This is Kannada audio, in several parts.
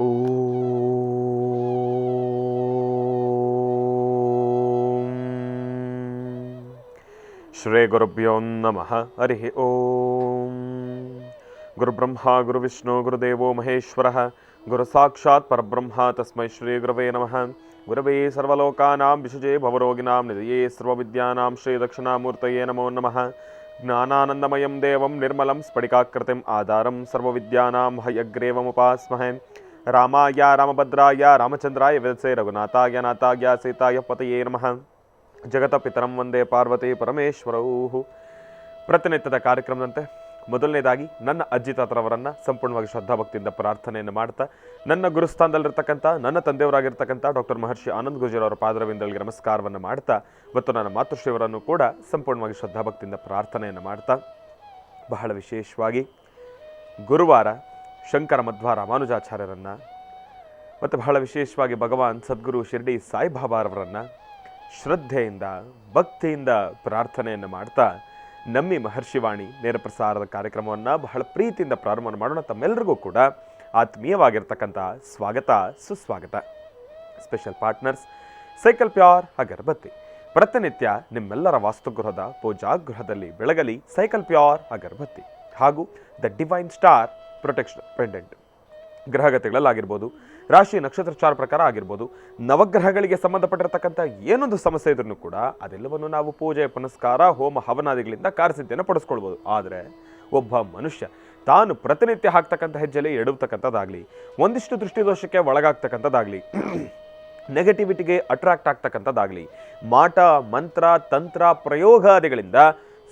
ಓಂ ಶ್ರೀ ಗುರುಭ್ಯೋ ನಮಃ. ಹರಿ ಓಂ. ಗುರುಬ್ರಹ್ಮ ಗುರುವಿಷ್ಣು ಗುರುದೇವೋ ಮಹೇಶ್ವರಃ. ಗುರು ಸಾಕ್ಷಾತ್ ಪರಬ್ರಹ್ಮ ತಸ್ಮೈ ಶ್ರೀ ಗುರವೇ ನಮಃ. ಗುರವೇ ಸರ್ವಲೋಕಾನಾಂ ವಿಷಜೇ ಭವರೋಗಿಣಾಂ ನಿಧಯೇ ಸರ್ವವಿದ್ಯಾನಾಂ ಶ್ರೀ ದಕ್ಷಿಣಾಮೂರ್ತಯೇ ನಮೋ ನಮಃ. ಜ್ಞಾನಾನಂದಮಯಂ ದೇವಂ ನಿರ್ಮಲಂ ಸ್ಫಟಿಕಾಕೃತಿಂ ಆಧಾರಂ ಸರ್ವವಿದ್ಯಾನಾಂ ಹಯಗ್ರೀವಮುಪಾಸ್ಮಹೇ. ರಾಮಾಯ ರಾಮಭದ್ರಾಯ ರಾಮಚಂದ್ರಾಯ ವೇದಸೇ ರಘುನಾಥಾಯ ನಾಥಾಯ ಸೀತಾಯ ಪತಯೇ ನಮಃ. ಜಗತಪಿತರಂ ವಂದೇ ಪಾರ್ವತಿ ಪರಮೇಶ್ವರೌ. ಪ್ರತಿನಿತ್ಯದ ಕಾರ್ಯಕ್ರಮದಂತೆ ಮೊದಲನೇದಾಗಿ ನನ್ನ ಅಜ್ಜಿ ತಾತರವರನ್ನು ಸಂಪೂರ್ಣವಾಗಿ ಶ್ರದ್ಧಾಭಕ್ತಿಯಿಂದ ಪ್ರಾರ್ಥನೆಯನ್ನು ಮಾಡ್ತಾ, ನನ್ನ ಗುರುಸ್ಥಾನದಲ್ಲಿರ್ತಕ್ಕಂಥ ನನ್ನ ತಂದೆಯವರಾಗಿರ್ತಕ್ಕಂಥ ಡಾಕ್ಟರ್ ಮಹರ್ಷಿ ಆನಂದ್ ಗುರೂಜಿಯವರ ಪಾದರವಿಂದಗಳಿಗೆ ನಮಸ್ಕಾರವನ್ನು ಮಾಡ್ತಾ, ಇವತ್ತು ನನ್ನ ಮಾತೃಶ್ರೀಯವರನ್ನು ಕೂಡ ಸಂಪೂರ್ಣವಾಗಿ ಶ್ರದ್ಧಾಭಕ್ತಿಯಿಂದ ಪ್ರಾರ್ಥನೆಯನ್ನು ಮಾಡ್ತಾ, ಬಹಳ ವಿಶೇಷವಾಗಿ ಗುರುವಾರ ಶಂಕರ ಮಧ್ವ ರಾಮಾನುಜಾಚಾರ್ಯರನ್ನು ಮತ್ತು ಬಹಳ ವಿಶೇಷವಾಗಿ ಭಗವಾನ್ ಸದ್ಗುರು ಶಿರ್ಡಿ ಸಾಯಿಬಾಬಾರವರನ್ನು ಶ್ರದ್ಧೆಯಿಂದ ಭಕ್ತಿಯಿಂದ ಪ್ರಾರ್ಥನೆಯನ್ನು ಮಾಡ್ತಾ ನಮ್ಮಿ ಮಹರ್ಷಿವಾಣಿ ನೇರ ಪ್ರಸಾರದ ಕಾರ್ಯಕ್ರಮವನ್ನು ಬಹಳ ಪ್ರೀತಿಯಿಂದ ಪ್ರಾರಂಭ ಮಾಡೋಣ. ತಮ್ಮೆಲ್ಲರಿಗೂ ಕೂಡ ಆತ್ಮೀಯವಾಗಿರ್ತಕ್ಕಂಥ ಸ್ವಾಗತ ಸುಸ್ವಾಗತ. ಸ್ಪೆಷಲ್ ಪಾರ್ಟ್ನರ್ಸ್ ಸೈಕಲ್ ಪ್ಯೂರ್ ಅಗರಬತ್ತಿ. ಪ್ರತಿನಿತ್ಯ ನಿಮ್ಮೆಲ್ಲರ ವಾಸ್ತುಗೃಹದ ಪೂಜಾಗೃಹದಲ್ಲಿ ಬೆಳಗಲಿ ಸೈಕಲ್ ಪ್ಯೂರ್ ಅಗರಬತ್ತಿ ಹಾಗೂ the divine star protection pendant. ಗ್ರಹಗತಿಗಳಲ್ಲಾಗಿರ್ಬೋದು, ರಾಶಿ ನಕ್ಷತ್ರಚಾರ ಪ್ರಕಾರ ಆಗಿರ್ಬೋದು, ನವಗ್ರಹಗಳಿಗೆ ಸಂಬಂಧಪಟ್ಟಿರತಕ್ಕಂಥ ಏನೊಂದು ಸಮಸ್ಯೆ ಇದ್ರೂ ಕೂಡ ಅದೆಲ್ಲವನ್ನು ನಾವು ಪೂಜೆ ಪುನಸ್ಕಾರ ಹೋಮ ಹವನಾದಿಗಳಿಂದ ಕಾರ್ಯಸಿದ್ಧಿಯನ್ನು ಪಡಿಸ್ಕೊಳ್ಬೋದು. ಆದರೆ ಒಬ್ಬ ಮನುಷ್ಯ ತಾನು ಪ್ರತಿನಿತ್ಯ ಹಾಕ್ತಕ್ಕಂಥ ಹೆಜ್ಜೆಯಲ್ಲಿ ಎಡುವತಕ್ಕಂಥದ್ದಾಗಲಿ, ಒಂದಿಷ್ಟು ದೃಷ್ಟಿದೋಷಕ್ಕೆ ಒಳಗಾಗ್ತಕ್ಕಂಥದ್ದಾಗಲಿ, ನೆಗೆಟಿವಿಟಿಗೆ ಅಟ್ರಾಕ್ಟ್ ಆಗ್ತಕ್ಕಂಥದ್ದಾಗಲಿ, ಮಾಟ ಮಂತ್ರ ತಂತ್ರ ಪ್ರಯೋಗಾದಿಗಳಿಂದ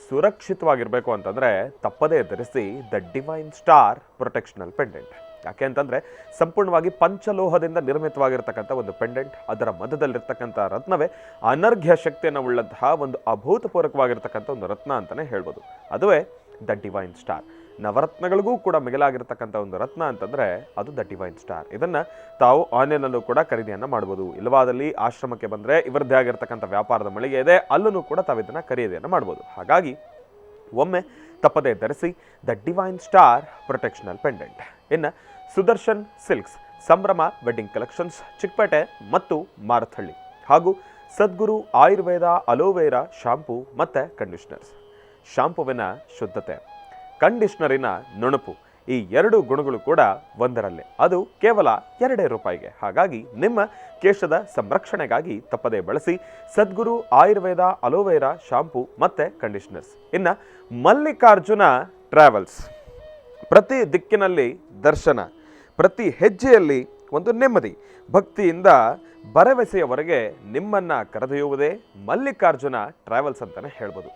ಸುರಕ್ಷಿತವಾಗಿರಬೇಕು ಅಂತಂದರೆ ತಪ್ಪದೇ ಧರಿಸಿ ದ ಡಿವೈನ್ ಸ್ಟಾರ್ ಪ್ರೊಟೆಕ್ಷನಲ್ ಪೆಂಡೆಂಟ್. ಯಾಕೆ ಅಂತಂದರೆ ಸಂಪೂರ್ಣವಾಗಿ ಪಂಚಲೋಹದಿಂದ ನಿರ್ಮಿತವಾಗಿರ್ತಕ್ಕಂಥ ಒಂದು ಪೆಂಡೆಂಟ್. ಅದರ ಮಧ್ಯದಲ್ಲಿರ್ತಕ್ಕಂಥ ರತ್ನವೇ ಅನರ್ಘ್ಯ ಶಕ್ತಿಯನ್ನು ಉಳ್ಳಂತಹ ಒಂದು ಅಭೂತಪೂರ್ವಕವಾಗಿರ್ತಕ್ಕಂಥ ಒಂದು ರತ್ನ ಅಂತಲೇ ಹೇಳ್ಬೋದು. ಅದುವೇ ದ ಡಿವೈನ್ ಸ್ಟಾರ್. ನವರತ್ನಗಳಿಗೂ ಕೂಡ ಮಿಗಿಲಾಗಿರ್ತಕ್ಕಂಥ ಒಂದು ರತ್ನ ಅಂತಂದರೆ ಅದು ದ ಡಿವೈನ್ ಸ್ಟಾರ್. ಇದನ್ನು ತಾವು ಆನ್ಲೈನಲ್ಲೂ ಕೂಡ ಖರೀದಿಯನ್ನು ಮಾಡ್ಬೋದು. ಇಲ್ಲವಾದಲ್ಲಿ ಆಶ್ರಮಕ್ಕೆ ಬಂದರೆ ಇವರದ್ದೇ ಆಗಿರ್ತಕ್ಕಂಥ ವ್ಯಾಪಾರದ ಮಳಿಗೆ ಇದೆ, ಅಲ್ಲೂ ಕೂಡ ತಾವು ಇದನ್ನು ಖರೀದಿಯನ್ನು ಮಾಡ್ಬೋದು. ಹಾಗಾಗಿ ಒಮ್ಮೆ ತಪ್ಪದೇ ಧರಿಸಿ ದ ಡಿವೈನ್ ಸ್ಟಾರ್ ಪ್ರೊಟೆಕ್ಷನಲ್ ಪೆಂಡೆಂಟ್. ಇನ್ನು ಸುದರ್ಶನ್ ಸಿಲ್ಕ್ಸ್, ಸಂಭ್ರಮ ವೆಡ್ಡಿಂಗ್ ಕಲೆಕ್ಷನ್ಸ್, ಚಿಕ್ಕಪೇಟೆ ಮತ್ತು ಮಾರಥಳ್ಳಿ ಹಾಗೂ ಸದ್ಗುರು ಆಯುರ್ವೇದ ಅಲೋವೆರಾ ಶಾಂಪೂ ಮತ್ತು ಕಂಡೀಷ್ನರ್ಸ್. ಶಾಂಪುವಿನ ಶುದ್ಧತೆ, ಕಂಡೀಷ್ನರಿನ ನುಣುಪು, ಈ ಎರಡು ಗುಣಗಳು ಕೂಡ ಒಂದರಲ್ಲೇ, ಅದು ಕೇವಲ ₹2. ಹಾಗಾಗಿ ನಿಮ್ಮ ಕೇಶದ ಸಂರಕ್ಷಣೆಗಾಗಿ ತಪ್ಪದೇ ಬಳಸಿ ಸದ್ಗುರು ಆಯುರ್ವೇದ ಅಲೋವೆರಾ ಶಾಂಪೂ ಮತ್ತು ಕಂಡೀಷ್ನರ್ಸ್. ಇನ್ನು ಮಲ್ಲಿಕಾರ್ಜುನ ಟ್ರಾವೆಲ್ಸ್. ಪ್ರತಿ ದಿಕ್ಕಿನಲ್ಲಿ ದರ್ಶನ, ಪ್ರತಿ ಹೆಜ್ಜೆಯಲ್ಲಿ ಒಂದು ನೆಮ್ಮದಿ, ಭಕ್ತಿಯಿಂದ ಭರವಸೆಯವರೆಗೆ ನಿಮ್ಮನ್ನು ಕರೆದೊಯ್ಯುವುದೇ ಮಲ್ಲಿಕಾರ್ಜುನ ಟ್ರಾವೆಲ್ಸ್ ಅಂತಲೇ ಹೇಳ್ಬೋದು.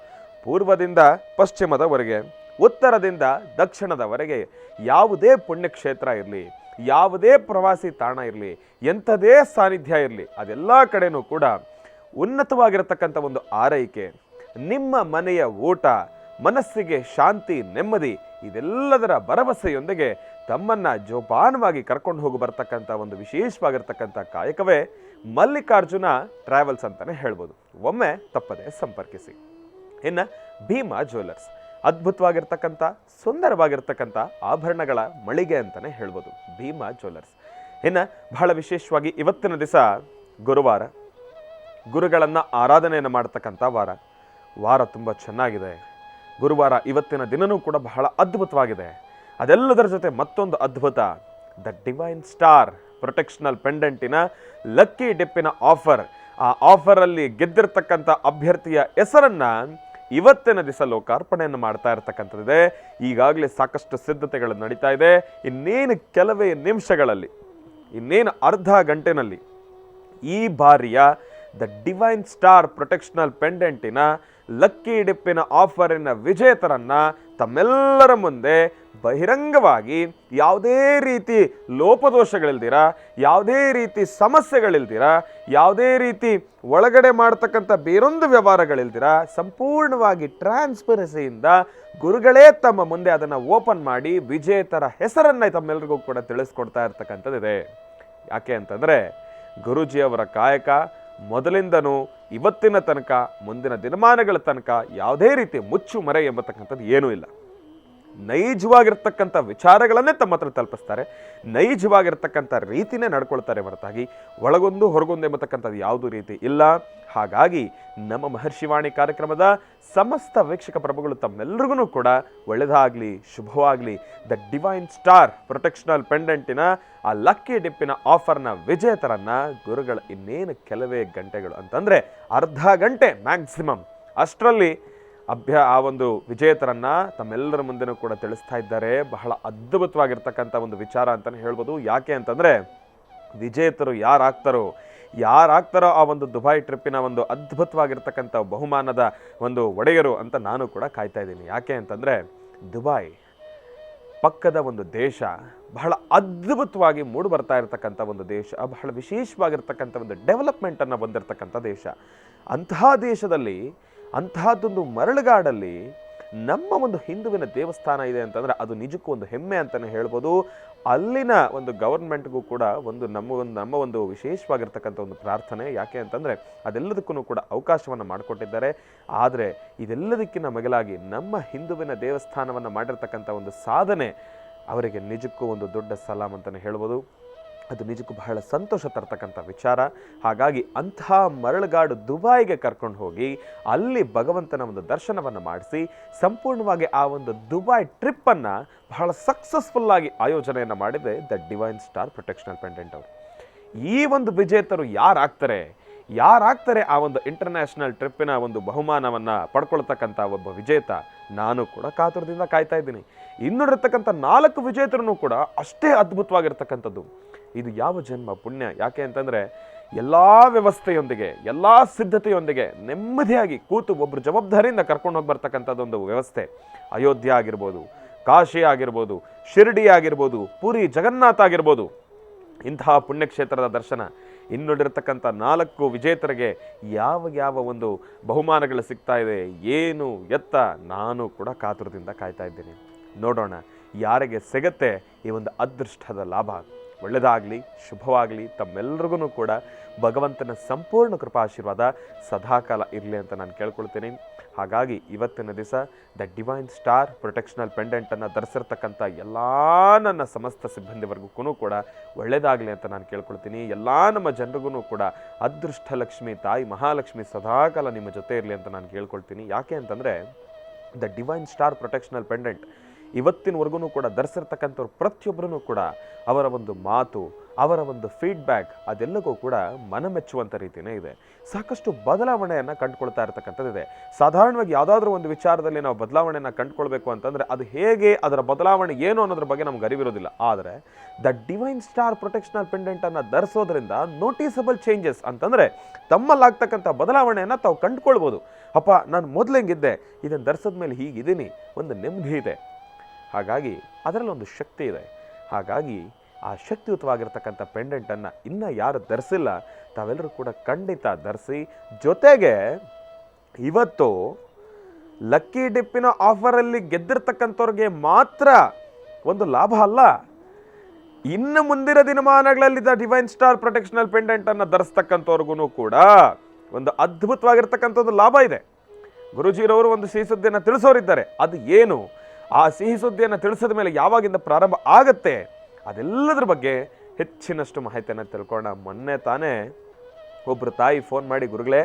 ಪೂರ್ವದಿಂದ ಪಶ್ಚಿಮದವರೆಗೆ, ಉತ್ತರದಿಂದ ದಕ್ಷಿಣದವರೆಗೆ ಯಾವುದೇ ಪುಣ್ಯಕ್ಷೇತ್ರ ಇರಲಿ, ಯಾವುದೇ ಪ್ರವಾಸಿ ತಾಣ ಇರಲಿ, ಎಂಥದೇ ಸಾನ್ನಿಧ್ಯ ಇರಲಿ, ಅದೆಲ್ಲ ಕಡೆಯೂ ಕೂಡ ಉನ್ನತವಾಗಿರತಕ್ಕಂಥ ಒಂದು ಆರೈಕೆ, ನಿಮ್ಮ ಮನೆಯ ಊಟ, ಮನಸ್ಸಿಗೆ ಶಾಂತಿ ನೆಮ್ಮದಿ, ಇದೆಲ್ಲದರ ಭರವಸೆಯೊಂದಿಗೆ ತಮ್ಮನ್ನು ಜೋಪಾನವಾಗಿ ಕರ್ಕೊಂಡು ಹೋಗಿ ಬರ್ತಕ್ಕಂಥ ಒಂದು ವಿಶೇಷವಾಗಿರ್ತಕ್ಕಂಥ ಕಾಯಕವೇ ಮಲ್ಲಿಕಾರ್ಜುನ ಟ್ರಾವೆಲ್ಸ್ ಅಂತಲೇ ಹೇಳ್ಬೋದು. ಒಮ್ಮೆ ತಪ್ಪದೆ ಸಂಪರ್ಕಿಸಿ. ಇನ್ನು ಭೀಮಾ ಜ್ಯುವೆಲ್ಲರ್ಸ್, ಅದ್ಭುತವಾಗಿರ್ತಕ್ಕಂಥ ಸುಂದರವಾಗಿರ್ತಕ್ಕಂಥ ಆಭರಣಗಳ ಮಳಿಗೆ ಅಂತಲೇ ಹೇಳ್ಬೋದು ಭೀಮಾ ಜ್ಯುವೆಲ್ಲರ್ಸ್. ಇನ್ನು ಬಹಳ ವಿಶೇಷವಾಗಿ ಇವತ್ತಿನ ದಿವಸ ಗುರುವಾರ, ಗುರುಗಳನ್ನು ಆರಾಧನೆಯನ್ನು ಮಾಡ್ತಕ್ಕಂಥ ವಾರ ತುಂಬ ಚೆನ್ನಾಗಿದೆ. ಗುರುವಾರ ಇವತ್ತಿನ ದಿನವೂ ಕೂಡ ಬಹಳ ಅದ್ಭುತವಾಗಿದೆ. ಅದೆಲ್ಲದರ ಜೊತೆ ಮತ್ತೊಂದು ಅದ್ಭುತ, ದ ಡಿವೈನ್ ಸ್ಟಾರ್ ಪ್ರೊಟೆಕ್ಷನಲ್ ಪೆಂಡೆಂಟಿನ ಲಕ್ಕಿ ಡಿಪ್ಪಿನ ಆಫರ್. ಆ ಆಫರಲ್ಲಿ ಗೆದ್ದಿರ್ತಕ್ಕಂಥ ಅಭ್ಯರ್ಥಿಯ ಹೆಸರನ್ನು ಇವತ್ತಿನ ದಿವಸ ಲೋಕಾರ್ಪಣೆಯನ್ನು ಮಾಡ್ತಾ ಇರ್ತಕ್ಕಂಥದ್ದಿದೆ. ಈಗಾಗಲೇ ಸಾಕಷ್ಟು ಸಿದ್ಧತೆಗಳು ನಡೀತಾ ಇದೆ. ಇನ್ನೇನು ಕೆಲವೇ ನಿಮಿಷಗಳಲ್ಲಿ, ಇನ್ನೇನು ಅರ್ಧ ಗಂಟೆನಲ್ಲಿ ಈ ಬಾರಿಯ ದ ಡಿವೈನ್ ಸ್ಟಾರ್ ಪ್ರೊಟೆಕ್ಷನಲ್ ಪೆಂಡೆಂಟಿನ ಲಕ್ಕಿ ಡಿಪ್ಪಿನ ಆಫರಿನ ವಿಜೇತರನ್ನ ತಮ್ಮೆಲ್ಲರ ಮುಂದೆ ಬಹಿರಂಗವಾಗಿ ಯಾವುದೇ ರೀತಿ ಲೋಪದೋಷಗಳಿಲ್ದಿರ, ಯಾವುದೇ ರೀತಿ ಸಮಸ್ಯೆಗಳಿಲ್ದಿರ, ಯಾವುದೇ ರೀತಿ ಒಳಗಡೆ ಮಾಡ್ತಕ್ಕಂಥ ಬೇರೊಂದು ವ್ಯವಹಾರಗಳಿಲ್ದಿರ ಸಂಪೂರ್ಣವಾಗಿ ಟ್ರಾನ್ಸ್ಪರೆನ್ಸಿಯಿಂದ ಗುರುಗಳೇ ತಮ್ಮ ಮುಂದೆ ಅದನ್ನು ಓಪನ್ ಮಾಡಿ ವಿಜೇತರ ಹೆಸರನ್ನು ತಮ್ಮೆಲ್ಲರಿಗೂ ಕೂಡ ತಿಳಿಸ್ಕೊಡ್ತಾ ಇರ್ತಕ್ಕಂಥದ್ದಿದೆ. ಯಾಕೆ ಅಂತಂದರೆ ಗುರೂಜಿಯವರ ಕಾಯಕ ಮೊದಲಿಂದನೂ ಇವತ್ತಿನ ತನಕ ಮುಂದಿನ ದಿನಮಾನಗಳ ತನಕ ಯಾವುದೇ ರೀತಿ ಮುಚ್ಚು ಮರೆ ಎಂಬತಕ್ಕಂಥದ್ದು ಏನೂ ಇಲ್ಲ. ನೈಜವಾಗಿರ್ತಕ್ಕಂಥ ವಿಚಾರಗಳನ್ನೇ ತಮ್ಮ ಹತ್ರ ತಲುಪಿಸ್ತಾರೆ, ನೈಜವಾಗಿರ್ತಕ್ಕಂಥ ರೀತಿನೇ ನಡ್ಕೊಳ್ತಾರೆ ಹೊರತಾಗಿ ಒಳಗೊಂದು ಹೊರಗೊಂದು ಎಂಬತಕ್ಕಂಥದ್ದು ಯಾವುದೂ ರೀತಿ ಇಲ್ಲ. ಹಾಗಾಗಿ ನಮ್ಮ ಮಹರ್ಷಿವಾಣಿ ಕಾರ್ಯಕ್ರಮದ ಸಮಸ್ತ ವೀಕ್ಷಕ ಪ್ರಭುಗಳು ತಮ್ಮೆಲ್ಲರಿಗೂ ಕೂಡ ಒಳ್ಳೆಯದಾಗಲಿ, ಶುಭವಾಗಲಿ. ದ ಡಿವೈನ್ ಸ್ಟಾರ್ ಪ್ರೊಟೆಕ್ಷನಲ್ ಪೆಂಡೆಂಟಿನ ಆ ಲಕ್ಕಿ ಡಿಪ್ಪಿನ ಆಫರ್ನ ವಿಜೇತರನ್ನ ಗುರುಗಳು ಇನ್ನೇನು ಕೆಲವೇ ಗಂಟೆಗಳು ಅಂತಂದರೆ ಅರ್ಧ ಗಂಟೆ ಮ್ಯಾಕ್ಸಿಮಮ್ ಅಷ್ಟರಲ್ಲಿ ಆ ಒಂದು ವಿಜೇತರನ್ನ ತಮ್ಮೆಲ್ಲರ ಮುಂದೆನೂ ಕೂಡ ತಿಳಿಸ್ತಾ ಇದ್ದಾರೆ. ಬಹಳ ಅದ್ಭುತವಾಗಿರ್ತಕ್ಕಂಥ ಒಂದು ವಿಚಾರ ಅಂತಲೇ ಹೇಳ್ಬೋದು. ಯಾಕೆ ಅಂತಂದರೆ ವಿಜೇತರು ಯಾರಾಗ್ತಾರೋ ಆ ಒಂದು ದುಬೈ ಟ್ರಿಪ್ಪಿನ ಒಂದು ಅದ್ಭುತವಾಗಿರ್ತಕ್ಕಂಥ ಬಹುಮಾನದ ಒಂದು ಒಡೆಯರು ಅಂತ ನಾನು ಕೂಡ ಕಾಯ್ತಾ ಇದ್ದೀನಿ. ಯಾಕೆ ಅಂತಂದರೆ ದುಬೈ ಪಕ್ಕದ ಒಂದು ದೇಶ, ಬಹಳ ಅದ್ಭುತವಾಗಿ ಮೂಡಿ ಬರ್ತಾ ಇರತಕ್ಕಂಥ ಒಂದು ದೇಶ, ಬಹಳ ವಿಶೇಷವಾಗಿರ್ತಕ್ಕಂಥ ಒಂದು ಡೆವಲಪ್ಮೆಂಟನ್ನು ಹೊಂದಿರತಕ್ಕಂಥ ದೇಶ. ಅಂತಹ ದೇಶದಲ್ಲಿ ಅಂತಹದ್ದೊಂದು ಮರಳುಗಾಡಲ್ಲಿ ನಮ್ಮ ಒಂದು ಹಿಂದುವಿನ ದೇವಸ್ಥಾನ ಇದೆ ಅಂತಂದರೆ ಅದು ನಿಜಕ್ಕೂ ಒಂದು ಹೆಮ್ಮೆ ಅಂತಲೇ ಹೇಳ್ಬೋದು. ಅಲ್ಲಿನ ಒಂದು ಗವರ್ಮೆಂಟ್ಗೂ ಕೂಡ ನಮ್ಮ ಒಂದು ವಿಶೇಷವಾಗಿರ್ತಕ್ಕಂಥ ಒಂದು ಪ್ರಾರ್ಥನೆ. ಯಾಕೆ ಅಂತಂದರೆ ಅದೆಲ್ಲದಕ್ಕೂ ಕೂಡ ಅವಕಾಶವನ್ನು ಮಾಡಿಕೊಟ್ಟಿದ್ದಾರೆ. ಆದರೆ ಇದೆಲ್ಲದಕ್ಕಿಂತ ಮಿಗಿಲಾಗಿ ನಮ್ಮ ಹಿಂದುವಿನ ದೇವಸ್ಥಾನವನ್ನು ಮಾಡಿರ್ತಕ್ಕಂಥ ಒಂದು ಸಾಧನೆ ಅವರಿಗೆ ನಿಜಕ್ಕೂ ಒಂದು ದೊಡ್ಡ ಸಲಾಮ್ ಅಂತಲೇ ಹೇಳ್ಬೋದು. ಅದು ನಿಜಕ್ಕೂ ಬಹಳ ಸಂತೋಷ ತರ್ತಕ್ಕಂಥ ವಿಚಾರ. ಹಾಗಾಗಿ ಅಂತಹ ಮರಳುಗಾಡು ದುಬೈಗೆ ಕರ್ಕೊಂಡು ಹೋಗಿ ಅಲ್ಲಿ ಭಗವಂತನ ಒಂದು ದರ್ಶನವನ್ನು ಮಾಡಿಸಿ ಸಂಪೂರ್ಣವಾಗಿ ಆ ಒಂದು ದುಬೈ ಟ್ರಿಪ್ಪನ್ನು ಬಹಳ ಸಕ್ಸಸ್ಫುಲ್ಲಾಗಿ ಆಯೋಜನೆಯನ್ನು ಮಾಡಿದೆ ದ ಡಿವೈನ್ ಸ್ಟಾರ್ ಪ್ರೊಟೆಕ್ಷನಲ್ ಪೆಂಡೆಂಟ್ ಅವರು. ಈ ಒಂದು ವಿಜೇತರು ಯಾರಾಗ್ತಾರೆ ಆ ಒಂದು ಇಂಟರ್ನ್ಯಾಷನಲ್ ಟ್ರಿಪ್ಪಿನ ಒಂದು ಬಹುಮಾನವನ್ನು ಪಡ್ಕೊಳ್ತಕ್ಕಂಥ ಒಬ್ಬ ವಿಜೇತ, ನಾನು ಕೂಡ ಕಾತುರದಿಂದ ಕಾಯ್ತಾ ಇದ್ದೀನಿ. ಇನ್ನುಳಿರ್ತಕ್ಕಂಥ 4 ವಿಜೇತರು ಕೂಡ ಅಷ್ಟೇ ಅದ್ಭುತವಾಗಿರ್ತಕ್ಕಂಥದ್ದು. ಇದು ಯಾವ ಜನ್ಮ ಪುಣ್ಯ. ಯಾಕೆ ಅಂತಂದರೆ ಎಲ್ಲ ವ್ಯವಸ್ಥೆಯೊಂದಿಗೆ, ಎಲ್ಲ ಸಿದ್ಧತೆಯೊಂದಿಗೆ ನೆಮ್ಮದಿಯಾಗಿ ಕೂತು ಒಬ್ಬರು ಜವಾಬ್ದಾರಿಯಿಂದ ಕರ್ಕೊಂಡು ಹೋಗಿ ಬರ್ತಕ್ಕಂಥದ್ದೊಂದು ವ್ಯವಸ್ಥೆ. ಅಯೋಧ್ಯೆ ಆಗಿರ್ಬೋದು, ಕಾಶಿ ಆಗಿರ್ಬೋದು, ಶಿರ್ಡಿ ಆಗಿರ್ಬೋದು, ಪುರಿ ಜಗನ್ನಾಥ ಆಗಿರ್ಬೋದು, ಇಂತಹ ಪುಣ್ಯಕ್ಷೇತ್ರದ ದರ್ಶನ. ಇನ್ನುಳಿರ್ತಕ್ಕಂಥ 4 ವಿಜೇತರಿಗೆ ಯಾವ ಒಂದು ಬಹುಮಾನಗಳು ಸಿಗ್ತಾ ಇದೆ, ಏನು ಎತ್ತ, ನಾನು ಕೂಡ ಕಾತುರದಿಂದ ಕಾಯ್ತಾ ಇದ್ದೀನಿ. ನೋಡೋಣ ಯಾರಿಗೆ ಸಿಗತ್ತೆ ಈ ಒಂದು ಅದೃಷ್ಟದ ಲಾಭ. ಒಳ್ಳೆಯದಾಗಲಿ, ಶುಭವಾಗಲಿ. ತಮ್ಮೆಲ್ಲರಿಗೂ ಕೂಡ ಭಗವಂತನ ಸಂಪೂರ್ಣ ಕೃಪಾಶೀರ್ವಾದ ಸದಾಕಾಲ ಇರಲಿ ಅಂತ ನಾನು ಕೇಳ್ಕೊಳ್ತೀನಿ. ಹಾಗಾಗಿ ಇವತ್ತಿನ ದಿವಸ ದ ಡಿವೈನ್ ಸ್ಟಾರ್ ಪ್ರೊಟೆಕ್ಷನಲ್ ಪೆಂಡೆಂಟನ್ನು ಧರಿಸಿರ್ತಕ್ಕಂಥ ಎಲ್ಲ ನನ್ನ ಸಮಸ್ತ ಸಿಬ್ಬಂದಿವರೆಗೂ ಕೂಡ ಒಳ್ಳೆಯದಾಗಲಿ ಅಂತ ನಾನು ಕೇಳ್ಕೊಳ್ತೀನಿ. ಎಲ್ಲ ನಮ್ಮ ಜನರಿಗೂ ಕೂಡ ಅದೃಷ್ಟ ಲಕ್ಷ್ಮಿ ತಾಯಿ ಮಹಾಲಕ್ಷ್ಮಿ ಸದಾಕಾಲ ನಿಮ್ಮ ಜೊತೆ ಇರಲಿ ಅಂತ ನಾನು ಕೇಳ್ಕೊಳ್ತೀನಿ. ಯಾಕೆ ಅಂತಂದರೆ ದ ಡಿವೈನ್ ಸ್ಟಾರ್ ಪ್ರೊಟೆಕ್ಷನಲ್ ಪೆಂಡೆಂಟ್ ಇವತ್ತಿನವರೆಗೂ ಕೂಡ ಧರಿಸಿರ್ತಕ್ಕಂಥವ್ರು ಪ್ರತಿಯೊಬ್ಬರೂ ಕೂಡ ಅವರ ಒಂದು ಮಾತು, ಅವರ ಒಂದು ಫೀಡ್ಬ್ಯಾಕ್ ಅದೆಲ್ಲವೂ ಕೂಡ ಮನಮೆಚ್ಚುವಂಥ ರೀತಿಯೇ ಇದೆ. ಸಾಕಷ್ಟು ಬದಲಾವಣೆಯನ್ನು ಕಂಡುಕೊಳ್ತಾ ಇರತಕ್ಕಂಥದ್ದಿದೆ. ಸಾಧಾರಣವಾಗಿ ಯಾವುದಾದ್ರೂ ಒಂದು ವಿಚಾರದಲ್ಲಿ ನಾವು ಬದಲಾವಣೆಯನ್ನು ಕಂಡುಕೊಳ್ಬೇಕು ಅಂತಂದರೆ ಅದು ಹೇಗೆ, ಅದರ ಬದಲಾವಣೆ ಏನು ಅನ್ನೋದ್ರ ಬಗ್ಗೆ ನಮ್ಗೆ ಅರಿವಿರೋದಿಲ್ಲ. ಆದರೆ ದ ಡಿವೈನ್ ಸ್ಟಾರ್ ಪ್ರೊಟೆಕ್ಷನಲ್ ಪೆಂಡೆಂಟನ್ನು ಧರಿಸೋದ್ರಿಂದ ನೋಟಿಸಬಲ್ ಚೇಂಜಸ್ ಅಂತಂದರೆ ತಮ್ಮಲ್ಲಾಗ್ತಕ್ಕಂಥ ಬದಲಾವಣೆಯನ್ನು ತಾವು ಕಂಡುಕೊಳ್ಬೋದು. ಅಪ್ಪ, ನಾನು ಮೊದಲು ಹೆಂಗಿದ್ದೆ, ಇದನ್ನು ಧರಿಸಿದ ಮೇಲೆ ಹೀಗಿದ್ದೀನಿ, ಒಂದು ನೆಮ್ಮದಿ ಇದೆ. ಹಾಗಾಗಿ ಅದರಲ್ಲೊಂದು ಶಕ್ತಿ ಇದೆ. ಹಾಗಾಗಿ ಆ ಶಕ್ತಿಯುತವಾಗಿರ್ತಕ್ಕಂಥ ಪೆಂಡೆಂಟನ್ನು ಇನ್ನೂ ಯಾರು ಧರಿಸಿಲ್ಲ ತಾವೆಲ್ಲರೂ ಕೂಡ ಖಂಡಿತ ಧರಿಸಿ. ಜೊತೆಗೆ ಇವತ್ತು ಲಕ್ಕಿ ಡಿಪ್ಪಿನ ಆಫರಲ್ಲಿ ಗೆದ್ದಿರ್ತಕ್ಕಂಥವ್ರಿಗೆ ಮಾತ್ರ ಒಂದು ಲಾಭ ಅಲ್ಲ, ಇನ್ನು ಮುಂದಿನ ದಿನಮಾನಗಳಲ್ಲಿ ದ ಡಿವೈನ್ ಸ್ಟಾರ್ ಪ್ರೊಟೆಕ್ಷನಲ್ ಪೆಂಡೆಂಟನ್ನು ಧರಿಸ್ತಕ್ಕಂಥವ್ರಿಗೂ ಕೂಡ ಒಂದು ಅದ್ಭುತವಾಗಿರ್ತಕ್ಕಂಥದ್ದು ಲಾಭ ಇದೆ. ಗುರುಜಿರವರು ಒಂದು ಸಿಹಿ ಸುದ್ದಿಯನ್ನು ತಿಳಿಸೋರಿದ್ದಾರೆ. ಅದು ಏನು, ಆ ಸಿಹಿ ಸುದ್ದಿಯನ್ನು ತಿಳಿಸಿದ ಮೇಲೆ ಯಾವಾಗಿಂದ ಪ್ರಾರಂಭ ಆಗತ್ತೆ, ಅದೆಲ್ಲದ್ರ ಬಗ್ಗೆ ಹೆಚ್ಚಿನಷ್ಟು ಮಾಹಿತಿಯನ್ನು ತಿಳ್ಕೊಳ್ಳೋಣ. ಮೊನ್ನೆ ತಾನೇ ಒಬ್ಬರು ತಾಯಿ ಫೋನ್ ಮಾಡಿ, ಗುರುಗಳೇ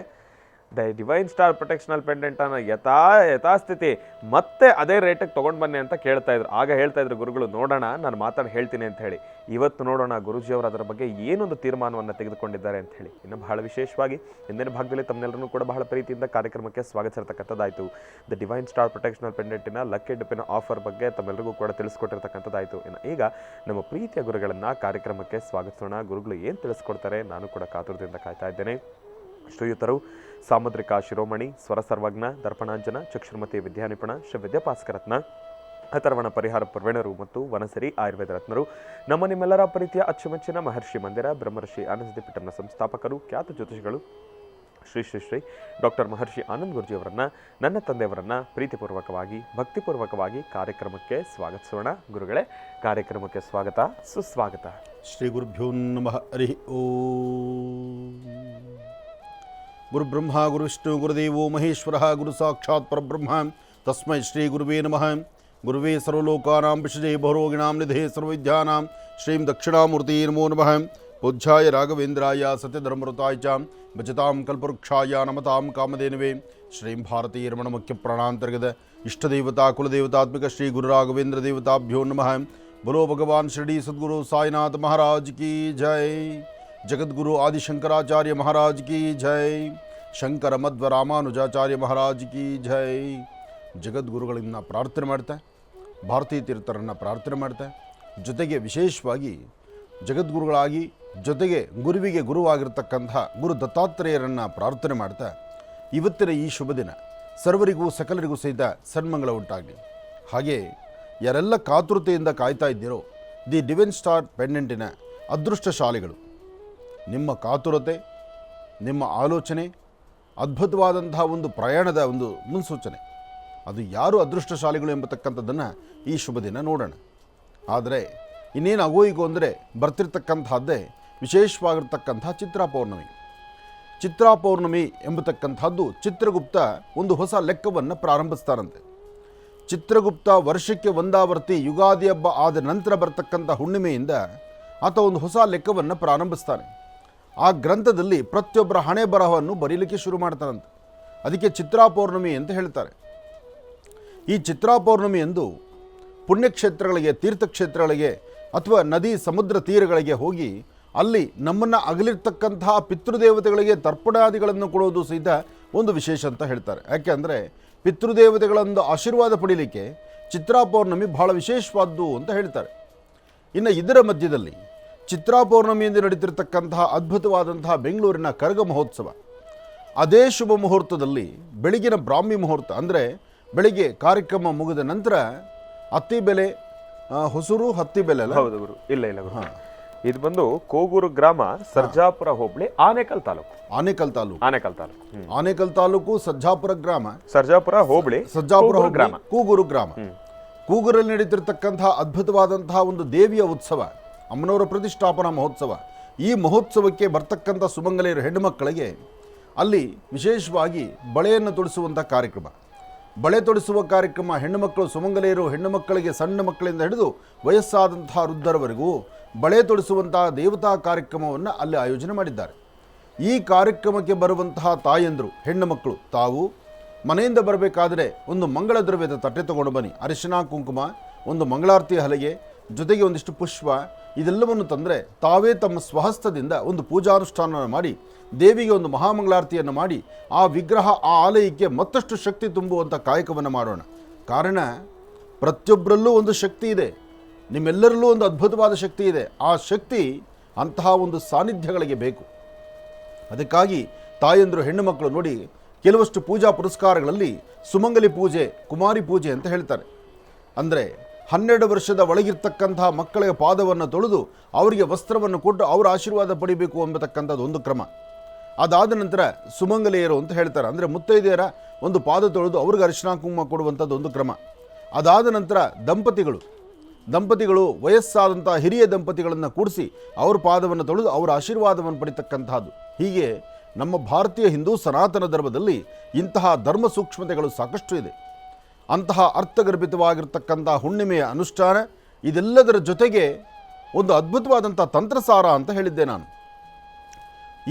ದ ಡಿವೈನ್ ಸ್ಟಾರ್ ಪ್ರೊಟೆಕ್ಷನಲ್ ಪೆಂಡೆಂಟನ್ನು ಯಥಾಸ್ಥಿತಿ ಮತ್ತೆ ಅದೇ ರೇಟಿಗೆ ತೊಗೊಂಡು ಬನ್ನಿ ಅಂತ ಕೇಳ್ತಾ ಇದ್ರು. ಆಗ ಹೇಳ್ತಾ ಇದ್ರು ಗುರುಗಳು, ನೋಡೋಣ ನಾನು ಮಾತಾಡಿ ಹೇಳ್ತೀನಿ ಅಂತ ಹೇಳಿ. ಇವತ್ತು ನೋಡೋಣ ಗುರುಜಿಯವರು ಅದರ ಬಗ್ಗೆ ಏನೊಂದು ತೀರ್ಮಾನವನ್ನು ತೆಗೆದುಕೊಂಡಿದ್ದಾರೆ ಅಂತ ಹೇಳಿ. ಇನ್ನು ಬಹಳ ವಿಶೇಷವಾಗಿ ಹಿಂದಿನ ಭಾಗದಲ್ಲಿ ತಮ್ಮೆಲ್ಲರೂ ಕೂಡ ಬಹಳ ಪ್ರೀತಿಯಿಂದ ಕಾರ್ಯಕ್ರಮಕ್ಕೆ ಸ್ವಾಗತಿಸಿರ್ತಕ್ಕಂಥದ್ದಾಯಿತು. ದ ಡಿವೈನ್ ಸ್ಟಾರ್ ಪ್ರೊಟೆಕ್ಷನಲ್ ಪೆಂಡೆಂಟಿನ ಲಕ್ಕಿ ಡಿಪ್ಪಿನ ಆಫರ್ ಬಗ್ಗೆ ತಮ್ಮೆಲ್ಲರಿಗೂ ಕೂಡ ತಿಳಿಸ್ಕೊಟ್ಟಿರ್ತಕ್ಕಂಥದ್ದಾಯಿತು. ಇನ್ನು ಈಗ ನಮ್ಮ ಪ್ರೀತಿಯ ಗುರುಗಳನ್ನು ಕಾರ್ಯಕ್ರಮಕ್ಕೆ ಸ್ವಾಗತಿಸೋಣ. ಗುರುಗಳು ಏನು ತಿಳಿಸ್ಕೊಡ್ತಾರೆ ನಾನು ಕೂಡ ಕಾತುರದಿಂದ ಕಾಯ್ತಾ ಇದ್ದೇನೆ. ಶ್ರೀಯುತರು ಸಾಮುದ್ರಿಕ ಶಿರೋಮಣಿ, ಸ್ವರ ಸರ್ವಜ್ಞ, ದರ್ಪಣಾಂಜನ, ಚಕ್ಷುರ್ಮತಿ ವಿದ್ಯಾನಿಪುಣ, ಶ್ರೀ ವಿದ್ಯಾಪಾಸ್ಕರತ್ನ, ಅಥರ್ವಣ ಪರಿಹಾರ ಪ್ರವೀಣರು ಮತ್ತು ವನಸರಿ ಆಯುರ್ವೇದ ರತ್ನರು, ನಮ್ಮ ನಿಮ್ಮೆಲ್ಲರ ಪ್ರೀತಿಯ ಅಚ್ಚುಮೆಚ್ಚಿನ ಮಹರ್ಷಿ ಮಂದಿರ ಬ್ರಹ್ಮರ್ಷಿ ಆನಂದ ಪೀಠಂನ ಸಂಸ್ಥಾಪಕರು, ಖ್ಯಾತ ಜ್ಯೋತಿಷಿಗಳು ಶ್ರೀ ಶ್ರೀ ಶ್ರೀ ಡಾಕ್ಟರ್ ಮಹರ್ಷಿ ಆನಂದ್ ಗುರುಜಿಯವರನ್ನು, ನನ್ನ ತಂದೆಯವರನ್ನು ಪ್ರೀತಿಪೂರ್ವಕವಾಗಿ ಭಕ್ತಿಪೂರ್ವಕವಾಗಿ ಕಾರ್ಯಕ್ರಮಕ್ಕೆ ಸ್ವಾಗತಿಸೋಣ. ಗುರುಗಳೇ, ಕಾರ್ಯಕ್ರಮಕ್ಕೆ ಸ್ವಾಗತ, ಸುಸ್ವಾಗತ. ಶ್ರೀ ಗುರುಭ್ಯೋ ನಮಃ. ಹರಿ ಓಂ. ಗುರು ಬ್ರಹ್ಮ ಗುರು ವಿಷ್ಣು ಗುರುದೇವೋ ಮಹೇಶ್ವರ ಗುರು ಸಾಕ್ಷಾತ್ ಪರಬ್ರಹ್ಮ ತಸ್ಮೈ ಶ್ರೀ ಗುರುವೇ ನಮಃ. ಗುರುವೇ ಸರ್ವಲೋಕಾನಾಂ ಪಿಶಜೇ ಭವರೋಗಿಣಾಂ ನಿಧೇ ಸರ್ವವಿದ್ಯಾನಾಂ ಶ್ರೀಂ ದಕ್ಷಿಣಾಮೂರ್ತಿ ನಮೋ ನಮಃ. ಪೂಜ್ಯಾಯ ರಾಘವೇಂದ್ರಾಯ ಸತ್ಯಧರ್ಮೃತಾಯ ಚ ಭಜತಾಂ ಕಲ್ಪವೃಕ್ಷಾಯ ನಮತಾಂ ಕಾಮಧೇನವೇ. ಶ್ರೀಂ ಭಾರತೀ ರಮಣ ಮುಖ್ಯ ಪ್ರಾಣಾಂತರ್ಗತ ಇಷ್ಟದೇವತಾ ಕುಲದೇವತಾತ್ಮಕ ಶ್ರೀ ಗುರು ರಾಘವೇಂದ್ರ ದೇವತಾಭ್ಯೋ ನಮಃ. बोलो भगवान शिरडी सद्गुरु साईनाथ महाराज की जय. जगद्गुरु आदिशंकराचार्य महाराज की जय. ಶಂಕರ ಮಧ್ವ ರಾಮಾನುಜಾಚಾರ್ಯ ಮಹಾರಾಜ್ ಕಿ ಜೈ. ಜಗದ್ಗುರುಗಳಿಂದ ಪ್ರಾರ್ಥನೆ ಮಾಡ್ತಾ, ಭಾರತೀಯ ತೀರ್ಥರನ್ನು ಪ್ರಾರ್ಥನೆ ಮಾಡ್ತಾ, ಜೊತೆಗೆ ವಿಶೇಷವಾಗಿ ಜಗದ್ಗುರುಗಳಾಗಿ ಜೊತೆಗೆ ಗುರುವಿಗೆ ಗುರುವಾಗಿರ್ತಕ್ಕಂಥ ಗುರು ದತ್ತಾತ್ರೇಯರನ್ನು ಪ್ರಾರ್ಥನೆ ಮಾಡ್ತಾ, ಇವತ್ತಿನ ಈ ಶುಭ ದಿನ ಸರ್ವರಿಗೂ ಸಕಲರಿಗೂ ಸಹಿತ ಸನ್ಮಂಗಳ ಉಂಟಾಗಲಿ. ಹಾಗೆ ಯಾರೆಲ್ಲ ಕಾತುರತೆಯಿಂದ ಕಾಯ್ತಾ ಇದ್ದೀರೋ ದಿ ಡಿವೈನ್ ಸ್ಟಾರ್ ಪೆಂಡೆಂಟಿನ ಅದೃಷ್ಟಶಾಲಿಗಳು, ನಿಮ್ಮ ಕಾತುರತೆ, ನಿಮ್ಮ ಆಲೋಚನೆ, ಅದ್ಭುತವಾದಂತಹ ಒಂದು ಪ್ರಯಾಣದ ಒಂದು ಮುನ್ಸೂಚನೆ, ಅದು ಯಾರು ಅದೃಷ್ಟಶಾಲಿಗಳು ಎಂಬತಕ್ಕಂಥದ್ದನ್ನು ಈ ಶುಭ ದಿನ ನೋಡೋಣ. ಆದರೆ ಇನ್ನೇನು ಆಗೋಯಿಗೂ ಅಂದರೆ ಬರ್ತಿರ್ತಕ್ಕಂಥದ್ದೇ ವಿಶೇಷವಾಗಿರ್ತಕ್ಕಂಥ ಚಿತ್ರಾ ಪೌರ್ಣಮಿ. ಚಿತ್ರಾ ಪೌರ್ಣಮಿ ಎಂಬತಕ್ಕಂಥದ್ದು ಚಿತ್ರಗುಪ್ತ ಒಂದು ಹೊಸ ಲೆಕ್ಕವನ್ನು ಪ್ರಾರಂಭಿಸ್ತಾರಂತೆ. ಚಿತ್ರಗುಪ್ತ ವರ್ಷಕ್ಕೆ ಒಂದಾವರ್ತಿ ಯುಗಾದಿ ಹಬ್ಬ ಆದ ನಂತರ ಬರ್ತಕ್ಕಂಥ ಹುಣ್ಣಿಮೆಯಿಂದ ಆತ ಒಂದು ಹೊಸ ಲೆಕ್ಕವನ್ನು ಪ್ರಾರಂಭಿಸ್ತಾನೆ. ಆ ಗ್ರಂಥದಲ್ಲಿ ಪ್ರತಿಯೊಬ್ಬರ ಹಣೆ ಬರಹವನ್ನು ಬರೀಲಿಕ್ಕೆ ಶುರು ಮಾಡ್ತಾರಂತೆ. ಅದಕ್ಕೆ ಚಿತ್ರಾ ಪೌರ್ಣಮಿ ಅಂತ ಹೇಳ್ತಾರೆ. ಈ ಚಿತ್ರಾ ಪೌರ್ಣಮಿ ಎಂದು ಪುಣ್ಯಕ್ಷೇತ್ರಗಳಿಗೆ, ತೀರ್ಥಕ್ಷೇತ್ರಗಳಿಗೆ ಅಥವಾ ನದಿ ಸಮುದ್ರ ತೀರಗಳಿಗೆ ಹೋಗಿ ಅಲ್ಲಿ ನಮ್ಮನ್ನು ಅಗಲಿರ್ತಕ್ಕಂತಹ ಪಿತೃದೇವತೆಗಳಿಗೆ ತರ್ಪಣಾದಿಗಳನ್ನು ಕೊಡೋದು ಸಹಿತ ಒಂದು ವಿಶೇಷ ಅಂತ ಹೇಳ್ತಾರೆ. ಯಾಕೆ ಅಂದರೆ ಪಿತೃದೇವತೆಗಳೊಂದು ಆಶೀರ್ವಾದ ಪಡೀಲಿಕ್ಕೆ ಚಿತ್ರಾ ಪೌರ್ಣಮಿ ಬಹಳ ವಿಶೇಷವಾದ್ದು ಅಂತ ಹೇಳ್ತಾರೆ. ಇನ್ನು ಇದರ ಮಧ್ಯದಲ್ಲಿ ಚಿತ್ರಾ ಪೌರ್ಣಮಿಯಿಂದ ನಡೀತಿರ್ತಕ್ಕಂತಹ ಅದ್ಭುತವಾದಂತಹ ಬೆಂಗಳೂರಿನ ಕರಗ ಮಹೋತ್ಸವ, ಅದೇ ಶುಭ ಮುಹೂರ್ತದಲ್ಲಿ ಬೆಳಗಿನ ಬ್ರಾಹ್ಮಿ ಮುಹೂರ್ತ ಅಂದರೆ ಬೆಳಿಗ್ಗೆ ಕಾರ್ಯಕ್ರಮ ಮುಗಿದ ನಂತರ ಹತ್ತಿಬೆಲೆ, ಹೊಸೂರು ಹತ್ತಿಬೆಲೆ ಅಲ್ಲ? ಹೌದು ಗುರು, ಇಲ್ಲ ಇಲ್ಲ ಗುರು. ಇದು ಬಂದು ಕೋಗೂರು ಗ್ರಾಮ, ಸರ್ಜಾಪುರ ಹೋಬಳಿ, ಆನೇಕಲ್ ತಾಲೂಕು. ಆನೇಕಲ್ ತಾಲೂಕು ಸರ್ಜಾಪುರ ಗ್ರಾಮ, ಸರ್ಜಾಪುರ ಹೋಬಳಿ, ಗ್ರಾಮ, ಕೂಗೂರು ಗ್ರಾಮ. ಕೂಗೂರಲ್ಲಿ ನಡೀತಿರ್ತಕ್ಕಂತಹ ಅದ್ಭುತವಾದಂತಹ ಒಂದು ದೇವಿಯ ಉತ್ಸವ, ಅಮ್ಮನವರ ಪ್ರತಿಷ್ಠಾಪನಾ ಮಹೋತ್ಸವ. ಈ ಮಹೋತ್ಸವಕ್ಕೆ ಬರ್ತಕ್ಕಂಥ ಸುಮಂಗಲೆಯರು ಹೆಣ್ಣು ಮಕ್ಕಳಿಗೆ ಅಲ್ಲಿ ವಿಶೇಷವಾಗಿ ಬಳೆಯನ್ನು ತೊಡಿಸುವಂಥ ಕಾರ್ಯಕ್ರಮ. ಬಳೆ ತೊಡಿಸುವ ಕಾರ್ಯಕ್ರಮ ಹೆಣ್ಣು ಮಕ್ಕಳು, ಸುಮಂಗಲೆಯರು ಹೆಣ್ಣು ಮಕ್ಕಳಿಗೆ ಸಣ್ಣ ಮಕ್ಕಳಿಂದ ಹಿಡಿದು ವಯಸ್ಸಾದಂತಹ ವೃದ್ಧರವರೆಗೂ ಬಳೆ ತೊಡಿಸುವಂತಹ ದೇವತಾ ಕಾರ್ಯಕ್ರಮವನ್ನು ಅಲ್ಲಿ ಆಯೋಜನೆ ಮಾಡಿದ್ದಾರೆ. ಈ ಕಾರ್ಯಕ್ರಮಕ್ಕೆ ಬರುವಂತಹ ತಾಯಂದರು, ಹೆಣ್ಣು ಮಕ್ಕಳು ತಾವು ಮನೆಯಿಂದ ಬರಬೇಕಾದರೆ ಒಂದು ಮಂಗಳ ದ್ರವ್ಯದ ತಟ್ಟೆ ತಗೊಂಡು ಬನ್ನಿ, ಅರಿಶಿನ ಕುಂಕುಮ, ಒಂದು ಮಂಗಳಾರತಿ ಹಲಗೆ, ಜೊತೆಗೆ ಒಂದಿಷ್ಟು ಪುಷ್ಪ, ಇದೆಲ್ಲವನ್ನು ತಂದರೆ ತಾವೇ ತಮ್ಮ ಸ್ವಹಸ್ತದಿಂದ ಒಂದು ಪೂಜಾನುಷ್ಠಾನವನ್ನು ಮಾಡಿ ದೇವಿಗೆ ಒಂದು ಮಹಾಮಂಗಳಾರತಿಯನ್ನು ಮಾಡಿ ಆ ವಿಗ್ರಹ, ಆ ಆಲಯಕ್ಕೆ ಮತ್ತಷ್ಟು ಶಕ್ತಿ ತುಂಬುವಂಥ ಕಾಯಕವನ್ನು ಮಾಡೋಣ. ಕಾರಣ ಪ್ರತಿಯೊಬ್ಬರಲ್ಲೂ ಒಂದು ಶಕ್ತಿ ಇದೆ, ನಿಮ್ಮೆಲ್ಲರಲ್ಲೂ ಒಂದು ಅದ್ಭುತವಾದ ಶಕ್ತಿ ಇದೆ. ಆ ಶಕ್ತಿ ಅಂತಹ ಒಂದು ಸಾನ್ನಿಧ್ಯಗಳಿಗೆ ಬೇಕು. ಅದಕ್ಕಾಗಿ ತಾಯಂದರು, ಹೆಣ್ಣು ಮಕ್ಕಳು ನೋಡಿ, ಕೆಲವಷ್ಟು ಪೂಜಾ ಪುರಸ್ಕಾರಗಳಲ್ಲಿ ಸುಮಂಗಲಿ ಪೂಜೆ, ಕುಮಾರಿ ಪೂಜೆ ಅಂತ ಹೇಳ್ತಾರೆ. ಅಂದರೆ 12 ವರ್ಷದ ಒಳಗಿರ್ತಕ್ಕಂತಹ ಮಕ್ಕಳಿಗೆ ಪಾದವನ್ನು ತೊಳೆದು ಅವರಿಗೆ ವಸ್ತ್ರವನ್ನು ಕೊಟ್ಟು ಅವರ ಆಶೀರ್ವಾದ ಪಡಿಬೇಕು ಎಂಬತಕ್ಕಂಥದ್ದು ಒಂದು ಕ್ರಮ. ಅದಾದ ನಂತರ ಸುಮಂಗಲಿಯರು ಅಂತ ಹೇಳ್ತಾರೆ. ಅಂದರೆ ಮುತ್ತೈದೆಯರ ಒಂದು ಪಾದ ತೊಳೆದು ಅವ್ರಿಗೆ ಅರಿಶಿನ ಕುಂಕುಮ ಕೊಡುವಂಥದ್ದು ಒಂದು ಕ್ರಮ. ಅದಾದ ನಂತರ ದಂಪತಿಗಳು ವಯಸ್ಸಾದಂಥ ಹಿರಿಯ ದಂಪತಿಗಳನ್ನು ಕೂಡಿಸಿ ಅವ್ರ ಪಾದವನ್ನು ತೊಳೆದು ಅವರ ಆಶೀರ್ವಾದವನ್ನು ಪಡಿತಕ್ಕಂಥದ್ದು. ಹೀಗೆ ನಮ್ಮ ಭಾರತೀಯ ಹಿಂದೂ ಸನಾತನ ಧರ್ಮದಲ್ಲಿ ಇಂತಹ ಧರ್ಮ ಸೂಕ್ಷ್ಮತೆಗಳು ಸಾಕಷ್ಟು ಇದೆ. ಅಂತಹ ಅರ್ಥಗರ್ಭಿತವಾಗಿರ್ತಕ್ಕಂಥ ಹುಣ್ಣಿಮೆಯ ಅನುಷ್ಠಾನ, ಇದೆಲ್ಲದರ ಜೊತೆಗೆ ಒಂದು ಅದ್ಭುತವಾದಂಥ ತಂತ್ರಸಾರ ಅಂತ ಹೇಳಿದ್ದೆ ನಾನು.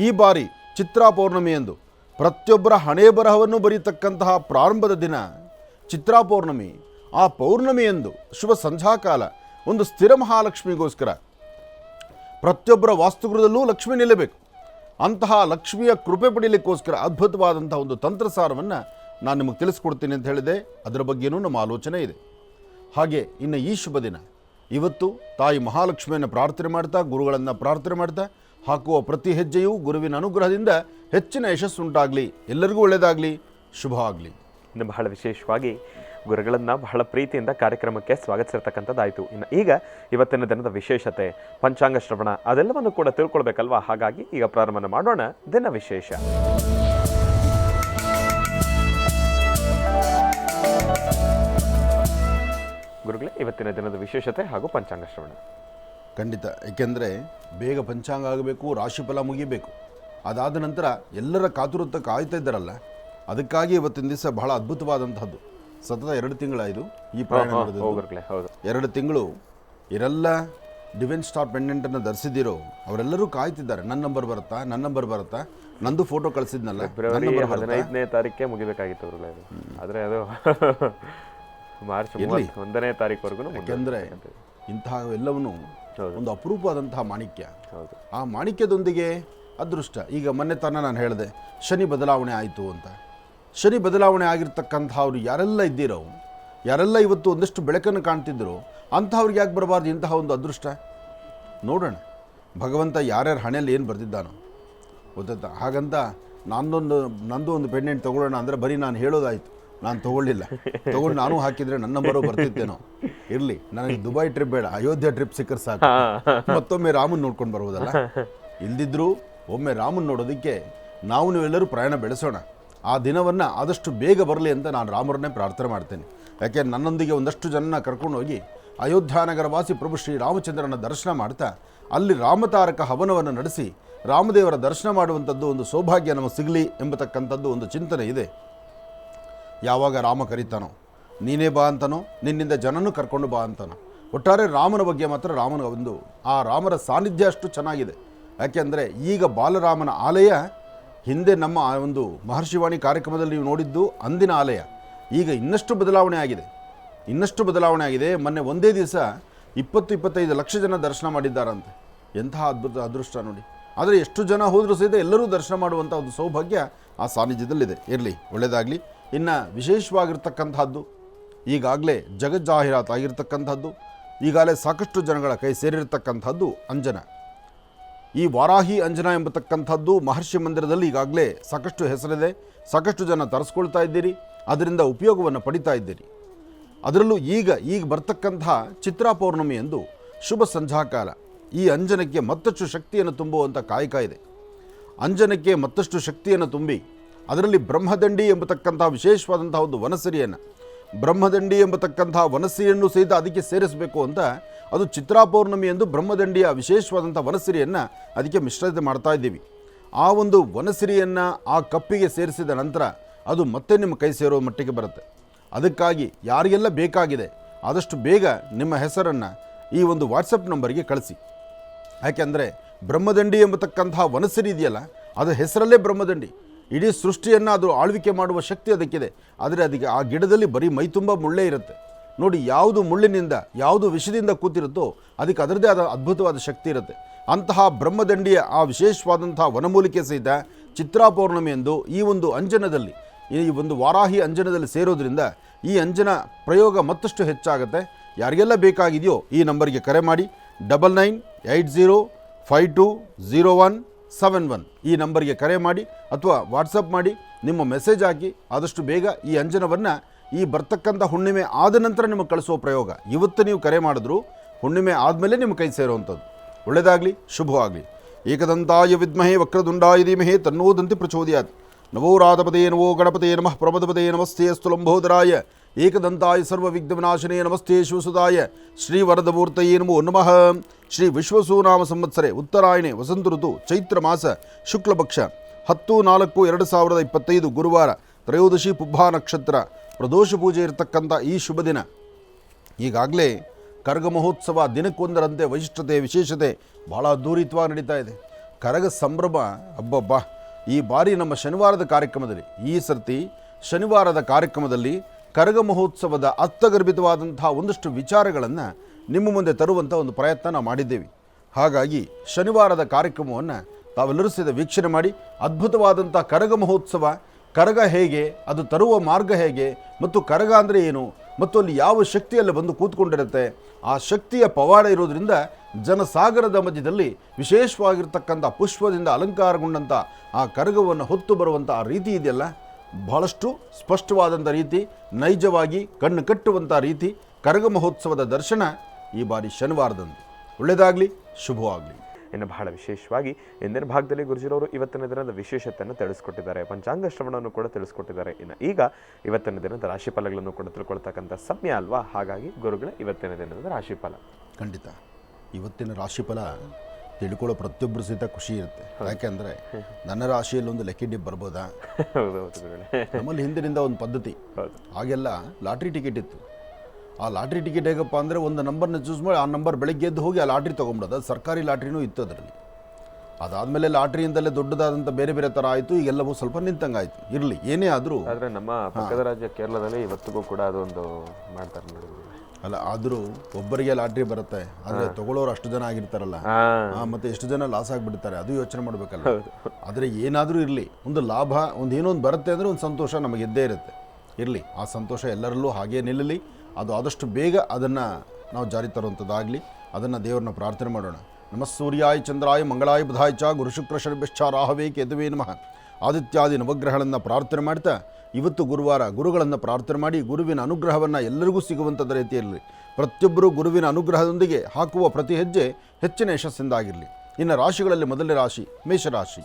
ಈ ಬಾರಿ ಚಿತ್ರಾ ಪೌರ್ಣಮಿಯಂದು ಪ್ರತಿಯೊಬ್ಬರ ಹಣೆ ಬರಹವನ್ನು ಬರೀತಕ್ಕಂತಹ ಪ್ರಾರಂಭದ ದಿನ ಚಿತ್ರಾ ಪೌರ್ಣಮಿ. ಆ ಪೌರ್ಣಮಿಯಂದು ಶುಭ ಸಂಧ್ಯಾಕಾಲ ಒಂದು ಸ್ಥಿರ ಮಹಾಲಕ್ಷ್ಮಿಗೋಸ್ಕರ ಪ್ರತಿಯೊಬ್ಬರ ವಾಸ್ತುಗೃಹದಲ್ಲೂ ಲಕ್ಷ್ಮಿ ನಿಲ್ಲಬೇಕು. ಅಂತಹ ಲಕ್ಷ್ಮಿಯ ಕೃಪೆ ಪಡೀಲಿಕ್ಕೋಸ್ಕರ ಅದ್ಭುತವಾದಂಥ ಒಂದು ತಂತ್ರಸಾರವನ್ನು ನಾನು ನಿಮಗೆ ತಿಳಿಸ್ಕೊಡ್ತೀನಿ ಅಂತ ಹೇಳಿದೆ. ಅದರ ಬಗ್ಗೆಯೂ ನಮ್ಮ ಆಲೋಚನೆ ಇದೆ. ಹಾಗೆ ಇನ್ನು ಈ ಶುಭ ದಿನ ಇವತ್ತು ತಾಯಿ ಮಹಾಲಕ್ಷ್ಮಿಯನ್ನು ಪ್ರಾರ್ಥನೆ ಮಾಡ್ತಾ, ಗುರುಗಳನ್ನು ಪ್ರಾರ್ಥನೆ ಮಾಡ್ತಾ, ಹಾಕುವ ಪ್ರತಿ ಹೆಜ್ಜೆಯೂ ಗುರುವಿನ ಅನುಗ್ರಹದಿಂದ ಹೆಚ್ಚಿನ ಯಶಸ್ಸುಂಟಾಗಲಿ, ಎಲ್ಲರಿಗೂ ಒಳ್ಳೆಯದಾಗಲಿ, ಶುಭ ಆಗಲಿ. ಇನ್ನು ಬಹಳ ವಿಶೇಷವಾಗಿ ಗುರುಗಳನ್ನು ಬಹಳ ಪ್ರೀತಿಯಿಂದ ಕಾರ್ಯಕ್ರಮಕ್ಕೆ ಸ್ವಾಗತಿಸಿರ್ತಕ್ಕಂಥದ್ದಾಯಿತು. ಇನ್ನು ಈಗ ಇವತ್ತಿನ ದಿನದ ವಿಶೇಷತೆ, ಪಂಚಾಂಗ ಶ್ರವಣ ಅದೆಲ್ಲವನ್ನು ಕೂಡ ತಿಳ್ಕೊಳ್ಬೇಕಲ್ವಾ? ಹಾಗಾಗಿ ಈಗ ಪ್ರಾರಂಭ ಮಾಡೋಣ ದಿನ ವಿಶೇಷ. ಗುರುಗಳೇ, ಇವತ್ತಿನ ದಿನದ ವಿಶೇಷತೆ ಹಾಗೂ ಪಂಚಾಂಗ ಶ್ರವಣ. ಖಂಡಿತ. ಏಕೆಂದರೆ ಬೇಗ ಪಂಚಾಂಗ ಆಗಬೇಕು, ರಾಶಿಫಲ ಮುಗಿಬೇಕು. ಅದಾದ ನಂತರ ಎಲ್ಲರ ಕಾತುರತೆ ಕಾಯ್ತಾ ಇದ್ದಾರಲ್ಲ, ಅದಕ್ಕಾಗಿ ಇವತ್ತಿನ ದಿವಸ ಬಹಳ ಅದ್ಭುತವಾದಂಥದ್ದು. ಸತತ 2 ತಿಂಗಳಾಯಿತು ಈ ಪ್ರಯಾಣ ನಡೆದದ್ದು. ಹೋಗ್ರಕ್ಲೆ ಹೌದು 2 ತಿಂಗಳು ಇವರೆಲ್ಲ ಡಿವೈನ್ ಸ್ಟಾರ್ ಪೆಂಡೆಂಟನ್ನು ಧರಿಸಿದ್ದೀರೋ ಅವರೆಲ್ಲರೂ ಕಾಯ್ತಿದ್ದಾರೆ. ನನ್ನ ನಂಬರ್ ಬರುತ್ತಾ ನಂದು ಫೋಟೋ ಕಳಿಸಿದ್ನಲ್ಲ, ಫೆಬ್ರವರಿ 15ನೇ ತಾರೀಕೆ ಮುಗಿಬೇಕಾಗಿತ್ತು ಅವ್ರಿಗೆ ಅದು. ಆದರೆ ಅದು ಮಾರ್ಚ್ 31ನೇ ತಾರೀಕುವರೆಗೂ. ಯಾಕೆಂದರೆ ಇಂತಹ ಎಲ್ಲವನ್ನೂ ಒಂದು ಅಪರೂಪವಾದಂತಹ ಮಾಣಿಕ್ಯ. ಹೌದು. ಆ ಮಾಣಿಕ್ಯದೊಂದಿಗೆ ಅದೃಷ್ಟ. ಈಗ ಮೊನ್ನೆ ತಾನೇ ನಾನು ಹೇಳಿದೆ ಶನಿ ಬದಲಾವಣೆ ಆಯಿತು ಅಂತ. ಶನಿ ಬದಲಾವಣೆ ಆಗಿರ್ತಕ್ಕಂಥವ್ರು ಯಾರೆಲ್ಲ ಇದ್ದೀರೋ, ಯಾರೆಲ್ಲ ಇವತ್ತು ಒಂದಷ್ಟು ಬೆಳಕನ್ನು ಕಾಣ್ತಿದ್ರು, ಅಂಥವ್ರಿಗೆ ಯಾಕೆ ಬರಬಾರ್ದು ಇಂತಹ ಒಂದು ಅದೃಷ್ಟ? ನೋಡೋಣ ಭಗವಂತ ಯಾರ್ಯಾರ ಹಣೆಯಲ್ಲಿ ಏನು ಬರೆದಿದ್ದಾನೋ ಗೊತ್ತಾ. ಹಾಗಂತ ನಂದು ಒಂದು ಪೆಂಡೆಂಟ್ ತೊಗೊಳ್ಳೋಣ ಅಂದರೆ ಬರೀ ನಾನು ಹೇಳೋದಾಯಿತು, ನಾನು ತೊಗೊಳ್ಳಿಲ್ಲ. ತೊಗೊಂಡು ನಾನು ಹಾಕಿದರೆ ನನ್ನ ನಂಬರು ಬರ್ತಿತ್ತೇನೋ. ಇರಲಿ, ನನಗೆ ದುಬೈ ಟ್ರಿಪ್ ಬೇಡ, ಅಯೋಧ್ಯೆ ಟ್ರಿಪ್ ಸಿಕ್ಕರೆ ಸಾಕು. ಮತ್ತೊಮ್ಮೆ ರಾಮನ್ ನೋಡ್ಕೊಂಡು ಬರುವುದಲ್ಲ. ಇಲ್ದಿದ್ರೂ ಒಮ್ಮೆ ರಾಮನ್ ನೋಡೋದಕ್ಕೆ ನೀವೆಲ್ಲರೂ ಪ್ರಯಾಣ ಬೆಳೆಸೋಣ. ಆ ದಿನವನ್ನು ಆದಷ್ಟು ಬೇಗ ಬರಲಿ ಅಂತ ನಾನು ರಾಮರನ್ನೇ ಪ್ರಾರ್ಥನೆ ಮಾಡ್ತೇನೆ. ಯಾಕೆ ನನ್ನೊಂದಿಗೆ ಒಂದಷ್ಟು ಜನ ಕರ್ಕೊಂಡು ಹೋಗಿ ಅಯೋಧ್ಯಾನಗರವಾಸಿ ಪ್ರಭು ಶ್ರೀ ರಾಮಚಂದ್ರನ ದರ್ಶನ ಮಾಡ್ತಾ ಅಲ್ಲಿ ರಾಮತಾರಕ ಹವನವನ್ನು ನಡೆಸಿ ರಾಮದೇವರ ದರ್ಶನ ಮಾಡುವಂಥದ್ದು ಒಂದು ಸೌಭಾಗ್ಯ ನಮಗೆ ಸಿಗಲಿ ಎಂಬತಕ್ಕಂಥದ್ದು ಒಂದು ಚಿಂತನೆ ಇದೆ. ಯಾವಾಗ ರಾಮ ಕರೀತಾನೋ ನೀನೇ ಬಾ ಅಂತನೋ, ನಿನ್ನಿಂದ ಜನನೂ ಕರ್ಕೊಂಡು ಬಾ ಅಂತನೋ. ಒಟ್ಟಾರೆ ರಾಮನ ಬಗ್ಗೆ ಮಾತ್ರ ಆ ರಾಮರ ಸಾನ್ನಿಧ್ಯ ಅಷ್ಟು ಚೆನ್ನಾಗಿದೆ. ಯಾಕೆಂದರೆ ಈಗ ಬಾಲರಾಮನ ಆಲಯ ಹಿಂದೆ ನಮ್ಮ ಒಂದು ಮಹರ್ಷಿವಾಣಿ ಕಾರ್ಯಕ್ರಮದಲ್ಲಿ ನೀವು ನೋಡಿದ್ದು ಅಂದಿನ ಆಲಯ. ಈಗ ಇನ್ನಷ್ಟು ಬದಲಾವಣೆ ಆಗಿದೆ. ಮೊನ್ನೆ ಒಂದೇ ದಿವಸ 20-25 ಲಕ್ಷ ಜನ ದರ್ಶನ ಮಾಡಿದ್ದಾರಂತೆ. ಎಂತಹ ಅದ್ಭುತ ಅದೃಷ್ಟ ನೋಡಿ. ಆದರೆ ಎಷ್ಟು ಜನ ಹೋದರೂ ಸಹಿತ ಎಲ್ಲರೂ ದರ್ಶನ ಮಾಡುವಂಥ ಒಂದು ಸೌಭಾಗ್ಯ ಆ ಸಾನ್ನಿಧ್ಯದಲ್ಲಿದೆ. ಇರಲಿ, ಒಳ್ಳೆಯದಾಗಲಿ. ಇನ್ನು ವಿಶೇಷವಾಗಿರ್ತಕ್ಕಂಥದ್ದು ಈಗಾಗಲೇ ಜಗಜ್ಜಾಹೀರಾತು ಆಗಿರ್ತಕ್ಕಂಥದ್ದು, ಈಗಾಗಲೇ ಸಾಕಷ್ಟು ಜನಗಳ ಕೈ ಸೇರಿರ್ತಕ್ಕಂಥದ್ದು ಅಂಜನ. ಈ ವಾರಾಹಿ ಅಂಜನ ಎಂಬತಕ್ಕಂಥದ್ದು ಮಹರ್ಷಿ ಮಂದಿರದಲ್ಲಿ ಈಗಾಗಲೇ ಸಾಕಷ್ಟು ಹೆಸರಿದೆ. ಸಾಕಷ್ಟು ಜನ ತರಿಸ್ಕೊಳ್ತಾ ಇದ್ದೀರಿ, ಅದರಿಂದ ಉಪಯೋಗವನ್ನು ಪಡಿತಾ ಇದ್ದೀರಿ. ಅದರಲ್ಲೂ ಈಗ ಬರ್ತಕ್ಕಂತಹ ಚಿತ್ರಾ ಪೌರ್ಣಮಿ ಎಂದು ಶುಭ ಸಂಧ್ಯಾಕಾಲ ಈ ಅಂಜನಕ್ಕೆ ಮತ್ತಷ್ಟು ಶಕ್ತಿಯನ್ನು ತುಂಬುವಂಥ ಕಾಯಕ ಇದೆ. ಅಂಜನಕ್ಕೆ ಮತ್ತಷ್ಟು ಶಕ್ತಿಯನ್ನು ತುಂಬಿ ಅದರಲ್ಲಿ ಬ್ರಹ್ಮದಂಡಿ ಎಂಬತಕ್ಕಂಥ ವಿಶೇಷವಾದಂಥ ಒಂದು ಬ್ರಹ್ಮದಂಡಿ ಎಂಬತಕ್ಕಂಥ ವನಸಿರಿಯನ್ನು ಸಹಿತ ಅದಕ್ಕೆ ಸೇರಿಸಬೇಕು ಅಂತ ಅದು ಚಿತ್ರಾ ಪೌರ್ಣಮಿ ಎಂದು ಬ್ರಹ್ಮದಂಡಿಯ ವಿಶೇಷವಾದಂಥ ವನಸಿರಿಯನ್ನು ಅದಕ್ಕೆ ಮಿಶ್ರಿತ ಮಾಡ್ತಾ ಇದ್ದೀವಿ. ಆ ಒಂದು ವನಸಿರಿಯನ್ನು ಆ ಕಪ್ಪಿಗೆ ಸೇರಿಸಿದ ನಂತರ ಅದು ಮತ್ತೆ ನಿಮ್ಮ ಕೈ ಸೇರೋ ಮಟ್ಟಿಗೆ ಬರುತ್ತೆ. ಅದಕ್ಕಾಗಿ ಯಾರಿಗೆಲ್ಲ ಬೇಕಾಗಿದೆ ಆದಷ್ಟು ಬೇಗ ನಿಮ್ಮ ಹೆಸರನ್ನು ಈ ಒಂದು ವಾಟ್ಸಪ್ ನಂಬರಿಗೆ ಕಳಿಸಿ. ಯಾಕೆಂದರೆ ಬ್ರಹ್ಮದಂಡಿ ಎಂಬತಕ್ಕಂಥ ವನಸಿರಿ ಇದೆಯಲ್ಲ, ಅದರ ಹೆಸರಲ್ಲೇ ಬ್ರಹ್ಮದಂಡಿ. ಇಡೀ ಸೃಷ್ಟಿಯನ್ನು ಅದು ಆಳ್ವಿಕೆ ಮಾಡುವ ಶಕ್ತಿ ಅದಕ್ಕಿದೆ. ಆದರೆ ಅದಕ್ಕೆ ಆ ಗಿಡದಲ್ಲಿ ಬರೀ ಮೈ ತುಂಬ ಮುಳ್ಳೇ ಇರುತ್ತೆ ನೋಡಿ. ಯಾವುದು ಮುಳ್ಳಿನಿಂದ, ಯಾವುದು ವಿಷದಿಂದ ಕೂತಿರುತ್ತೋ ಅದಕ್ಕೆ ಅದರದೇ ಆದ ಅದ್ಭುತವಾದ ಶಕ್ತಿ ಇರುತ್ತೆ. ಅಂತಹ ಬ್ರಹ್ಮದಂಡಿಯ ಆ ವಿಶೇಷವಾದಂತಹ ವನಮೂಲಿಕೆ ಸಹಿತ ಚಿತ್ರಾ ಪೌರ್ಣಮಿ ಎಂದು ಈ ಒಂದು ಅಂಜನದಲ್ಲಿ, ಈ ಒಂದು ವಾರಾಹಿ ಅಂಜನದಲ್ಲಿ ಸೇರೋದ್ರಿಂದ ಈ ಅಂಜನ ಪ್ರಯೋಗ ಮತ್ತಷ್ಟು ಹೆಚ್ಚಾಗುತ್ತೆ. ಯಾರಿಗೆಲ್ಲ ಬೇಕಾಗಿದೆಯೋ ಈ ನಂಬರಿಗೆ ಕರೆ ಮಾಡಿ 9980520171 ಈ ನಂಬರ್ಗೆ ಕರೆ ಮಾಡಿ ಅಥವಾ ವಾಟ್ಸಪ್ ಮಾಡಿ ನಿಮ್ಮ ಮೆಸೇಜ್ ಹಾಕಿ ಆದಷ್ಟು ಬೇಗ ಈ ಅಂಜನವನ್ನು ಈ ಬರ್ತಕ್ಕಂಥ ಹುಣ್ಣಿಮೆ ಆದ ನಂತರ ನಿಮಗೆ ಕಳಿಸೋ ಪ್ರಯೋಗ. ಇವತ್ತು ನೀವು ಕರೆ ಮಾಡಿದ್ರು ಹುಣ್ಣಿಮೆ ಆದಮೇಲೆ ನಿಮ್ಮ ಕೈ ಸೇರುವಂಥದ್ದು. ಒಳ್ಳೆಯದಾಗಲಿ, ಶುಭವಾಗಲಿ. ಏಕದಂತಾಯ ವಿದ್ಮಹೇ ವಕ್ರದುಂಡಾಯ ಧೀಮಹಿ ತನ್ನೋ ದಂತಿ ಪ್ರಚೋದಯಾತ್. ನವೋ ರಾಧಪದೇ ನಮೋ ಗಣಪತೇ ನಮಃ ಪ್ರಮದಪದೇ ನಮಸ್ತೆ ಅಸ್ತು ಲಂಬೋದರಾಯ ಏಕದಂತಾಯ ಸರ್ವವಿಘ್ನವಿನಾಶನೇ ನಮಸ್ತೆ ಶಿವಸುದಾಯ ಶ್ರೀ ವರದಮೂರ್ತಯೇ ನಮೋ ನಮಃ. ಶ್ರೀ ವಿಶ್ವಸೂನಾಮ ಸಂವತ್ಸರೆ ಉತ್ತರಾಯಣೆ ವಸಂತ ಋತು ಚೈತ್ರ ಮಾಸ ಶುಕ್ಲಪಕ್ಷ 10-4-2025 ಗುರುವಾರ ತ್ರಯೋದಶಿ ಪುಬ್ಬಾ ನಕ್ಷತ್ರ ಪ್ರದೋಷ ಪೂಜೆ ಇರತಕ್ಕಂಥ ಈ ಶುಭ ದಿನ. ಈಗಾಗಲೇ ಕರಗ ಮಹೋತ್ಸವ ದಿನಕ್ಕೊಂದರಂತೆ ವೈಶಿಷ್ಟ್ಯತೆ ವಿಶೇಷತೆ ಭಾಳ ಅದ್ಧೂರಿತವಾಗಿ ನಡೀತಾ ಇದೆ. ಕರಗ ಸಂಭ್ರಮ ಹಬ್ಬಬ್ಬ. ಈ ಬಾರಿ ನಮ್ಮ ಶನಿವಾರದ ಕಾರ್ಯಕ್ರಮದಲ್ಲಿ, ಈ ಸರ್ತಿ ಶನಿವಾರದ ಕಾರ್ಯಕ್ರಮದಲ್ಲಿ ಕರಗ ಮಹೋತ್ಸವದ ಅರ್ಥಗರ್ಭಿತವಾದಂತಹ ಒಂದಷ್ಟು ವಿಚಾರಗಳನ್ನು ನಿಮ್ಮ ಮುಂದೆ ತರುವಂಥ ಒಂದು ಪ್ರಯತ್ನ ನಾವು ಮಾಡಿದ್ದೇವೆ. ಹಾಗಾಗಿ ಶನಿವಾರದ ಕಾರ್ಯಕ್ರಮವನ್ನು ತಾವೆಲ್ಲರೂ ಸಹಿತ ವೀಕ್ಷಣೆ ಮಾಡಿ ಅದ್ಭುತವಾದಂಥ ಕರಗ ಮಹೋತ್ಸವ, ಕರಗ ಹೇಗೆ, ಅದು ತರುವ ಮಾರ್ಗ ಹೇಗೆ, ಮತ್ತು ಕರಗ ಅಂದರೆ ಏನು, ಮತ್ತು ಅಲ್ಲಿ ಯಾವ ಶಕ್ತಿಯಲ್ಲಿ ಬಂದು ಕೂತ್ಕೊಂಡಿರುತ್ತೆ, ಆ ಶಕ್ತಿಯ ಪವಾಡ ಇರೋದರಿಂದ ಜನಸಾಗರದ ಮಧ್ಯದಲ್ಲಿ ವಿಶೇಷವಾಗಿರ್ತಕ್ಕಂಥ ಪುಷ್ಪದಿಂದ ಅಲಂಕಾರಗೊಂಡಂಥ ಆ ಕರಗವನ್ನು ಹೊತ್ತು ಬರುವಂಥ ಆ ರೀತಿ ಇದೆಯಲ್ಲ, ಬಹಳಷ್ಟು ಸ್ಪಷ್ಟವಾದಂಥ ರೀತಿ, ನೈಜವಾಗಿ ಕಣ್ಣು ಕಟ್ಟುವಂಥ ರೀತಿ ಕರಗ ಮಹೋತ್ಸವದ ದರ್ಶನ ಈ ಬಾರಿ ಶನಿವಾರದಂದು. ಒಳ್ಳೆಯದಾಗಲಿ, ಶುಭವಾಗಲಿ. ಇನ್ನು ಬಹಳ ವಿಶೇಷವಾಗಿ ಇಂದಿನ ಭಾಗದಲ್ಲಿ ಗುರುಜಿರವರು ಇವತ್ತಿನ ದಿನದ ವಿಶೇಷತೆಯನ್ನು ತಿಳಿಸ್ಕೊಟ್ಟಿದ್ದಾರೆ, ಪಂಚಾಂಗ ಶ್ರವಣವನ್ನು ಕೂಡ ತಿಳಿಸ್ಕೊಟ್ಟಿದ್ದಾರೆ. ಇನ್ನು ಈಗ ಇವತ್ತಿನ ದಿನದ ರಾಶಿಫಲಗಳನ್ನು ಕೂಡ ತಿಳ್ಕೊಳ್ತಕ್ಕಂಥ ಸಮಯ ಅಲ್ವಾ? ಹಾಗಾಗಿ ಗುರುಗಳ ಇವತ್ತಿನ ದಿನದ ರಾಶಿಫಲ ಖಂಡಿತ ಇವತ್ತಿನ ರಾಶಿಫಲ ತಿಳ್ಕೊಳ್ಳೋ ಪ್ರತಿಯೊಬ್ಬರು ಸಹಿತ ಖುಷಿ ಇರುತ್ತೆ. ಯಾಕೆಂದರೆ ನನ್ನ ರಾಶಿಯಲ್ಲಿ ಒಂದು ಲಕ್ಕಿ ಡಿಪ್ ಬರ್ಬೋದಾ? ನಮ್ಮಲ್ಲಿ ಹಿಂದಿನಿಂದ ಒಂದು ಪದ್ಧತಿ, ಹಾಗೆಲ್ಲ ಲಾಟ್ರಿ ಟಿಕೆಟ್ ಇತ್ತು. ಆ ಲಾಟ್ರಿ ಟಿಕೆಟ್ ಹೇಗಪ್ಪ ಅಂದರೆ ಒಂದು ನಂಬರ್ನ ಚೂಸ್ ಮಾಡಿ ಆ ನಂಬರ್ ಬೆಳಗ್ಗೆ ಎದ್ದು ಹೋಗಿ ಆ ಲಾಟ್ರಿ ತೊಗೊಂಬಿಡೋದು. ಅದು ಸರ್ಕಾರಿ ಲಾಟ್ರಿನೂ ಇತ್ತು ಅದರಲ್ಲಿ. ಅದಾದಮೇಲೆ ಲಾಟ್ರಿಯಿಂದಲೇ ದೊಡ್ಡದಾದಂಥ ಬೇರೆ ಬೇರೆ ಥರ ಆಯಿತು. ಈಗೆಲ್ಲವೂ ಸ್ವಲ್ಪ ನಿಂತಂಗಾಯಿತು. ಇರಲಿ, ಏನೇ ಆದರೂ. ಆದರೆ ನಮ್ಮ ಪಕ್ಕದ ರಾಜ್ಯ ಕೇರಳದಲ್ಲಿ ಇವತ್ತಿಗೂ ಕೂಡ ಅದೊಂದು ಮಾಡ್ತಾರೆ ನೋಡಿ. ಅಲ್ಲ, ಆದರೂ ಒಬ್ಬರಿಗೆ ಲಾಟ್ರಿ ಬರುತ್ತೆ, ಆದರೆ ತಗೊಳ್ಳೋರು ಅಷ್ಟು ಜನ ಆಗಿರ್ತಾರಲ್ಲ, ಮತ್ತು ಎಷ್ಟು ಜನ ಲಾಸ್ ಆಗಿಬಿಡ್ತಾರೆ, ಅದು ಯೋಚನೆ ಮಾಡಬೇಕಲ್ಲ. ಆದರೆ ಏನಾದರೂ ಇರಲಿ, ಒಂದು ಲಾಭ, ಒಂದು ಏನೋ ಒಂದು ಬರುತ್ತೆ ಅಂದರೆ ಒಂದು ಸಂತೋಷ ನಮಗೆ ಇದ್ದೇ ಇರುತ್ತೆ. ಇರಲಿ, ಆ ಸಂತೋಷ ಎಲ್ಲರಲ್ಲೂ ಹಾಗೇ ನಿಲ್ಲಲಿ. ಅದು ಆದಷ್ಟು ಬೇಗ ಅದನ್ನು ನಾವು ಜಾರಿ ತರುವಂಥದ್ದಾಗಲಿ. ಅದನ್ನು ದೇವರನ್ನ ಪ್ರಾರ್ಥನೆ ಮಾಡೋಣ. ನಮಃ ಸೂರ್ಯಾಯ ಚಂದ್ರಾಯ ಮಂಗಳಾಯ ಬುಧಾಯ ಚ ಗುರು ಶುಕ್ರ ಶನಿಶ್ಚ ರಾಹವೇ ಕೇತುವೇ ನಮಃ. ಆದಿತ್ಯಾದಿ ನವಗ್ರಹಗಳನ್ನು ಪ್ರಾರ್ಥನೆ ಮಾಡ್ತಾ, ಇವತ್ತು ಗುರುವಾರ ಗುರುಗಳನ್ನು ಪ್ರಾರ್ಥನೆ ಮಾಡಿ ಗುರುವಿನ ಅನುಗ್ರಹವನ್ನು ಎಲ್ಲರಿಗೂ ಸಿಗುವಂಥದ್ದು ರೀತಿಯಲ್ಲಿ ಪ್ರತಿಯೊಬ್ಬರೂ ಗುರುವಿನ ಅನುಗ್ರಹದೊಂದಿಗೆ ಹಾಕುವ ಪ್ರತಿ ಹೆಜ್ಜೆ ಹೆಚ್ಚಿನ ಯಶಸ್ಸಿಂದಾಗಿರಲಿ. ಇನ್ನು ರಾಶಿಗಳಲ್ಲಿ ಮೊದಲನೇ ರಾಶಿ ಮೇಷರಾಶಿ.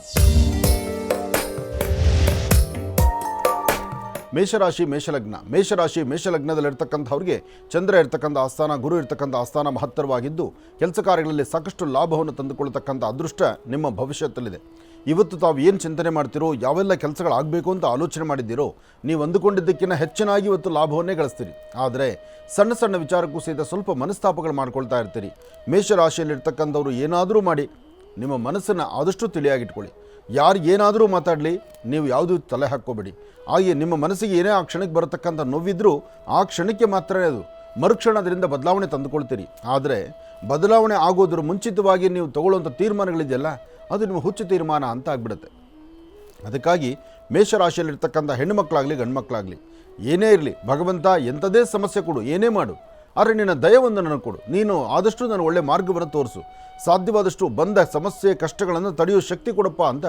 ಮೇಷರಾಶಿ ಮೇಷಲಗ್ನ. ಮೇಷರಾಶಿ ಮೇಷಲಗ್ನದಲ್ಲಿರ್ತಕ್ಕಂಥವ್ರಿಗೆ ಚಂದ್ರ ಇರ್ತಕ್ಕಂಥ ಆಸ್ಥಾನ, ಗುರು ಇರ್ತಕ್ಕಂಥ ಆಸ್ಥಾನ ಮಹತ್ತರವಾಗಿದ್ದು ಕೆಲಸ ಕಾರ್ಯಗಳಲ್ಲಿ ಸಾಕಷ್ಟು ಲಾಭವನ್ನು ತಂದುಕೊಳ್ತಕ್ಕಂಥ ಅದೃಷ್ಟ ನಿಮ್ಮ ಭವಿಷ್ಯದಲ್ಲಿದೆ. ಇವತ್ತು ತಾವು ಏನು ಚಿಂತನೆ ಮಾಡ್ತೀರೋ, ಯಾವೆಲ್ಲ ಕೆಲಸಗಳಾಗಬೇಕು ಅಂತ ಆಲೋಚನೆ ಮಾಡಿದ್ದೀರೋ, ನೀವು ಅಂದುಕೊಂಡಿದ್ದಕ್ಕಿಂತ ಹೆಚ್ಚಿನಾಗಿ ಇವತ್ತು ಲಾಭವನ್ನೇ ಗಳಿಸ್ತೀರಿ. ಆದರೆ ಸಣ್ಣ ಸಣ್ಣ ವಿಚಾರಕ್ಕೂ ಸಹಿತ ಸ್ವಲ್ಪ ಮನಸ್ತಾಪಗಳು ಮಾಡ್ಕೊಳ್ತಾ ಇರ್ತೀರಿ. ಮೇಷರಾಶಿಯಲ್ಲಿರ್ತಕ್ಕಂಥವ್ರು ಏನಾದರೂ ಮಾಡಿ ನಿಮ್ಮ ಮನಸ್ಸನ್ನು ಆದಷ್ಟು ತಿಳಿಯಾಗಿಟ್ಕೊಳ್ಳಿ. ಯಾರು ಏನಾದರೂ ಮಾತಾಡಲಿ, ನೀವು ಯಾವುದೂ ತಲೆ ಹಾಕ್ಕೋಬೇಡಿ. ಹಾಗೆ ನಿಮ್ಮ ಮನಸ್ಸಿಗೆ ಏನೇ ಆ ಕ್ಷಣಕ್ಕೆ ಬರತಕ್ಕಂಥ ನೋವಿದ್ರೂ ಆ ಕ್ಷಣಕ್ಕೆ ಮಾತ್ರವೇ ಅದು. ಮರುಕ್ಷಣ ಅದರಿಂದ ಬದಲಾವಣೆ ತಂದುಕೊಳ್ತೀರಿ. ಆದರೆ ಬದಲಾವಣೆ ಆಗೋದ್ರ ಮುಂಚಿತವಾಗಿ ನೀವು ತಗೊಳ್ಳುವಂಥ ತೀರ್ಮಾನಗಳಿದೆಯಲ್ಲ, ಅದು ನಿಮ್ಮ ಹುಚ್ಚು ತೀರ್ಮಾನ ಅಂತ ಆಗಿಬಿಡುತ್ತೆ. ಅದಕ್ಕಾಗಿ ಮೇಷರಾಶಿಯಲ್ಲಿರ್ತಕ್ಕಂಥ ಹೆಣ್ಣುಮಕ್ಕಳಾಗಲಿ ಗಂಡು ಮಕ್ಕಳಾಗಲಿ ಏನೇ ಇರಲಿ, ಭಗವಂತ ಎಂಥದೇ ಸಮಸ್ಯೆ ಕೊಡು, ಏನೇ ಮಾಡು, ಆದರೆ ನಿನ್ನ ದಯವನ್ನು ನನಗೆ ಕೊಡು, ನೀನು ಆದಷ್ಟು ನಾನು ಒಳ್ಳೆ ಮಾರ್ಗವನ್ನು ತೋರಿಸು, ಸಾಧ್ಯವಾದಷ್ಟು ಬಂದ ಸಮಸ್ಯೆ ಕಷ್ಟಗಳನ್ನು ತಡೆಯೋ ಶಕ್ತಿ ಕೊಡಪ್ಪ ಅಂತ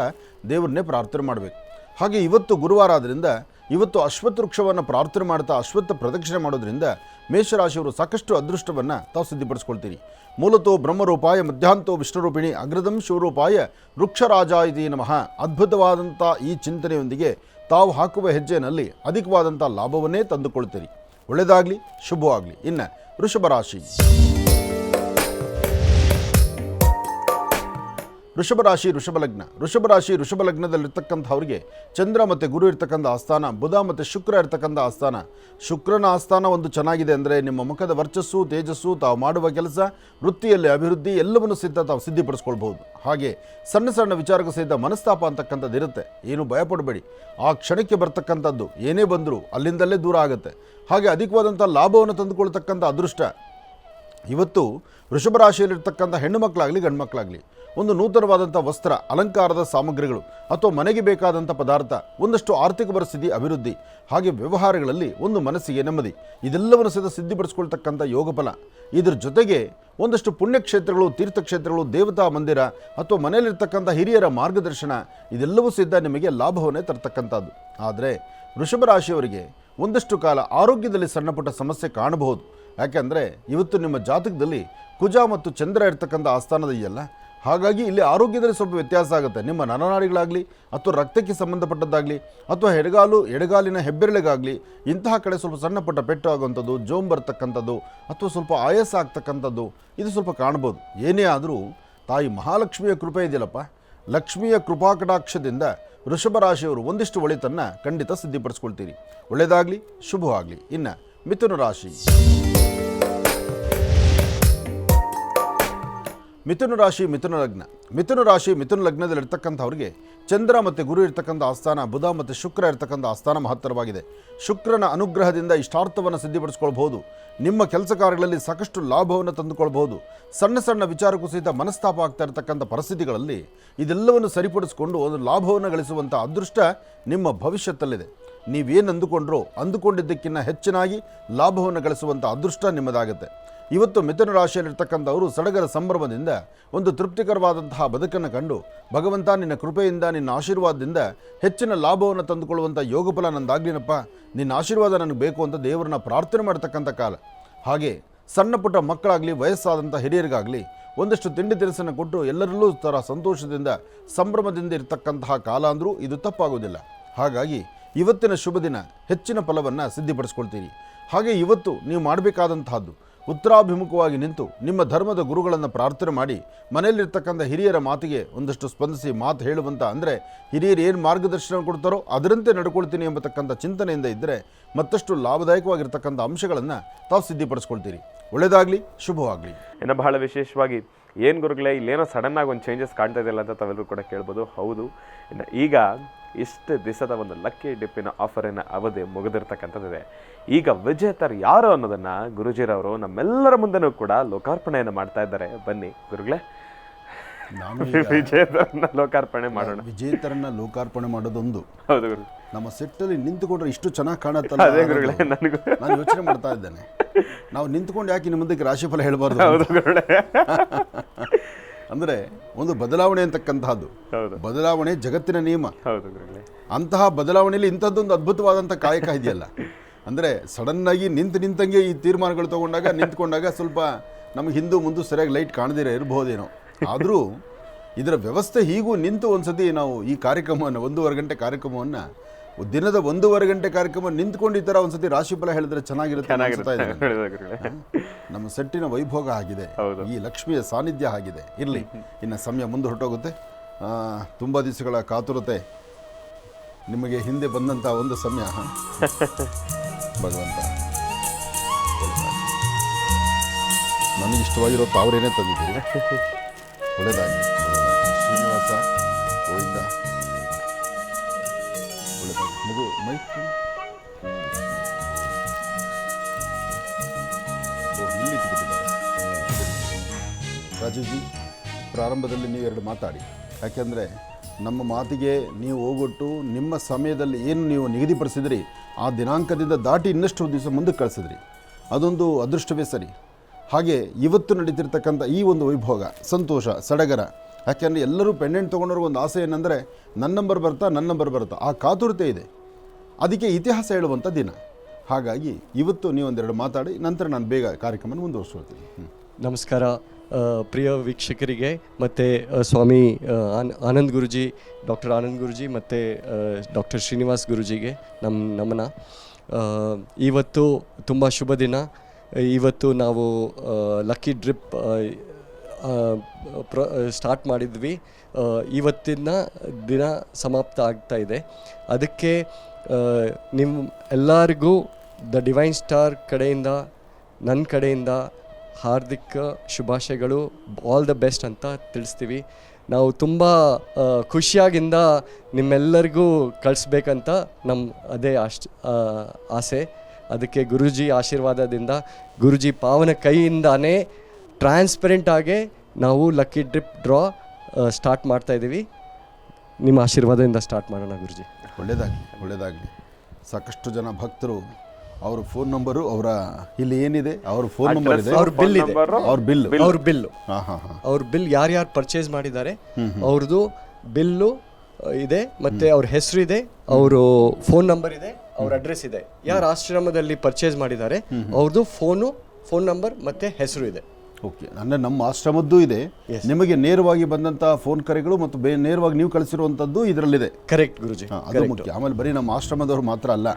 ದೇವರನ್ನೇ ಪ್ರಾರ್ಥನೆ ಮಾಡಬೇಕು. ಹಾಗೆ ಇವತ್ತು ಗುರುವಾರ ಆದ್ದರಿಂದ ಇವತ್ತು ಅಶ್ವತ್ಥ ವೃಕ್ಷವನ್ನು ಪ್ರಾರ್ಥನೆ ಮಾಡ್ತಾ ಅಶ್ವತ್ಥ ಪ್ರದಕ್ಷಿಣೆ ಮಾಡೋದ್ರಿಂದ ಮೇಷರಾಶಿಯವರು ಸಾಕಷ್ಟು ಅದೃಷ್ಟವನ್ನು ತಾವು ಸಿದ್ಧಪಡಿಸ್ಕೊಳ್ತೀರಿ. ಮೂಲತೋ ಬ್ರಹ್ಮರೂಪಾಯ ಮಧ್ಯಾಂತೋ ವಿಷ್ಣುರೂಪಿಣಿ ಅಗ್ರದಂ ಶಿವರೂಪಾಯ ವೃಕ್ಷರಾಜಾಯಿತಿ ನಮಃ. ಅದ್ಭುತವಾದಂಥ ಈ ಚಿಂತನೆಯೊಂದಿಗೆ ತಾವು ಹಾಕುವ ಹೆಜ್ಜೆಯಲ್ಲಿ ಅಧಿಕವಾದಂಥ ಲಾಭವನ್ನೇ ತಂದುಕೊಳ್ತೀರಿ. ಒಳ್ಳೆಯದಾಗಲಿ, ಶುಭವಾಗಲಿ. ಇನ್ನು ವೃಷಭ ರಾಶಿ. ವೃಷಭರಾಶಿ ವೃಷಭಲಗ್ನ. ವೃಷಭರಾಶಿ ವೃಷಭಲಗ್ನದಲ್ಲಿರ್ತಕ್ಕಂಥವ್ರಿಗೆ ಚಂದ್ರ ಮತ್ತು ಗುರು ಇರ್ತಕ್ಕಂಥ ಆಸ್ಥಾನ, ಬುಧ ಮತ್ತು ಶುಕ್ರ ಇರ್ತಕ್ಕಂಥ ಆಸ್ಥಾನ. ಶುಕ್ರನ ಆಸ್ಥಾನ ಒಂದು ಚೆನ್ನಾಗಿದೆ ಅಂದರೆ ನಿಮ್ಮ ಮುಖದ ವರ್ಚಸ್ಸು, ತೇಜಸ್ಸು, ತಾವು ಮಾಡುವ ಕೆಲಸ, ವೃತ್ತಿಯಲ್ಲಿ ಅಭಿವೃದ್ಧಿ ಎಲ್ಲವನ್ನು ಸಹಿತ ತಾವು ಸಿದ್ಧಪಡಿಸ್ಕೊಳ್ಬೋದು. ಹಾಗೆ ಸಣ್ಣ ಸಣ್ಣ ವಿಚಾರಕ್ಕೂ ಸಹಿತ ಮನಸ್ತಾಪ ಅಂತಕ್ಕಂಥದ್ದು ಇರುತ್ತೆ. ಏನು ಭಯಪಡಬೇಡಿ, ಆ ಕ್ಷಣಕ್ಕೆ ಬರ್ತಕ್ಕಂಥದ್ದು ಏನೇ ಬಂದರೂ ಅಲ್ಲಿಂದಲೇ ದೂರ ಆಗುತ್ತೆ. ಹಾಗೆ ಅಧಿಕವಾದಂಥ ಲಾಭವನ್ನು ತಂದುಕೊಳ್ತಕ್ಕಂಥ ಅದೃಷ್ಟ ಇವತ್ತು ವೃಷಭ ರಾಶಿಯಲ್ಲಿರ್ತಕ್ಕಂಥ ಹೆಣ್ಣು ಮಕ್ಕಳಾಗಲಿ ಗಂಡು ಮಕ್ಕಳಾಗಲಿ ಒಂದು ನೂತನವಾದಂಥ ವಸ್ತ್ರ, ಅಲಂಕಾರದ ಸಾಮಗ್ರಿಗಳು ಅಥವಾ ಮನೆಗೆ ಬೇಕಾದಂಥ ಪದಾರ್ಥ, ಒಂದಷ್ಟು ಆರ್ಥಿಕ ಪರಿಸ್ಥಿತಿ ಅಭಿವೃದ್ಧಿ, ಹಾಗೆ ವ್ಯವಹಾರಗಳಲ್ಲಿ ಒಂದು ಮನಸ್ಸಿಗೆ ನೆಮ್ಮದಿ, ಇದೆಲ್ಲವನ್ನು ಸಹಿತ ಸಿದ್ಧಪಡಿಸ್ಕೊಳ್ತಕ್ಕಂಥ ಯೋಗಫಲ. ಇದರ ಜೊತೆಗೆ ಒಂದಷ್ಟು ಪುಣ್ಯಕ್ಷೇತ್ರಗಳು, ತೀರ್ಥಕ್ಷೇತ್ರಗಳು, ದೇವತಾ ಮಂದಿರ ಅಥವಾ ಮನೆಯಲ್ಲಿರ್ತಕ್ಕಂಥ ಹಿರಿಯರ ಮಾರ್ಗದರ್ಶನ, ಇದೆಲ್ಲವೂ ಸಿದ್ಧ ನಿಮಗೆ ಲಾಭವನ್ನೇ ತರ್ತಕ್ಕಂಥದ್ದು. ಆದರೆ ವೃಷಭ ರಾಶಿಯವರಿಗೆ ಒಂದಷ್ಟು ಕಾಲ ಆರೋಗ್ಯದಲ್ಲಿ ಸಣ್ಣಪುಟ್ಟ ಸಮಸ್ಯೆ ಕಾಣಬಹುದು. ಯಾಕೆಂದರೆ ಇವತ್ತು ನಿಮ್ಮ ಜಾತಕದಲ್ಲಿ ಕುಜ ಮತ್ತು ಚಂದ್ರ ಇರ್ತಕ್ಕಂಥ ಆಸ್ಥಾನದ ಇದೆಯಲ್ಲ, ಹಾಗಾಗಿ ಇಲ್ಲಿ ಆರೋಗ್ಯದಲ್ಲಿ ಸ್ವಲ್ಪ ವ್ಯತ್ಯಾಸ ಆಗುತ್ತೆ. ನಿಮ್ಮ ನರನಾಡಿಗಳಾಗಲಿ ಅಥವಾ ರಕ್ತಕ್ಕೆ ಸಂಬಂಧಪಟ್ಟದ್ದಾಗಲಿ ಅಥವಾ ಎಡಗಾಲಿನ ಹೆಬ್ಬೆರಳಿಗಾಗಲಿ ಇಂತಹ ಕಡೆ ಸ್ವಲ್ಪ ಸಣ್ಣ ಪುಟ್ಟ ಪೆಟ್ಟು ಆಗುವಂಥದ್ದು, ಜೋಮ್ ಬರ್ತಕ್ಕಂಥದ್ದು ಅಥವಾ ಸ್ವಲ್ಪ ಆಯಾಸ ಆಗ್ತಕ್ಕಂಥದ್ದು ಇದು ಸ್ವಲ್ಪ ಕಾಣ್ಬೋದು. ಏನೇ ಆದರೂ ತಾಯಿ ಮಹಾಲಕ್ಷ್ಮಿಯ ಕೃಪೆ ಇದೆಯಲ್ಲಪ್ಪ, ಲಕ್ಷ್ಮಿಯ ಕೃಪಾಕಟಾಕ್ಷದಿಂದ ವೃಷಭ ರಾಶಿಯವರು ಒಂದಿಷ್ಟು ಒಳಿತನ್ನು ಖಂಡಿತ ಸಿದ್ಧಪಡಿಸ್ಕೊಳ್ತೀರಿ. ಒಳ್ಳೆಯದಾಗಲಿ, ಶುಭವಾಗಲಿ. ಇನ್ನು ಮಿಥುನ ರಾಶಿ. ಮಿಥುನ ರಾಶಿ ಮಿಥುನ ಲಗ್ನ. ಮಿಥುನ ರಾಶಿ ಮಿಥುನ ಲಗ್ನದಲ್ಲಿರ್ತಕ್ಕಂಥವ್ರಿಗೆ ಚಂದ್ರ ಮತ್ತು ಗುರು ಇರ್ತಕ್ಕಂಥ ಆಸ್ಥಾನ, ಬುಧ ಮತ್ತು ಶುಕ್ರ ಇರ್ತಕ್ಕಂಥ ಆಸ್ಥಾನ ಮಹತ್ತರವಾಗಿದೆ. ಶುಕ್ರನ ಅನುಗ್ರಹದಿಂದ ಇಷ್ಟಾರ್ಥವನ್ನು ಸಿದ್ಧಪಡಿಸ್ಕೊಳ್ಬಹುದು. ನಿಮ್ಮ ಕೆಲಸ ಕಾರ್ಯಗಳಲ್ಲಿ ಸಾಕಷ್ಟು ಲಾಭವನ್ನು ತಂದುಕೊಳ್ಬಹುದು. ಸಣ್ಣ ಸಣ್ಣ ವಿಚಾರಕ್ಕೂ ಸಹಿತ ಮನಸ್ತಾಪ ಆಗ್ತಾ ಇರತಕ್ಕಂಥ ಪರಿಸ್ಥಿತಿಗಳಲ್ಲಿ ಇದೆಲ್ಲವನ್ನು ಸರಿಪಡಿಸಿಕೊಂಡು ಒಂದು ಲಾಭವನ್ನು ಗಳಿಸುವಂಥ ಅದೃಷ್ಟ ನಿಮ್ಮ ಭವಿಷ್ಯದಲ್ಲಿದೆ. ನೀವೇನು ಅಂದುಕೊಂಡಿದ್ದಕ್ಕಿಂತ ಹೆಚ್ಚಿನಾಗಿ ಲಾಭವನ್ನು ಗಳಿಸುವಂಥ ಅದೃಷ್ಟ ನಿಮ್ಮದಾಗುತ್ತೆ. ಇವತ್ತು ಮಿಥುನ ರಾಶಿಯಲ್ಲಿರ್ತಕ್ಕಂಥವರು ಸಡಗರ ಸಂಭ್ರಮದಿಂದ ಒಂದು ತೃಪ್ತಿಕರವಾದಂತಹ ಬದುಕನ್ನು ಕಂಡು ಭಗವಂತ ನಿನ್ನ ಕೃಪೆಯಿಂದ, ನಿನ್ನ ಆಶೀರ್ವಾದದಿಂದ ಹೆಚ್ಚಿನ ಲಾಭವನ್ನು ತಂದುಕೊಳ್ಳುವಂಥ ಯೋಗಫಲ ನಂದಾಗ್ಲಿನಪ್ಪ, ನಿನ್ನ ಆಶೀರ್ವಾದ ನನಗೆ ಬೇಕು ಅಂತ ದೇವರನ್ನ ಪ್ರಾರ್ಥನೆ ಮಾಡ್ತಕ್ಕಂಥ ಕಾಲ. ಹಾಗೆ ಸಣ್ಣ ಪುಟ್ಟ ಮಕ್ಕಳಾಗಲಿ, ವಯಸ್ಸಾದಂಥ ಹಿರಿಯರಿಗಾಗಲಿ ಒಂದಷ್ಟು ತಿಂಡಿ ತಿನಿಸನ್ನು ಕೊಟ್ಟು ಎಲ್ಲರಲ್ಲೂ ಥರ ಸಂತೋಷದಿಂದ ಸಂಭ್ರಮದಿಂದ ಇರತಕ್ಕಂತಹ ಕಾಲ ಅಂದರೂ ಇದು ತಪ್ಪಾಗೋದಿಲ್ಲ. ಹಾಗಾಗಿ ಇವತ್ತಿನ ಶುಭ ದಿನ ಹೆಚ್ಚಿನ ಫಲವನ್ನು ಸಿದ್ಧಪಡಿಸ್ಕೊಳ್ತೀರಿ. ಹಾಗೆ ಇವತ್ತು ನೀವು ಮಾಡಬೇಕಾದಂತಹದ್ದು ಉತ್ತರಾಭಿಮುಖವಾಗಿ ನಿಂತು ನಿಮ್ಮ ಧರ್ಮದ ಗುರುಗಳನ್ನು ಪ್ರಾರ್ಥನೆ ಮಾಡಿ ಮನೆಯಲ್ಲಿರ್ತಕ್ಕಂಥ ಹಿರಿಯರ ಮಾತಿಗೆ ಒಂದಷ್ಟು ಸ್ಪಂದಿಸಿ ಮಾತು ಹೇಳುವಂಥ, ಅಂದರೆ ಹಿರಿಯರು ಏನು ಮಾರ್ಗದರ್ಶನ ಕೊಡ್ತಾರೋ ಅದರಂತೆ ನಡ್ಕೊಳ್ತೀನಿ ಎಂಬತಕ್ಕಂಥ ಚಿಂತನೆಯಿಂದ ಇದ್ದರೆ ಮತ್ತಷ್ಟು ಲಾಭದಾಯಕವಾಗಿರ್ತಕ್ಕಂಥ ಅಂಶಗಳನ್ನು ತಾವು ಸಿದ್ಧಿಪಡಿಸ್ಕೊಳ್ತೀರಿ. ಒಳ್ಳೆಯದಾಗಲಿ, ಶುಭವಾಗಲಿ. ಇನ್ನು ಬಹಳ ವಿಶೇಷವಾಗಿ ಏನು ಗುರುಗಳೇ ಇಲ್ಲೇನೋ ಸಡನ್ನಾಗಿ ಒಂದು ಚೇಂಜಸ್ ಕಾಣ್ತಾ ಇದೆಯಲ್ಲ ಅಂತ ತಾವೆಲ್ಲರೂ ಕೂಡ ಕೇಳ್ಬೋದು. ಹೌದು, ಇನ್ನು ಈಗ ಇಷ್ಟು ದಿವಸದ ಒಂದು ಲಕ್ಕಿ ಡಿಪ್ಪಿನ ಆಫರಿನ ಅವಧಿ ಮುಗಿದಿರ್ತಕ್ಕಂಥದ್ದಿದೆ. ಈಗ ವಿಜೇತರು ಯಾರು ಅನ್ನೋದನ್ನು ಗುರುಜಿರವರು ನಮ್ಮೆಲ್ಲರ ಮುಂದೆನೂ ಕೂಡ ಲೋಕಾರ್ಪಣೆಯನ್ನು ಮಾಡ್ತಾ ಇದ್ದಾರೆ. ಬನ್ನಿ ಗುರುಗಳೇ, ನಾನು ವಿಜೇತರನ್ನ ಲೋಕಾರ್ಪಣೆ ಮಾಡೋಣ. ವಿಜೇತರನ್ನ ಲೋಕಾರ್ಪಣೆ ಮಾಡೋದೊಂದು. ಹೌದು ಗುರು, ನಮ್ಮ ಸೆಟ್ಟಲ್ಲಿ ನಿಂತುಕೊಂಡ್ರೆ ಇಷ್ಟು ಚೆನ್ನಾಗಿ ಕಾಣುತ್ತಲ್ಲ, ಅದೇ ಗುರುಗಳೇ ನನಗೂ ನಾನು ಯೋಚನೆ ಮಾಡ್ತಾ ಇದ್ದೇನೆ. ನಾವು ನಿಂತ್ಕೊಂಡು ಯಾಕೆ ನಿಮ್ಮ ಮುಂದಕ್ಕೆ ರಾಶಿಫಲ ಹೇಳಬಾರ್ದು? ಹೌದು ಗುರುಗಳೇ, ಅಂದರೆ ಒಂದು ಬದಲಾವಣೆ ಅಂತಕ್ಕಂತಹದ್ದು, ಬದಲಾವಣೆ ಜಗತ್ತಿನ ನಿಯಮ. ಹೌದು ಗುರುಗಳೇ, ಅಂತಹ ಬದಲಾವಣೆಯಲ್ಲಿ ಇಂಥದ್ದೊಂದು ಅದ್ಭುತವಾದಂಥ ಕಾಯಕ ಇದೆಯಲ್ಲ. ಅಂದರೆ ಸಡನ್ನಾಗಿ ನಿಂತಂಗೆ ಈ ತೀರ್ಮಾನಗಳು ತಗೊಂಡಾಗ ನಿಂತ್ಕೊಂಡಾಗ ಸ್ವಲ್ಪ ನಮಗೆ ಹಿಂದೂ ಮುಂದೆ ಸರಿಯಾಗಿ ಲೈಟ್ ಕಾಣದಿರ ಇರಬಹುದೇನೋ. ಆದರೂ ಇದರ ವ್ಯವಸ್ಥೆ ಹೀಗೂ ನಿಂತು ಒಂದ್ಸತಿ ನಾವು ಈ ಕಾರ್ಯಕ್ರಮವನ್ನು 1.5 ಗಂಟೆ ಕಾರ್ಯಕ್ರಮವನ್ನು ದಿನದ 1.5 ಗಂಟೆ ಕಾರ್ಯಕ್ರಮ ನಿಂತ್ಕೊಂಡು ಈ ಥರ ಒಂದ್ಸತಿ ರಾಶಿಫಲ ಹೇಳಿದ್ರೆ ಚೆನ್ನಾಗಿರುತ್ತೆ ಅನ್ಸ್ತಾ ಇದೆ. ನಮ್ಮ ಸೆಟ್ಟಿನ ವೈಭೋಗ ಆಗಿದೆ, ಈ ಲಕ್ಷ್ಮಿಯ ಸಾನ್ನಿಧ್ಯ ಆಗಿದೆ. ಇರಲಿ, ಇನ್ನು ಸಮಯ ಮುಂದೆ ಹೊರಟೋಗುತ್ತೆ. ತುಂಬ ದಿವಸಗಳ ಕಾತುರತೆ ನಿಮಗೆ ಹಿಂದೆ ಬಂದಂಥ ಒಂದು ಸಮಯ. ಭಗವಂತ ನನಗೆ ಇಷ್ಟವಾಗಿರೋ ತಾವರೇನೇ ತಂದಿದ್ದೀರಿ. ಒಳ್ಳೆಯದಾಗಿ ಶ್ರೀನಿವಾಸ ಗೋವಿಂದ. ಒಳ್ಳೆಯದಾಗಿ ಮಗು ಮೈಕ್ ಇಲ್ಲಿ ಇಟ್ಬಿಟ್ಟಿದ್ದಾರೆ. ರಾಜೀವ್ಜಿ, ಪ್ರಾರಂಭದಲ್ಲಿ ನೀವು 2 ಮಾತಾಡಿ. ಯಾಕೆಂದರೆ ನಮ್ಮ ಮಾತಿಗೆ ನೀವು ಹೋಗೊಟ್ಟು ನಿಮ್ಮ ಸಮಯದಲ್ಲಿ ಏನು ನೀವು ನಿಗದಿಪಡಿಸಿದ್ರಿ ಆ ದಿನಾಂಕದಿಂದ ದಾಟಿ ಇನ್ನಷ್ಟು ದಿವಸ ಮುಂದಕ್ಕೆ ಕಳಿಸಿದ್ರಿ. ಅದೊಂದು ಅದೃಷ್ಟವೇ ಸರಿ. ಹಾಗೆ ಇವತ್ತು ನಡೀತಿರ್ತಕ್ಕಂಥ ಈ ಒಂದು ವೈಭೋಗ, ಸಂತೋಷ, ಸಡಗರ. ಯಾಕೆಂದರೆ ಎಲ್ಲರೂ ಪೆಂಡೆಂಟ್ ತೊಗೊಂಡವ್ರಿಗೆ ಒಂದು ಆಸೆ ಏನಂದರೆ ನನ್ನ ನಂಬರ್ ಬರ್ತಾ ಆ ಕಾತುರತೆ ಇದೆ. ಅದಕ್ಕೆ ಇತಿಹಾಸ ಹೇಳುವಂಥ ದಿನ. ಹಾಗಾಗಿ ಇವತ್ತು ನೀವು 1-2 ಮಾತಾಡಿ, ನಂತರ ನಾನು ಬೇಗ ಕಾರ್ಯಕ್ರಮ ಮುಂದುವರಿಸ್ಕೊಳ್ತೀನಿ. ನಮಸ್ಕಾರ ಪ್ರಿಯ ವೀಕ್ಷಕರಿಗೆ ಮತ್ತು ಸ್ವಾಮಿ ಆನಂದ್ ಗುರುಜಿ, ಡಾಕ್ಟರ್ ಆನಂದ್ ಗುರುಜಿ ಮತ್ತು ಡಾಕ್ಟರ್ ಶ್ರೀನಿವಾಸ್ ಗುರುಜಿಗೆ ನಮನ. ಇವತ್ತು ತುಂಬ ಶುಭ ದಿನ. ಇವತ್ತು ನಾವು ಲಕ್ಕಿ ಡ್ರಿಪ್ ಸ್ಟಾರ್ಟ್ ಮಾಡಿದ್ವಿ. ಇವತ್ತಿನ ದಿನ ಸಮಾಪ್ತ ಆಗ್ತಾ ಇದೆ. ಅದಕ್ಕೆ ನಿಮ್ಮ ಎಲ್ಲರಿಗೂ ದ ಡಿವೈನ್ ಸ್ಟಾರ್ ಕಡೆಯಿಂದ, ನನ್ನ ಕಡೆಯಿಂದ ಹಾರ್ದಿಕ ಶುಭಾಶಯಗಳು, ಆಲ್ ದ ಬೆಸ್ಟ್ ಅಂತ ತಿಳಿಸ್ತೀವಿ. ನಾವು ತುಂಬ ಖುಷಿಯಾಗಿಂದ ನಿಮ್ಮೆಲ್ಲರಿಗೂ ಕಳಿಸ್ಬೇಕಂತ ಅದೇ ಆಸೆ. ಅದಕ್ಕೆ ಗುರುಜಿ ಆಶೀರ್ವಾದದಿಂದ, ಗುರುಜಿ ಪಾವನ ಕೈಯಿಂದಾನೇ ಟ್ರಾನ್ಸ್ಪರೆಂಟಾಗೆ ನಾವು ಲಕ್ಕಿ ಡ್ರಿಪ್ ಡ್ರಾ ಸ್ಟಾರ್ಟ್ ಮಾಡ್ತಾಯಿದ್ದೀವಿ. ನಿಮ್ಮ ಆಶೀರ್ವಾದದಿಂದ ಸ್ಟಾರ್ಟ್ ಮಾಡೋಣ ಗುರುಜಿ. ಒಳ್ಳೆಯದಾಗಲಿ. ಸಾಕಷ್ಟು ಜನ ಭಕ್ತರು ಅವ್ರ ಫೋನ್ ನಂಬರು, ಅವರ ಇಲ್ಲಿ ಏನಿದೆ ಅವ್ರ ಫೋನ್ ನಂಬರ್ ಇದೆ, ಅವ್ರ ಬಿಲ್ ಇದೆ, ಅವ್ರ ಬಿಲ್ ಯಾರ್ಯಾರು ಪರ್ಚೇಸ್ ಮಾಡಿದ್ದಾರೆ ಅವ್ರದ್ದು ಬಿಲ್ಲು ಇದೆ, ಮತ್ತೆ ಅವ್ರ ಹೆಸರು ಇದೆ, ಅವರು ಫೋನ್ ನಂಬರ್ ಇದೆ, ಅವ್ರ ಅಡ್ರೆಸ್ ಇದೆ. ಯಾರು ಆಶ್ರಮದಲ್ಲಿ ಪರ್ಚೇಸ್ ಮಾಡಿದ್ದಾರೆ ಅವ್ರದ್ದು ಫೋನ್ ನಂಬರ್ ಮತ್ತೆ ಹೆಸರು ಇದೆ. ಓಕೆ, ಅಂದರೆ ನಮ್ಮ ಆಶ್ರಮದ್ದು ಇದೆ. ನಿಮಗೆ ನೇರವಾಗಿ ಬಂದಂಥ ಫೋನ್ ಕರೆಗಳು ಮತ್ತು ನೇರವಾಗಿ ನೀವು ಕಳಿಸಿರುವಂಥದ್ದು ಇದರಲ್ಲಿದೆ. ಕರೆಕ್ಟ್ ಗುರುಜಿ, ಅದು ಮುಖ್ಯ. ಆಮೇಲೆ ಬರೀ ನಮ್ಮ ಆಶ್ರಮದವ್ರು ಮಾತ್ರ ಅಲ್ಲ,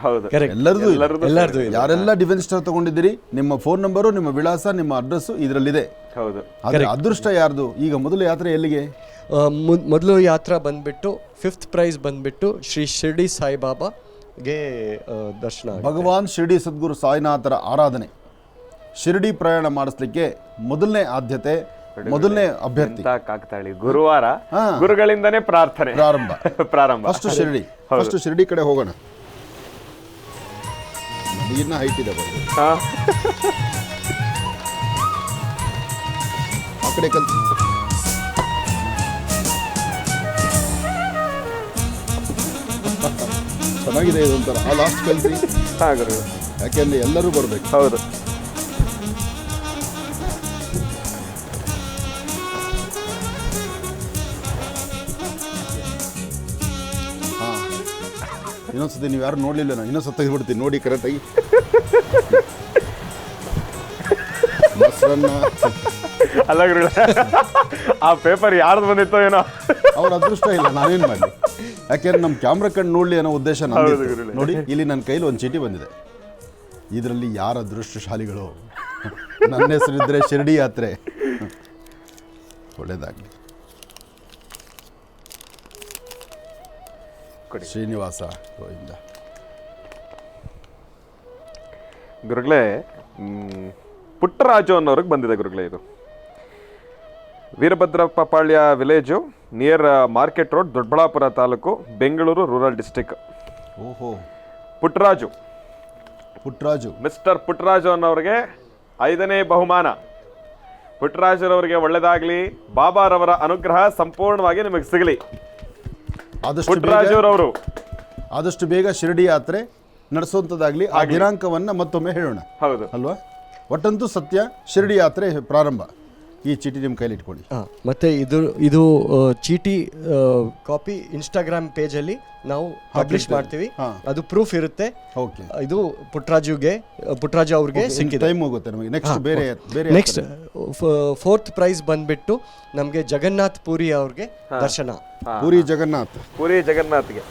ಎಲ್ಲರದು. ಯಾರೆಲ್ಲ ಡಿವೈನ್ ಸ್ಟಾರ್ ತಗೊಂಡಿದ್ದೀರಿ, ನಿಮ್ಮ ಫೋನ್ ನಂಬರು, ನಿಮ್ಮ ವಿಳಾಸ, ನಿಮ್ಮ ಅಡ್ರೆಸ್ಸು ಇದರಲ್ಲಿದೆ. ಹೌದು. ಆದರೆ ಅದೃಷ್ಟ ಯಾರ್ದು? ಈಗ ಮೊದಲು ಯಾತ್ರೆ ಎಲ್ಲಿಗೆ? ಮೊದಲು ಯಾತ್ರಾ ಬಂದ್ಬಿಟ್ಟು 5th ಪ್ರೈಸ್ ಬಂದ್ಬಿಟ್ಟು ಶ್ರೀ ಶಿರ್ಡಿ ಸಾಯಿಬಾಬಾಗೆ ದರ್ಶನ. ಭಗವಾನ್ ಶಿರ್ಡಿ ಸದ್ಗುರು ಸಾಯಿನಾಥರ ಆರಾಧನೆ, ಶಿರ್ಡಿ ಪ್ರಯಾಣ ಮಾಡಿಸ್ಲಿಕ್ಕೆ ಮೊದಲನೇ ಆದ್ಯತೆ, ಮೊದಲನೇ ಅಭ್ಯರ್ಥಿ ಕಾಕತಾಳಿ. ಗುರುವಾರ ಗುರುಗಳಿಂದನೇ ಪ್ರಾರಂಭ. ಫಸ್ಟ್ ಶಿರ್ಡಿ ಕಡೆ ಹೋಗೋಣ. ನನಗಿನ್ನ ಹೈಟ್ ಇದೆ ಆ ಕಡೆ ಕಲ್ತು. ಚೆನ್ನಾಗಿದೆ ಇದೊಂಥರ. ಆ ಲಾಸ್ಟ್ ಕಲ್ತಿ, ಯಾಕೆಂದ್ರೆ ಎಲ್ಲರೂ ಬರ್ಬೇಕು. ಹೌದು. ಇನ್ನೊಂದ್ಸತಿ ನೀವು ಯಾರು ನೋಡ್ಲಿಲ್ಲ, ನಾನು ಇನ್ನೊಂದು ಸತ್ತ ಬಿಡ್ತೀನಿ ನೋಡಿ ಕರೆಕ್ಟಾಗಿ. ಅಲ್ಲ ಆ ಪೇಪರ್ ಯಾರ್ದು ಬಂದಿತ್ತೋ ಏನೋ, ಅವ್ರ ಅದೃಷ್ಟ ಇಲ್ಲ, ನಾನೇನು ಮಾಡಲಿ. ಯಾಕೆಂದ್ರೆ ನಮ್ಮ ಕ್ಯಾಮ್ರಾ ಕಣ್ಣು ನೋಡಲಿ ಅನ್ನೋ ಉದ್ದೇಶ ನೋಡಿ. ಇಲ್ಲಿ ನನ್ನ ಕೈಲಿ ಒಂದು ಚೀಟಿ ಬಂದಿದೆ. ಇದರಲ್ಲಿ ಯಾರ ಅದೃಷ್ಟಶಾಲಿಗಳು ನನ್ನ ಹೆಸರಿದ್ದರೆ ಶಿರಡಿ ಯಾತ್ರೆ. ಒಳ್ಳೆಯದಾಗಲಿ. ಶ್ರೀನಿವಾಸ ಗೋವಿಂದ. ಗುರುಗಳೇ, ಪುಟ್ಟರಾಜು ಅನ್ನೋರಿಗೆ ಬಂದಿದೆ ಗುರುಗಳೇ. ಇದು Veerabhadrappa Palya village, near market road, Doddaballapur taluk, Bengaluru rural district. ಓಹೋ, ಪುಟ್ಟರಾಜು, ಮಿಸ್ಟರ್ ಪುಟ್ಟರಾಜು ಅನ್ನೋರಿಗೆ 5ನೇ ಬಹುಮಾನ. ಪುಟ್ಟರಾಜರವರಿಗೆ ಒಳ್ಳೆಯದಾಗಲಿ, ಬಾಬಾರವರ ಅನುಗ್ರಹ ಸಂಪೂರ್ಣವಾಗಿ ನಿಮಗೆ ಸಿಗಲಿ. ಪುಟ್ಟರಾಜುರವರು ಆದಷ್ಟು ಬೇಗ ಶಿರಡಿ ಯಾತ್ರೆ ನಡೆಸುವಂಥದ್ದಾಗಲಿ. ಆ ದಿನಾಂಕವನ್ನು ಮತ್ತೊಮ್ಮೆ ಹೇಳೋಣ. ಹೌದು ಅಲ್ವಾ? ಒಟ್ಟಂತೂ ಸತ್ಯ, ಶಿರಡಿ ಯಾತ್ರೆ ಪ್ರಾರಂಭ. ಈ ಚೀಟಿ ನಿಮ್ಮ ಕೈಲಿ ಇಟ್ಕೊಳ್ಳಿ. ಮತ್ತೆ ಇದು ಚೀಟಿ ಕಾಪಿ ಇನ್ಸ್ಟಾಗ್ರಾಮ್ ಪೇಜಲ್ಲಿ ನಾವು ಪಬ್ಲಿಷ್ ಮಾಡ್ತೀವಿ. ಅದು ಪ್ರೂಫ್ ಇರುತ್ತೆ. ಓಕೆ, ಇದು ಪುಟ್ಟರಾಜು ಅವ್ರಿಗೆ ಸಿಕ್ಕಿದೆ. ಟೈಮ್ ಹೋಗುತ್ತೆ ನಮಗೆ. ನೆಕ್ಸ್ಟ್ ಬೇರೆ ನೆಕ್ಸ್ಟ್ 4th ಪ್ರೈಸ್ ಬಂದ್ಬಿಟ್ಟು ನಮಗೆ ಜಗನ್ನಾಥ್ ಪುರಿ ಅವ್ರಿಗೆ ದರ್ಶನ. ಪುರಿ ಜಗನ್ನಾಥ್ಗೆ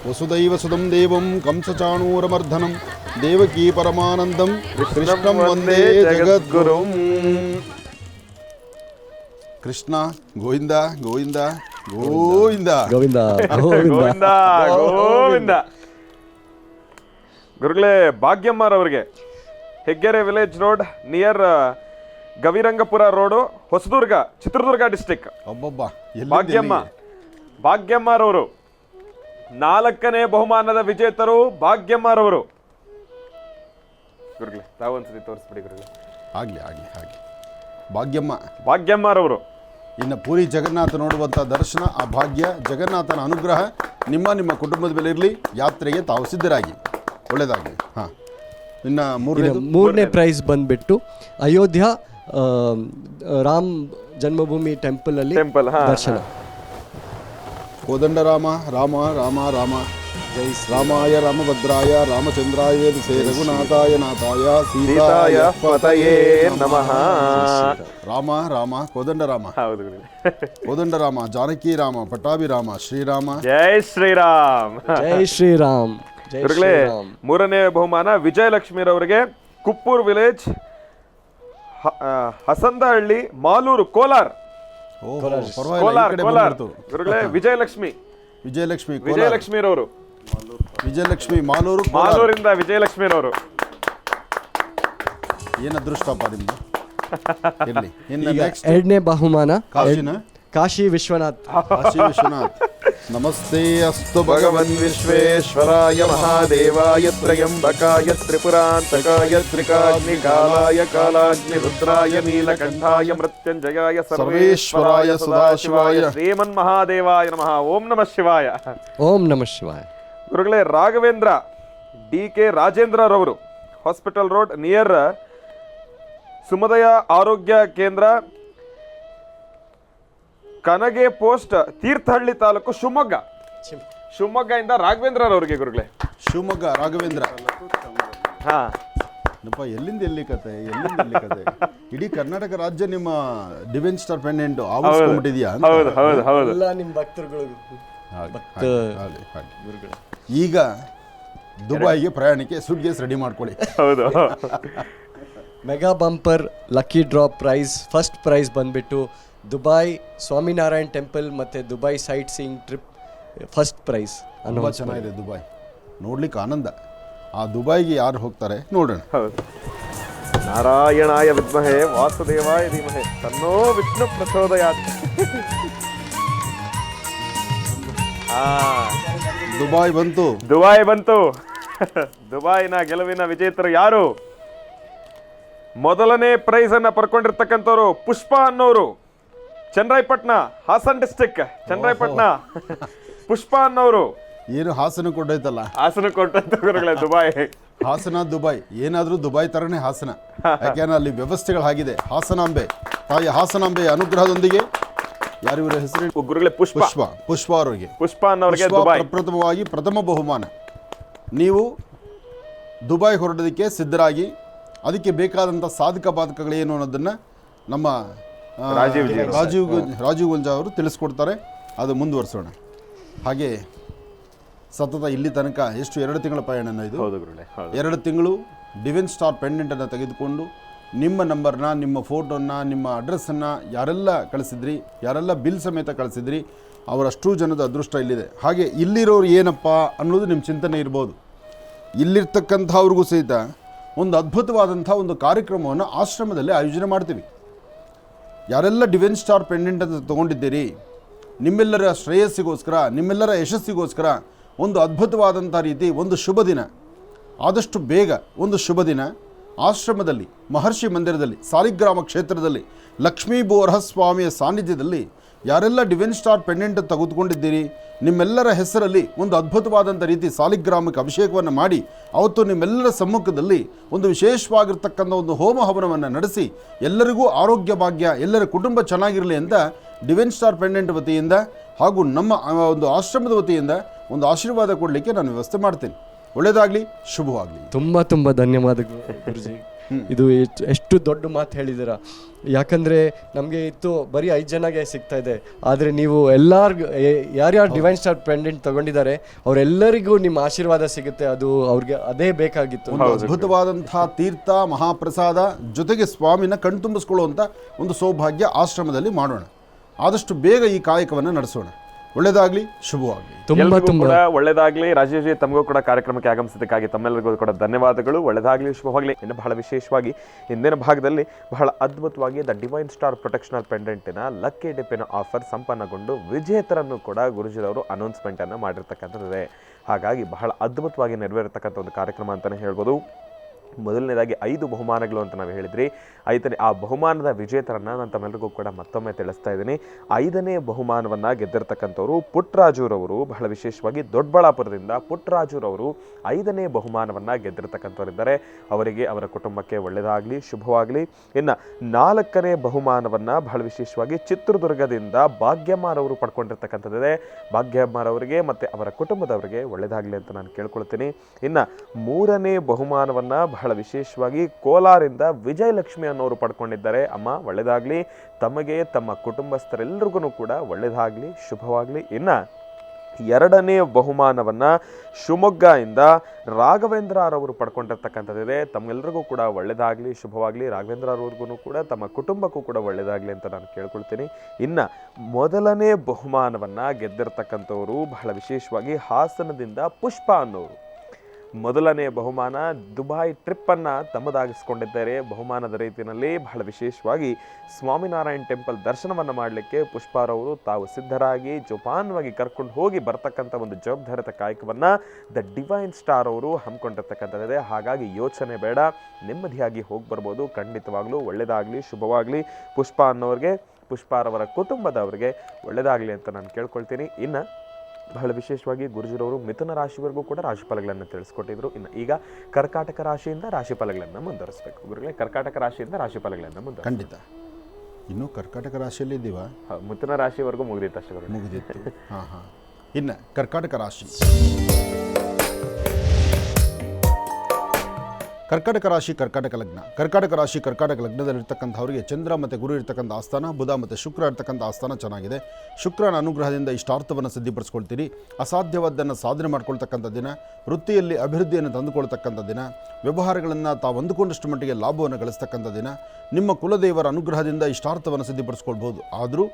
ವಸುದೈವ ಸುದಂ ದೇವಂ ಕಂಸಚಾಣೂರಮರ್ಧನಂ ದೇವಕೀ ಪರಮಾನಂದಂ ಕೃಷ್ಣಂ ವಂದೇ ಜಗದ್ಗುರುಂ. ಕೃಷ್ಣ ಗೋವಿಂದ ಗೋವಿಂದ ಗೋವಿಂದ ಗೋವಿಂದ ಗೋವಿಂದ ಗೋವಿಂದ. ಗುರುಗಳೇ, ಭಾಗ್ಯಮ್ಮರವರಿಗೆ Heggere village road, near Gavirangapura road, Hosadurga, Chitradurga district. ಭಾಗ್ಯಮ್ಮರವರು 4ನೇ ಬಹುಮಾನದ ವಿಜೇತರು ಭಾಗ್ಯಮ್ಮರವರು. ಗುರುಗಳೇ, ತಾವೊಂದ್ಸತಿ ತೋರಿಸ್ಬಿಡಿ ಗುರುಗಳೇ. ಆಗಲಿ. ಭಾಗ್ಯಮ್ಮರವರು. ಇನ್ನು ಪುರಿ ಜಗನ್ನಾಥ ನೋಡುವಂಥ ದರ್ಶನ, ಆ ಭಾಗ್ಯ, ಜಗನ್ನಾಥನ ಅನುಗ್ರಹ ನಿಮ್ಮ ಕುಟುಂಬದ ಮೇಲೆ ಇರಲಿ. ಯಾತ್ರೆಗೆ ತಾವು ಸಿದ್ಧರಾಗಿ. ಒಳ್ಳೆಯದಾಗಲಿ. ಹಾಂ, ಇನ್ನು ಮೂರನೇ ಪ್ರೈಸ್ ಬಂದ್ಬಿಟ್ಟು ಅಯೋಧ್ಯ ರಾಮ್ ಜನ್ಮಭೂಮಿ ಟೆಂಪಲ್ ಅಲ್ಲಿ ದರ್ಶನ. ಕೋದಂಡರಾಮ ರಾಮ ರಾಮ ರಾಮ ಜೈ ರಾಮಾಯ ರಾಮಭದ್ರಾಯ ರಾಮಚಂದ್ರಾಯ ವೇದಸೇ ರಘುನಾಥಾಯ ನಾಥಾಯ ಸೀತಾಯ ಪತಯೇ ನಮಃ. ರಾಮ ರಾಮ ಕೋದಂಡರಾಮ, ಕೋದಂಡರಾಮ, ಜಾನಕಿ ರಾಮ, ಪಟ್ಟಾಭಿರಾಮ, ಶ್ರೀರಾಮ. ಜೈ ಶ್ರೀರಾಮ್. ಜೈ ಶ್ರೀರಾಮ್. ಗುರುಗಳೇ, 3ನೇ ಬಹುಮಾನ ವಿಜಯಲಕ್ಷ್ಮಿರವರಿಗೆ, ಕುಪ್ಪೂರ್ ವಿಲೇಜ್, ಹಸಂದಹಳ್ಳಿ, ಮಾಲೂರು, ಕೋಲಾರ. ಗುರುಗಳೇ, ವಿಜಯಲಕ್ಷ್ಮಿರವರು, ಮಾಲೂರಿಂದ ವಿಜಯಲಕ್ಷ್ಮಿರವರು. ಏನು ಅದೃಷ್ಟಪ್ಪ ನಿಮ್ದು. 2ನೇ ಬಹುಮಾನ ಕಾಶಿ ವಿಶ್ವನಾಥ್. ನಮಸ್ತೆ ಅಸ್ತು ಭಗವನ್ ವಿಶ್ವೇಶ್ವರಾಯ ಮಹಾದೇವಾಯ ತ್ರಯಂಬಕಾಯ ತ್ರಿಪುರಾಂತಕಾಯ ತ್ರಿಕಾಗ್ನಿಕಾಲಾಯ ಕಾಲಾಗ್ನಿ ರುದ್ರಾಯ ನೀಲಕಂಠಾಯ ಮೃತ್ಯುಂಜಯಾಯ ಸರ್ವೇಶ್ವರಾಯ ಸದಾಶಿವಾಯ ಶ್ರೀಮನ್ ಮಹಾದೇವಾಯ ನಮಃ. ಓಂ ನಮಃ ಶಿವಾಯ. ಓಂ ನಮಃ ಶಿವಾಯ. ಗುರುಗಳೇ, ರಾಘವೇಂದ್ರ DK ರಾಜೇಂದ್ರರವರು, ಹಾಸ್ಪಿಟಲ್ ರೋಡ್, ನಿಯರ್ ಸುಮದಯ ಆರೋಗ್ಯ ಕೇಂದ್ರ, ಕನಗೆ ಪೋಸ್ಟ್, ತೀರ್ಥಹಳ್ಳಿ ತಾಲೂಕು, ಶಿವಮೊಗ್ಗದಿಂದ ರಾಘವೇಂದ್ರರವರಿಗೆ. ಗುರುಗಳೇ, ಶಿವಮೊಗ್ಗ ರಾಘವೇಂದ್ರ. ಎಲ್ಲಿಂದ ಎಲ್ಲಿ ಕತೆ. ಇಡೀ ಕರ್ನಾಟಕ ರಾಜ್ಯ ನಿಮ್ಮ ಡಿವೈನ್ ಸ್ಟಾರ್ ಪೆಂಡೆಂಟ್ ಆವರಿಸ್ಕೊಂಡ್ಬಿಟ್ಟಿದ್ಯಾ? ಎಲ್ಲ ನಿಮ್ಮ ಭಕ್ತರುಗಳು. ಈಗ ದುಬೈಗೆ ಪ್ರಯಾಣಕ್ಕೆ ಸೂಟ್ಕೇಸ್ ರೆಡಿ ಮಾಡ್ಕೊಳ್ಳಿ. ಹೌದು. Mega bumper lucky drop prize. First prize ಬಂದ್ಬಿಟ್ಟು ದುಬೈ ಸ್ವಾಮಿನಾರಾಯಣ್ ಟೆಂಪಲ್ ಮತ್ತು Dubai sightseeing trip. First prize. ತುಂಬ ಚೆನ್ನಾಗಿದೆ ದುಬೈ, ನೋಡ್ಲಿಕ್ಕೆ ಆನಂದ. ಆ ದುಬೈಗೆ ಯಾರು ಹೋಗ್ತಾರೆ ನೋಡೋಣ. ಹೌದು. ನಾರಾಯಣಾಯ ವಿದ್ಮಹೇ ವಾಸುದೇವಾಯ ಧೀಮಹಿ ತನ್ನೋ ವಿಷ್ಣು ಪ್ರಚೋದಯಾತ್. ದುಬೈ ಬಂತು. ದುಬೈನ ಗೆಲುವಿನ ವಿಜೇತರು ಯಾರು? ಮೊದಲನೇ ಪ್ರೈಸ್ ಅನ್ನ ಪಡ್ಕೊಂಡಿರ್ತಕ್ಕಂಥವ್ರು ಪುಷ್ಪ ಅನ್ನೋರು, ಚನ್ನರಾಯಪಟ್ಟಣ, ಹಾಸನ್ ಡಿಸ್ಟಿಕ್, ಚನ್ನರಾಯಪಟ್ಟಣ. ಪುಷ್ಪ ಅನ್ನೋರು. ಏನು ಹಾಸನ ಕೊಟ್ಟೈತಲ್ಲ. ಹಾಸನ ಕೊಟ್ಟಂತ ಗುರುಗಳೇ, ದುಬೈ. ಹಾಸನ ದುಬೈ ಏನಾದರೂ ದುಬೈ ಥರನೇ ಹಾಸನ. ಯಾಕೆಂದ್ರೆ ಅಲ್ಲಿ ವ್ಯವಸ್ಥೆಗಳು ಆಗಿದೆ. ಹಾಸನಾಂಬೆ ತಾಯಿ ಹಾಸನಾಂಬೆಯ ಅನುಗ್ರಹದೊಂದಿಗೆ ಯಾರಿವರ ಹೆಸರು ಗುರುಗಳೇ? ಪುಷ್ಪ ಅವರಿಗೆ. ಪುಷ್ಪ ಅನ್ನೋರಿಗೆ ಪ್ರಪ್ರಥಮವಾಗಿ ಪ್ರಥಮ ಬಹುಮಾನ. ನೀವು ದುಬೈ ಹೊರಡೋದಕ್ಕೆ ಸಿದ್ಧರಾಗಿ ಅದಕ್ಕೆ ಬೇಕಾದಂಥ ಸಾಧಕ ಬಾಧಕಗಳೇನು ಅನ್ನೋದನ್ನು ನಮ್ಮ ರಾಜೀವ್ ಗುಂಜಾ ಅವರು ತಿಳಿಸ್ಕೊಡ್ತಾರೆ. ಅದು ಮುಂದುವರಿಸೋಣ. ಹಾಗೆ ಸತತ ಇಲ್ಲಿ ತನಕ ಎಷ್ಟು 2 ತಿಂಗಳ ಪಯಣ ಇದು. 2 ತಿಂಗಳು ಡಿವೈನ್ ಸ್ಟಾರ್ ಪೆಂಡೆಂಟನ್ನು ತೆಗೆದುಕೊಂಡು ನಿಮ್ಮ ನಂಬರ್ನ, ನಿಮ್ಮ ಫೋಟೋನ, ನಿಮ್ಮ ಅಡ್ರೆಸ್ಸನ್ನು ಯಾರೆಲ್ಲ ಕಳಿಸಿದ್ರಿ, ಯಾರೆಲ್ಲ ಬಿಲ್ ಸಮೇತ ಕಳಿಸಿದ್ರಿ, ಅವರಷ್ಟು ಜನದ ಅದೃಷ್ಟ ಇಲ್ಲಿದೆ. ಹಾಗೆ ಇಲ್ಲಿರೋರು ಏನಪ್ಪ ಅನ್ನೋದು ನಿಮ್ಮ ಚಿಂತನೆ ಇರ್ಬೋದು. ಇಲ್ಲಿರ್ತಕ್ಕಂಥವ್ರಿಗೂ ಸಹಿತ ಒಂದು ಅದ್ಭುತವಾದಂಥ ಒಂದು ಕಾರ್ಯಕ್ರಮವನ್ನು ಆಶ್ರಮದಲ್ಲಿ ಆಯೋಜನೆ ಮಾಡ್ತೀವಿ. ಯಾರೆಲ್ಲ ಡಿವೈನ್ ಸ್ಟಾರ್ ಪೆಂಡೆಂಟ್ ಅಂತ ತೊಗೊಂಡಿದ್ದೀರಿ, ನಿಮ್ಮೆಲ್ಲರ ಶ್ರೇಯಸ್ಸಿಗೋಸ್ಕರ, ನಿಮ್ಮೆಲ್ಲರ ಯಶಸ್ಸಿಗೋಸ್ಕರ ಒಂದು ಅದ್ಭುತವಾದಂಥ ರೀತಿ ಒಂದು ಶುಭ ದಿನ, ಆದಷ್ಟು ಬೇಗ ಒಂದು ಶುಭ ದಿನ ಆಶ್ರಮದಲ್ಲಿ, ಮಹರ್ಷಿ ಮಂದಿರದಲ್ಲಿ, ಸಾಲಿಗ್ರಾಮ ಕ್ಷೇತ್ರದಲ್ಲಿ, ಲಕ್ಷ್ಮೀ ಬೋರಹಸ್ವಾಮಿಯ ಸಾನ್ನಿಧ್ಯದಲ್ಲಿ ಯಾರೆಲ್ಲ ಡಿವೈನ್ ಸ್ಟಾರ್ ಪೆಂಡೆಂಟ್ ತೆಗೆದುಕೊಂಡಿದ್ದೀರಿ, ನಿಮ್ಮೆಲ್ಲರ ಹೆಸರಲ್ಲಿ ಒಂದು ಅದ್ಭುತವಾದಂಥ ರೀತಿ ಸಾಲಿಗ್ರಾಮಕ್ಕೆ ಅಭಿಷೇಕವನ್ನು ಮಾಡಿ ಅವತ್ತು ನಿಮ್ಮೆಲ್ಲರ ಸಮ್ಮುಖದಲ್ಲಿ ಒಂದು ವಿಶೇಷವಾಗಿರ್ತಕ್ಕಂಥ ಒಂದು ಹೋಮ ಹವನವನ್ನು ನಡೆಸಿ ಎಲ್ಲರಿಗೂ ಆರೋಗ್ಯ ಭಾಗ್ಯ, ಎಲ್ಲರ ಕುಟುಂಬ ಚೆನ್ನಾಗಿರಲಿ ಅಂತ ಡಿವೈನ್ ಸ್ಟಾರ್ ಪೆಂಡೆಂಟ್ ವತಿಯಿಂದ ಹಾಗೂ ನಮ್ಮ ಒಂದು ಆಶ್ರಮದ ವತಿಯಿಂದ ಒಂದು ಆಶೀರ್ವಾದ ಕೊಡಲಿಕ್ಕೆ ನಾನು ವ್ಯವಸ್ಥೆ ಮಾಡ್ತೇನೆ. ಒಳ್ಳೆಯದಾಗಲಿ, ಶುಭವಾಗಲಿ. ತುಂಬ ಧನ್ಯವಾದಗಳು ಗುರುಜಿ. ಇದು ಎಷ್ಟು ದೊಡ್ಡ ಮಾತು ಹೇಳಿದ್ದೀರಾ. ಯಾಕಂದರೆ ನಮಗೆ ಇತ್ತು ಬರೀ 5 ಜನಗೆ ಸಿಗ್ತಾ ಇದೆ, ಆದರೆ ನೀವು ಎಲ್ಲರಿಗೂ ಯಾರ್ಯಾರು ಡಿವೈನ್ ಸ್ಟಾರ್ ಪೆಂಡೆಂಟ್ ತಗೊಂಡಿದ್ದಾರೆ ಅವರೆಲ್ಲರಿಗೂ ನಿಮ್ಮ ಆಶೀರ್ವಾದ ಸಿಗುತ್ತೆ. ಅದು ಅವ್ರಿಗೆ ಅದೇ ಬೇಕಾಗಿತ್ತು. ಒಂದು ಅದ್ಭುತವಾದಂಥ ತೀರ್ಥ ಮಹಾಪ್ರಸಾದ ಜೊತೆಗೆ ಸ್ವಾಮಿನ ಕಣ್ತುಂಬಿಸ್ಕೊಳ್ಳುವಂಥ ಒಂದು ಸೌಭಾಗ್ಯ ಆಶ್ರಮದಲ್ಲಿ ಮಾಡೋಣ. ಆದಷ್ಟು ಬೇಗ ಈ ಕಾಯಕವನ್ನು ನಡೆಸೋಣ. ಒಳ್ಳೆಯದಾಗಲಿ, ಶುಭವಾಗಲಿ. ಎಲ್ಲರಿಗೂ ಕೂಡ ಒಳ್ಳೆಯದಾಗಲಿ. ರಾಜೇಶ್ ಜಿ, ತಮಗೂ ಕೂಡ ಕಾರ್ಯಕ್ರಮಕ್ಕೆ ಆಗಮಿಸಿದ್ದಕ್ಕಾಗಿ ತಮ್ಮೆಲ್ಲರಿಗೂ ಕೂಡ ಧನ್ಯವಾದಗಳು. ಒಳ್ಳೆಯದಾಗಲಿ, ಶುಭವಾಗಲಿ. ಇನ್ನು ಬಹಳ ವಿಶೇಷವಾಗಿ ಇಂದಿನ ಭಾಗದಲ್ಲಿ ಬಹಳ ಅದ್ಭುತವಾಗಿ ದ ಡಿವೈನ್ ಸ್ಟಾರ್ ಪ್ರೊಟೆಕ್ಷನಲ್ ಪೆಂಡೆಂಟಿನ ಲಕ್ಕಿ ಡಿಪ್ಪಿನ ಆಫರ್ ಸಂಪನ್ನಗೊಂಡು ವಿಜೇತರನ್ನು ಕೂಡ ಗುರುಜಿರವರು ಅನೌನ್ಸ್ಮೆಂಟನ್ನು ಮಾಡಿರ್ತಕ್ಕಂಥದ್ದಿದೆ. ಹಾಗಾಗಿ ಬಹಳ ಅದ್ಭುತವಾಗಿ ನೆರವೇರತಕ್ಕಂಥ ಒಂದು ಕಾರ್ಯಕ್ರಮ ಅಂತಲೇ ಹೇಳ್ಬೋದು. ಮೊದಲನೇದಾಗಿ 5 ಬಹುಮಾನಗಳು ಅಂತ ನಾವು ಹೇಳಿದ್ರಿ. ಆ ಬಹುಮಾನದ ವಿಜೇತರನ್ನು ನಾನು ತಮ್ಮೆಲ್ಲರಿಗೂ ಕೂಡ ಮತ್ತೊಮ್ಮೆ ತಿಳಿಸ್ತಾ ಇದ್ದೀನಿ. 5ನೇ ಬಹುಮಾನವನ್ನು ಗೆದ್ದಿರ್ತಕ್ಕಂಥವ್ರು ಪುಟ್ಟರಾಜುರವರು. ಬಹಳ ವಿಶೇಷವಾಗಿ ದೊಡ್ಡಬಳ್ಳಾಪುರದಿಂದ ಪುಟ್ಟರಾಜುರವರು 5ನೇ ಬಹುಮಾನವನ್ನು ಗೆದ್ದಿರ್ತಕ್ಕಂಥವರಿದ್ದಾರೆ. ಅವರಿಗೆ, ಅವರ ಕುಟುಂಬಕ್ಕೆ ಒಳ್ಳೆಯದಾಗಲಿ, ಶುಭವಾಗಲಿ. ಇನ್ನು 4ನೇ ಬಹುಮಾನವನ್ನು ಬಹಳ ವಿಶೇಷವಾಗಿ ಚಿತ್ರದುರ್ಗದಿಂದ ಭಾಗ್ಯಮ್ಮರವರು ಪಡ್ಕೊಂಡಿರ್ತಕ್ಕಂಥದ್ದಿದೆ. ಭಾಗ್ಯಮ್ಮರವರಿಗೆ ಮತ್ತು ಅವರ ಕುಟುಂಬದವರಿಗೆ ಒಳ್ಳೆಯದಾಗಲಿ ಅಂತ ನಾನು ಕೇಳ್ಕೊಳ್ತೀನಿ. ಇನ್ನು 3ನೇ ಬಹುಮಾನವನ್ನು ಬಹಳ ವಿಶೇಷವಾಗಿ ಕೋಲಾರಿಂದ ವಿಜಯಲಕ್ಷ್ಮಿ ಅನ್ನೋರು ಪಡ್ಕೊಂಡಿದ್ದಾರೆ. ಅಮ್ಮ, ಒಳ್ಳೆಯದಾಗಲಿ. ತಮಗೆ, ತಮ್ಮ ಕುಟುಂಬಸ್ಥರೆಲ್ಲರಿಗೂ ಕೂಡ ಒಳ್ಳೆಯದಾಗಲಿ, ಶುಭವಾಗಲಿ. ಇನ್ನು 2ನೇ ಬಹುಮಾನವನ್ನು ಶಿವಮೊಗ್ಗದಿಂದ ರಾಘವೇಂದ್ರರವರು ಪಡ್ಕೊಂಡಿರ್ತಕ್ಕಂಥದ್ದಿದೆ. ತಮ್ಮೆಲ್ಲರಿಗೂ ಕೂಡ ಒಳ್ಳೆಯದಾಗಲಿ, ಶುಭವಾಗಲಿ. ರಾಘವೇಂದ್ರರವ್ರಿಗೂ ಕೂಡ ತಮ್ಮ ಕುಟುಂಬಕ್ಕೂ ಕೂಡ ಒಳ್ಳೆಯದಾಗಲಿ ಅಂತ ನಾನು ಕೇಳ್ಕೊಳ್ತೀನಿ. ಇನ್ನು 1ನೇ ಬಹುಮಾನವನ್ನು ಗೆದ್ದಿರ್ತಕ್ಕಂಥವರು ಬಹಳ ವಿಶೇಷವಾಗಿ ಹಾಸನದಿಂದ ಪುಷ್ಪ ಅನ್ನೋರು. 1ನೇ ಬಹುಮಾನ ದುಬೈ ಟ್ರಿಪ್ಪನ್ನು ತಮ್ಮದಾಗಿಸ್ಕೊಂಡಿದ್ದಾರೆ. ಬಹುಮಾನದ ರೀತಿಯಲ್ಲಿ ಬಹಳ ವಿಶೇಷವಾಗಿ ಸ್ವಾಮಿನಾರಾಯಣ್ ಟೆಂಪಲ್ ದರ್ಶನವನ್ನು ಮಾಡಲಿಕ್ಕೆ ಪುಷ್ಪಾರವರು ತಾವು ಸಿದ್ಧರಾಗಿ ಜೋಪಾನವಾಗಿ ಕರ್ಕೊಂಡು ಹೋಗಿ ಬರ್ತಕ್ಕಂಥ ಒಂದು ಜವಾಬ್ದಾರಿತ ಕಾಯಕವನ್ನು ದ ಡಿವೈನ್ ಸ್ಟಾರ್ ಅವರು ಹಮ್ಮಿಕೊಂಡಿರ್ತಕ್ಕಂಥದ್ದಿದೆ. ಹಾಗಾಗಿ ಯೋಚನೆ ಬೇಡ, ನೆಮ್ಮದಿಯಾಗಿ ಹೋಗಿ ಬರ್ಬೋದು. ಖಂಡಿತವಾಗ್ಲೂ ಒಳ್ಳೆಯದಾಗಲಿ, ಶುಭವಾಗಲಿ. ಪುಷ್ಪ ಅನ್ನೋರಿಗೆ, ಪುಷ್ಪಾರವರ ಕುಟುಂಬದವರಿಗೆ ಒಳ್ಳೆಯದಾಗಲಿ ಅಂತ ನಾನು ಕೇಳ್ಕೊಳ್ತೀನಿ. ಇನ್ನು ಬಹಳ ವಿಶೇಷವಾಗಿ ಗುರುಜಿರವರು ಮಿಥುನ ರಾಶಿವರೆಗೂ ಕೂಡ ರಾಶಿಫಲಗಳನ್ನು ತಿಳಿಸ್ಕೊಟ್ಟಿದ್ರು. ಇನ್ನು ಈಗ ಕರ್ಕಾಟಕ ರಾಶಿಯಿಂದ ರಾಶಿಫಲಗಳನ್ನು ಮುಂದುವರಿಸಬೇಕು. ಗುರುಗಳೇ, ಕರ್ಕಾಟಕ ರಾಶಿಯಿಂದ ರಾಶಿಫಲಗಳನ್ನು ಮುಂದುವರಿಸಿ. ಖಂಡಿತ. ಇನ್ನು ಕರ್ಕಾಟಕ ರಾಶಿಯಲ್ಲಿ ಇದ್ದೀವಾ? ಮಿಥುನ ರಾಶಿವರೆಗೂ ಮುಗಿದಿತ್ತು ಅಷ್ಟೇ. ಮುಗಿದಿತ್ತು. ಹಾಂ. ಇನ್ನು ಕರ್ಕಾಟಕ ರಾಶಿ. ಕರ್ಕಾಟಕ ರಾಶಿ, ಕರ್ಕಾಟಕ ಲಗ್ನ. ಕರ್ಕಾಟಕ ರಾಶಿ, ಕರ್ಕಾಟಕ ಲಗ್ನದಲ್ಲಿರ್ತಕ್ಕಂಥವ್ರಿಗೆ ಚಂದ್ರ ಮತ್ತು ಗುರು ಇರ್ತಕ್ಕಂಥ ಆಸ್ಥಾನ, ಬುಧ ಮತ್ತು ಶುಕ್ರ ಇರ್ತಕ್ಕಂಥ ಆಸ್ಥಾನ ಚೆನ್ನಾಗಿದೆ. ಶುಕ್ರನ ಅನುಗ್ರಹದಿಂದ ಇಷ್ಟಾರ್ಥವನ್ನು ಸಿದ್ಧಿಪಡಿಸ್ಕೊಳ್ತೀರಿ. ಅಸಾಧ್ಯವಾದ್ದನ್ನು ಸಾಧನೆ ಮಾಡ್ಕೊಳ್ತಕ್ಕಂಥ ದಿನ. ವೃತ್ತಿಯಲ್ಲಿ ಅಭಿವೃದ್ಧಿಯನ್ನು ತಂದುಕೊಳ್ತಕ್ಕಂಥ ದಿನ. ವ್ಯವಹಾರಗಳನ್ನು ತಾವು ಅಂದುಕೊಂಡಷ್ಟು ಮಟ್ಟಿಗೆ ಲಾಭವನ್ನು ಗಳಿಸ್ತಕ್ಕಂಥ ದಿನ. ನಿಮ್ಮ ಕುಲದೇವರ ಅನುಗ್ರಹದಿಂದ ಇಷ್ಟಾರ್ಥವನ್ನು ಸಿದ್ಧಿಪಡಿಸ್ಕೊಳ್ಬೋದು. ಆದರೂ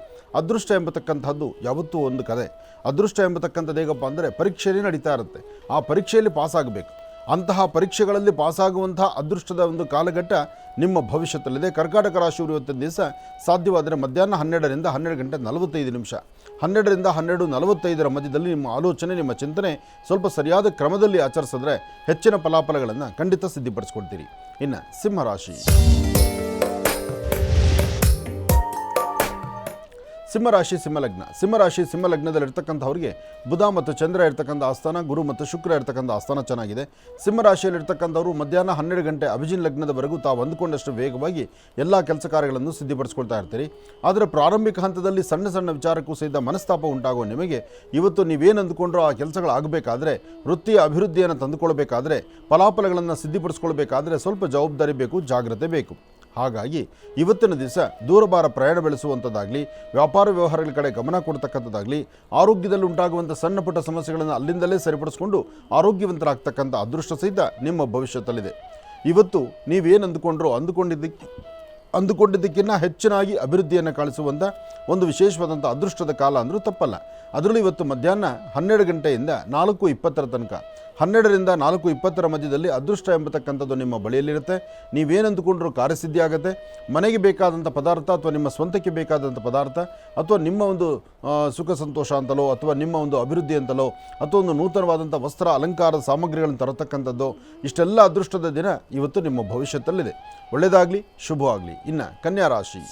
ಅದೃಷ್ಟ ಎಂಬತಕ್ಕಂಥದ್ದು ಯಾವತ್ತೂ ಒಂದು ಕತೆ. ಅದೃಷ್ಟ ಎಂಬತಕ್ಕಂಥದ್ದು ಹೇಗಪ್ಪ ಅಂದರೆ ಪರೀಕ್ಷೆಯಲ್ಲಿ ನಡೀತಾ ಇರುತ್ತೆ. ಆ ಪರೀಕ್ಷೆಯಲ್ಲಿ ಪಾಸಾಗಬೇಕು. ಅಂತಹ ಪರೀಕ್ಷೆಗಳಲ್ಲಿ ಪಾಸಾಗುವಂಥ ಅದೃಷ್ಟದ ಒಂದು ಕಾಲಘಟ್ಟ ನಿಮ್ಮ ಭವಿಷ್ಯದಲ್ಲಿದೆ. ಕರ್ಕಾಟಕ ರಾಶಿಯವರು ಇವತ್ತಿನ ದಿವಸ ಸಾಧ್ಯವಾದರೆ ಮಧ್ಯಾಹ್ನ 12ರಿಂದ 12:45, 12ರಿಂದ 12:45 ಮಧ್ಯದಲ್ಲಿ ನಿಮ್ಮ ಆಲೋಚನೆ, ನಿಮ್ಮ ಚಿಂತನೆ ಸ್ವಲ್ಪ ಸರಿಯಾದ ಕ್ರಮದಲ್ಲಿ ಆಚರಿಸಿದ್ರೆ ಹೆಚ್ಚಿನ ಫಲಾಫಲಗಳನ್ನು ಖಂಡಿತ ಸಿದ್ಧಿಪಡಿಸ್ಕೊಳ್ತೀರಿ. ಇನ್ನು ಸಿಂಹರಾಶಿ. ಸಿಂಹರಾಶಿ, ಸಿಂಹಲಗ್ನ. ಸಿಂಹರಾಶಿ, ಸಿಂಹಲಗ್ನದಲ್ಲಿರ್ತಕ್ಕಂಥವ್ರಿಗೆ ಬುಧ ಮತ್ತು ಚಂದ್ರ ಇರ್ತಕ್ಕಂಥ ಆಸ್ಥಾನ, ಗುರು ಮತ್ತು ಶುಕ್ರ ಇರ್ತಕ್ಕಂಥ ಆಸ್ಥಾನ ಚೆನ್ನಾಗಿದೆ. ಸಿಂಹರಾಶಿಯಲ್ಲಿರ್ತಕ್ಕಂಥವ್ರು ಮಧ್ಯಾಹ್ನ 12 ಗಂಟೆ ಅಭಿಜಿನ್ ಲಗ್ನದವರೆಗೂ ತಾವು ಅಂದುಕೊಂಡಷ್ಟು ವೇಗವಾಗಿ ಎಲ್ಲ ಕೆಲಸ ಕಾರ್ಯಗಳನ್ನು ಸಿದ್ಧಿಪಡಿಸ್ಕೊಳ್ತಾ ಇರ್ತೀರಿ. ಆದರೆ ಪ್ರಾರಂಭಿಕ ಹಂತದಲ್ಲಿ ಸಣ್ಣ ಸಣ್ಣ ವಿಚಾರಕ್ಕೂ ಸಹಿತ ಮನಸ್ತಾಪ ಉಂಟಾಗುವ ನಿಮಗೆ ಇವತ್ತು ನೀವೇನು ಅಂದುಕೊಂಡ್ರೋ ಆ ಕೆಲಸಗಳಾಗಬೇಕಾದ್ರೆ, ವೃತ್ತಿಯ ಅಭಿವೃದ್ಧಿಯನ್ನು ತಂದುಕೊಳ್ಬೇಕಾದ್ರೆ, ಫಲಾಫಲಗಳನ್ನು ಸಿದ್ಧಿಪಡಿಸ್ಕೊಳ್ಬೇಕಾದ್ರೆ ಸ್ವಲ್ಪ ಜವಾಬ್ದಾರಿ ಬೇಕು, ಜಾಗ್ರತೆ ಬೇಕು. ಹಾಗಾಗಿ ಇವತ್ತಿನ ದಿವಸ ದೂರಭಾರ ಪ್ರಯಾಣ ಬೆಳೆಸುವಂಥದ್ದಾಗಲಿ, ವ್ಯಾಪಾರ ವ್ಯವಹಾರಗಳ ಕಡೆ ಗಮನ ಕೊಡ್ತಕ್ಕಂಥದ್ದಾಗಲಿ, ಆರೋಗ್ಯದಲ್ಲಿ ಉಂಟಾಗುವಂಥ ಸಣ್ಣ ಪುಟ್ಟ ಸಮಸ್ಯೆಗಳನ್ನು ಅಲ್ಲಿಂದಲೇ ಸರಿಪಡಿಸ್ಕೊಂಡು ಆರೋಗ್ಯವಂತರಾಗ್ತಕ್ಕಂಥ ಅದೃಷ್ಟ ಸಹಿತ ನಿಮ್ಮ ಭವಿಷ್ಯದಲ್ಲಿದೆ. ಇವತ್ತು ನೀವೇನು ಅಂದುಕೊಂಡಿದ್ದಕ್ಕಿಂತ ಹೆಚ್ಚಿನಾಗಿ ಅಭಿವೃದ್ಧಿಯನ್ನು ಕಾಣಿಸುವಂಥ ಒಂದು ವಿಶೇಷವಾದಂಥ ಅದೃಷ್ಟದ ಕಾಲ ಅಂದರೂ ತಪ್ಪಲ್ಲ. ಅದರಲ್ಲೂ ಇವತ್ತು ಮಧ್ಯಾಹ್ನ 12 ಗಂಟೆಯಿಂದ 4:20 ತನಕ, 12ರಿಂದ 4:20 ಮಧ್ಯದಲ್ಲಿ ಅದೃಷ್ಟ ಎಂಬತಕ್ಕಂಥದ್ದು ನಿಮ್ಮ ಬಳಿಯಲ್ಲಿರುತ್ತೆ. ನೀವೇನು ಅಂದುಕೊಂಡ್ರೂ ಕಾರ್ಯಸಿದ್ಧಿ ಆಗುತ್ತೆ. ಮನೆಗೆ ಬೇಕಾದಂಥ ಪದಾರ್ಥ ಅಥವಾ ನಿಮ್ಮ ಸ್ವಂತಕ್ಕೆ ಬೇಕಾದಂಥ ಪದಾರ್ಥ ಅಥವಾ ನಿಮ್ಮ ಒಂದು ಸುಖ ಸಂತೋಷ ಅಂತಲೋ ಅಥವಾ ನಿಮ್ಮ ಒಂದು ಅಭಿವೃದ್ಧಿ ಅಂತಲೋ ಅಥವಾ ಒಂದು ನೂತನವಾದಂಥ ವಸ್ತ್ರ ಅಲಂಕಾರದ ಸಾಮಗ್ರಿಗಳನ್ನು ತರತಕ್ಕಂಥದ್ದು, ಇಷ್ಟೆಲ್ಲ ಅದೃಷ್ಟದ ದಿನ ಇವತ್ತು ನಿಮ್ಮ ಭವಿಷ್ಯದಲ್ಲಿದೆ. ಒಳ್ಳೆಯದಾಗಲಿ, ಶುಭವಾಗಲಿ. ಇನ್ನು ಕನ್ಯಾ ರಾಶಿ.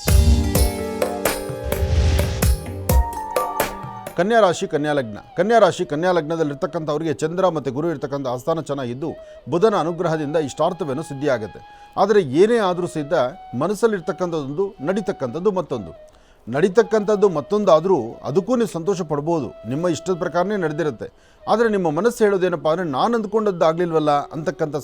ಕನ್ಯಾ ರಾಶಿ ಕನ್ಯಾ ಲಗ್ನ. ಕನ್ಯಾ ರಾಶಿ ಕನ್ಯಾ ಲಗ್ನದಲ್ಲಿರ್ತಕ್ಕಂಥವರಿಗೆ ಚಂದ್ರ ಮತ್ತು ಗುರು ಇರ್ತಕ್ಕಂಥ ಆಸ್ಥಾನ ಚೆನ್ನಾಗಿದ್ದು ಬುಧನ ಅನುಗ್ರಹದಿಂದ ಇಷ್ಟಾರ್ಥವೇನೋ ಸಿದ್ಧಿಯಾಗುತ್ತೆ. ಆದರೆ ಏನೇ ಆದರೂ ಸಹಿತ ಮನಸ್ಸಲ್ಲಿರ್ತಕ್ಕಂಥದ್ದೊಂದು, ನಡೀತಕ್ಕಂಥದ್ದು ಮತ್ತೊಂದು ಆದರೂ ಅದಕ್ಕೂ ನೀವು ಸಂತೋಷ ಪಡ್ಬೋದು, ನಿಮ್ಮ ಇಷ್ಟದ ಪ್ರಕಾರನೇ ನಡೆದಿರುತ್ತೆ. ಆದರೆ ನಿಮ್ಮ ಮನಸ್ಸು ಹೇಳೋದೇನಪ್ಪ ಅಂದರೆ ನಾನು ಅಂದ್ಕೊಂಡದ್ದು ಆಗಲಿಲ್ವಲ್ಲ ಅಂತಕ್ಕಂಥ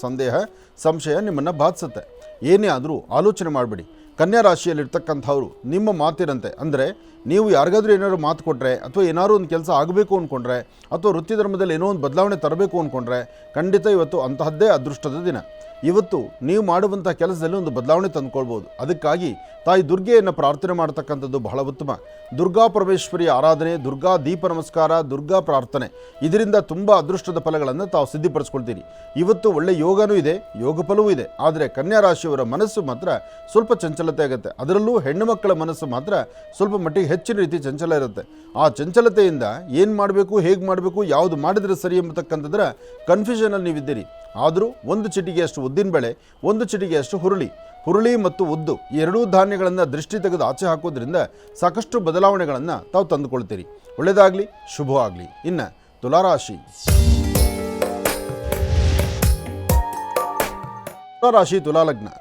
ಸಂಶಯ ನಿಮ್ಮನ್ನು ಬಾಧಿಸುತ್ತೆ. ಏನೇ ಆದರೂ ಆಲೋಚನೆ ಮಾಡಬೇಡಿ. ಕನ್ಯಾ ರಾಶಿಯಲ್ಲಿರ್ತಕ್ಕಂಥವ್ರು ನಿಮ್ಮ ಮಾತಿನಂತೆ, ಅಂದರೆ ನೀವು ಯಾರಿಗಾದ್ರೂ ಏನಾದ್ರು ಮಾತು ಕೊಟ್ಟರೆ ಅಥವಾ ಏನಾದ್ರು ಒಂದು ಕೆಲಸ ಆಗಬೇಕು ಅಂದ್ಕೊಂಡ್ರೆ ಅಥವಾ ವೃತ್ತಿ ಧರ್ಮದಲ್ಲಿ ಏನೋ ಒಂದು ಬದಲಾವಣೆ ತರಬೇಕು ಅಂದ್ಕೊಂಡ್ರೆ ಖಂಡಿತ ಇವತ್ತು ಅಂತಹದ್ದೇ ಅದೃಷ್ಟದ ದಿನ. ಇವತ್ತು ನೀವು ಮಾಡುವಂಥ ಕೆಲಸದಲ್ಲಿ ಒಂದು ಬದಲಾವಣೆ ತಂದುಕೊಳ್ಬೋದು. ಅದಕ್ಕಾಗಿ ತಾಯಿ ದುರ್ಗೆಯನ್ನು ಪ್ರಾರ್ಥನೆ ಮಾಡ್ತಕ್ಕಂಥದ್ದು ಬಹಳ ಉತ್ತಮ. ದುರ್ಗಾ ಪರಮೇಶ್ವರಿ ಆರಾಧನೆ, ದುರ್ಗಾ ದೀಪ ನಮಸ್ಕಾರ, ದುರ್ಗಾ ಪ್ರಾರ್ಥನೆ, ಇದರಿಂದ ತುಂಬ ಅದೃಷ್ಟದ ಫಲಗಳನ್ನು ತಾವು ಸಿದ್ಧಿಪಡಿಸ್ಕೊಳ್ತೀರಿ. ಇವತ್ತು ಒಳ್ಳೆ ಯೋಗನೂ ಇದೆ, ಯೋಗ ಫಲವೂ ಇದೆ. ಆದರೆ ಕನ್ಯಾ ರಾಶಿಯವರ ಮನಸ್ಸು ಮಾತ್ರ ಸ್ವಲ್ಪ ಚಂಚಲತೆ ಆಗುತ್ತೆ. ಅದರಲ್ಲೂ ಹೆಣ್ಣು ಮಕ್ಕಳ ಮನಸ್ಸು ಮಾತ್ರ ಸ್ವಲ್ಪ ಮಟ್ಟಿಗೆ ಹೆಚ್ಚಿನ ರೀತಿ ಚಂಚಲ ಇರುತ್ತೆ. ಆ ಚಂಚಲತೆಯಿಂದ ಏನು ಮಾಡಬೇಕು, ಹೇಗೆ ಮಾಡಬೇಕು, ಯಾವುದು ಮಾಡಿದರೆ ಸರಿ ಎಂಬತಕ್ಕಂಥದ್ರ ಕನ್ಫ್ಯೂಷನಲ್ಲಿ ನೀವಿದ್ದೀರಿ. ಆದರೂ ಒಂದು ಚಿಟಿಗೆಯಷ್ಟು ಉದ್ದಿನಬೇಳೆ, ಒಂದು ಚಿಟಿಗೆಯಷ್ಟು ಹುರುಳಿ ಮತ್ತು ಉದ್ದು, ಈ ಎರಡೂ ಧಾನ್ಯಗಳನ್ನು ದೃಷ್ಟಿ ತೆಗೆದು ಆಚೆ ಹಾಕೋದ್ರಿಂದ ಸಾಕಷ್ಟು ಬದಲಾವಣೆಗಳನ್ನು ತಾವು ತಂದುಕೊಳ್ತೀರಿ. ಒಳ್ಳೆಯದಾಗಲಿ, ಶುಭವಾಗಲಿ. ಇನ್ನು ತುಲಾರಾಶಿ.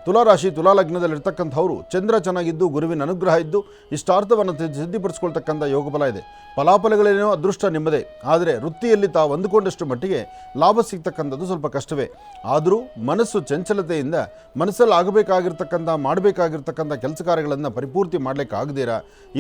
ತುಲಾರಾಶಿ ತುಲಾಲಗ್ನದಲ್ಲಿರ್ತಕ್ಕಂಥವರು ಚಂದ್ರ ಚೆನ್ನಾಗಿದ್ದು ಗುರುವಿನ ಅನುಗ್ರಹ ಇದ್ದು ಇಷ್ಟಾರ್ಥವನ್ನು ಸಿದ್ಧಿಪಡಿಸ್ಕೊಳ್ತಕ್ಕಂಥ ಯೋಗಫಲ ಇದೆ. ಫಲಾಫಲಗಳೇನೋ ಅದೃಷ್ಟ ನಿಮ್ಮದೇ. ಆದರೆ ವೃತ್ತಿಯಲ್ಲಿ ತಾವು ಅಂದುಕೊಂಡಷ್ಟು ಮಟ್ಟಿಗೆ ಲಾಭ ಸಿಗ್ತಕ್ಕಂಥದ್ದು ಸ್ವಲ್ಪ ಕಷ್ಟವೇ. ಆದರೂ ಮನಸ್ಸು ಚಂಚಲತೆಯಿಂದ ಮನಸ್ಸಲ್ಲಿ ಮಾಡಬೇಕಾಗಿರ್ತಕ್ಕಂಥ ಕೆಲಸ ಕಾರ್ಯಗಳನ್ನು ಪರಿಪೂರ್ತಿ ಮಾಡಲಿಕ್ಕಾಗದಿರ